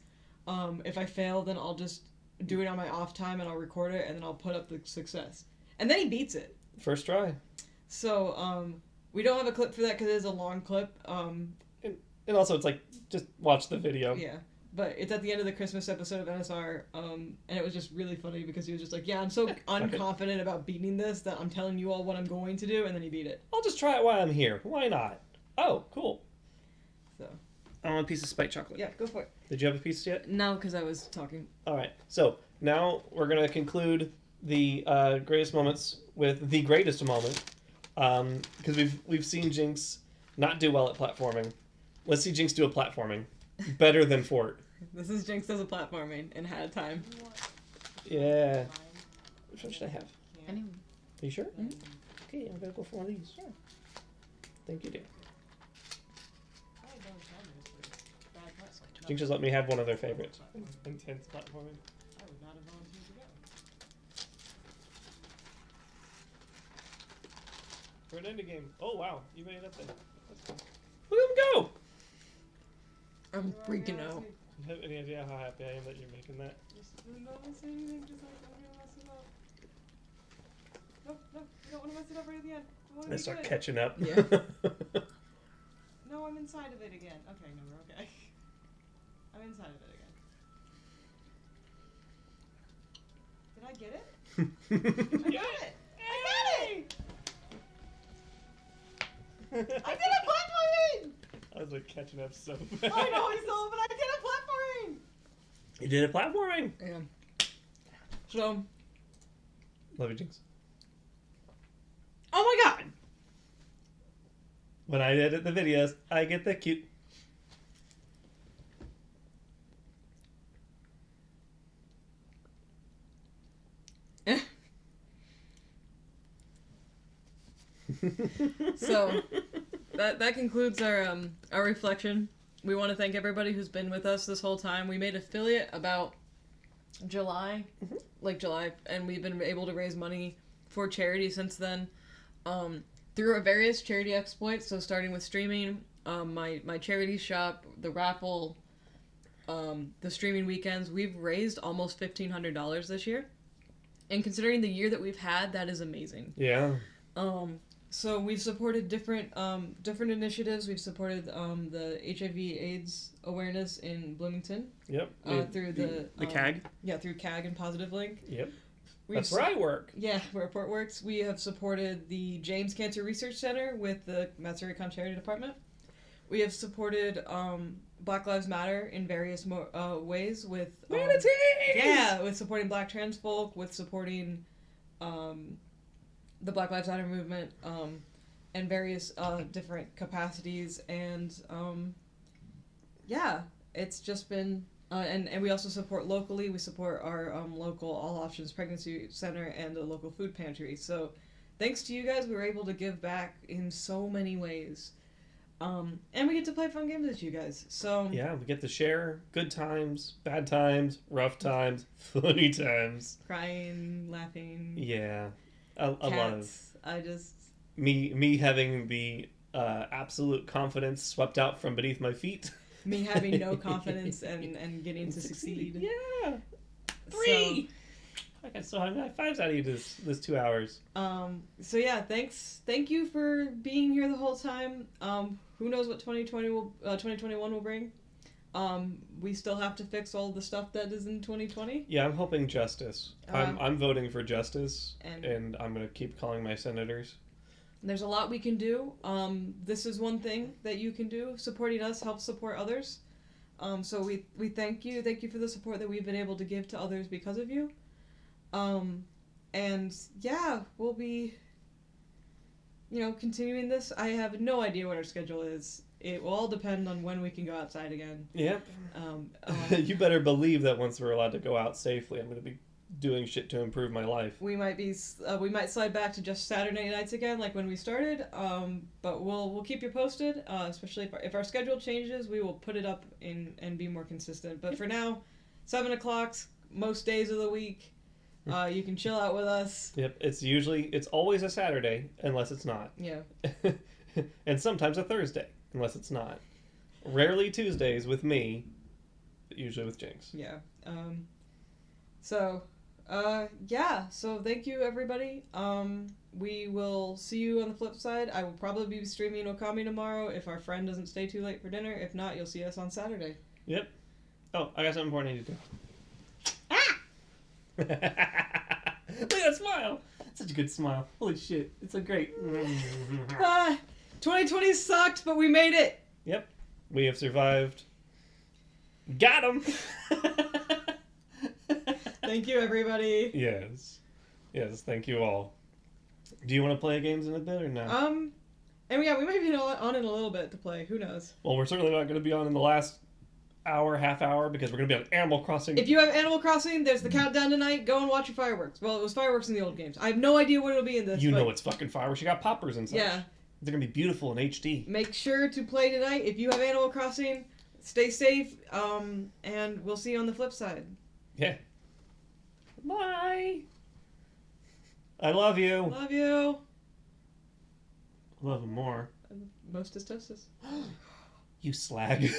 If I fail, then I'll just do it on my off time and I'll record it and then I'll put up the success. And then he beats it. First try. So, we don't have a clip for that because it is a long clip. And also, it's like, just watch the video. Yeah. But it's at the end of the Christmas episode of NSR, and it was just really funny because he was just like, yeah, I'm so unconfident about beating this that I'm telling you all what I'm going to do, and then he beat it. I'll just try it while I'm here. Why not? Oh, cool. So. I want a piece of spiked chocolate. Yeah, go for it. Did you have a piece yet? No, because I was talking. All right. So now we're gonna conclude the greatest moments with the greatest moment, because we've seen Jynx not do well at platforming. Let's see Jynx do a platforming better than Fort. This is Jynx as a platforming and had time. Yeah. Which one should I have? Anyone. Are you sure? Mm-hmm. Okay, I'm gonna go for one of these. Sure. Thank you, dear. Jynx just let me have one of their favorites. Intense platforming. I would not have volunteered to go. For an ending game. Oh wow, you made it up there. That's cool. Look at him go! I'm freaking out. Do you have any idea how happy I am that you're making that? Just don't say anything, just like, I'm gonna mess it up. Nope, you don't want to mess it up right at the end. I start catching up. Yeah. No, I'm inside of it again. Okay, no, we're okay. I'm inside of it again. Did I get it? I got it! I did a platforming! I was like catching up so fast. I know I saw it, but I did a platforming! You did a platforming! Yeah. So. Love you, Jynx. Oh my god! When I edit the videos, I get the cute. So that concludes our reflection. We want to thank everybody who's been with us this whole time. We made affiliate about July, and we've been able to raise money for charity since then, through our various charity exploits. So starting with streaming, my charity shop, the raffle, the streaming weekends, we've raised almost $1,500 this year, and considering the year that we've had, that is amazing. Yeah. So we've supported different initiatives. We've supported the HIV/AIDS awareness in Bloomington. Yep. Through the CAG. Yeah, through CAG and Positive Link. Yep. That's where I work. Yeah, where Port works. We have supported the James Cancer Research Center with the Matsuri-Con Charity Department. We have supported Black Lives Matter in various ways with Manatees! Yeah, with supporting Black trans folk, with supporting the Black Lives Matter movement, and various different capacities, and yeah, it's just been and we also support locally. We support our local All Options Pregnancy Center and a local food pantry. So thanks to you guys, we were able to give back in so many ways, and we get to play fun games with you guys. So yeah, we get to share good times, bad times, rough times, funny times, crying, laughing. Yeah. A lot of I just me having the absolute confidence swept out from beneath my feet. Me having no confidence and getting to succeed. Yeah. 3. I still have high fives out of you this 2 hours. So yeah, thank you for being here the whole time. Who knows what 2021 will bring? We still have to fix all the stuff that is in 2020. Yeah, I'm hoping justice. I'm voting for justice, and I'm gonna keep calling my senators. There's a lot we can do. This is one thing that you can do. Supporting us helps support others. So we thank you. Thank you for the support that we've been able to give to others because of you. And yeah, we'll be, continuing this. I have no idea what our schedule is. It will all depend on when we can go outside again. Yep. You better believe that once we're allowed to go out safely, I'm going to be doing shit to improve my life. We might slide back to just Saturday nights again, like when we started. But we'll keep you posted. Especially if our schedule changes, we will put it up and be more consistent. But for now, 7 o'clock most days of the week. You can chill out with us. Yep. It's always a Saturday unless it's not. Yeah. And sometimes a Thursday. Unless it's not. Rarely Tuesdays with me, but usually with Jynx. Yeah. So, Yeah, so thank you everybody. We will see you on the flip side. I will probably be streaming Okami tomorrow if our friend doesn't stay too late for dinner. If not, you'll see us on Saturday. Yep. Oh, I got something important I need to do. Look at that smile! Such a good smile. Holy shit. It's so great. 2020 sucked, but we made it! Yep. We have survived. Got him! Thank you, everybody. Yes. Yes, thank you all. Do you want to play games in a bit or no? And yeah, we might be on in a little bit to play. Who knows? Well, we're certainly not going to be on in the last hour, half hour, because we're going to be on Animal Crossing. If you have Animal Crossing, there's the countdown tonight. Go and watch your fireworks. Well, it was fireworks in the old games. I have no idea what it'll be in this. You know it's fucking fireworks. You got poppers and such. Yeah. They're going to be beautiful in HD. Make sure to play tonight. If you have Animal Crossing, stay safe, and we'll see you on the flip side. Yeah. Bye. I love you. Love you. Love him more. Most is Toastus. You slag.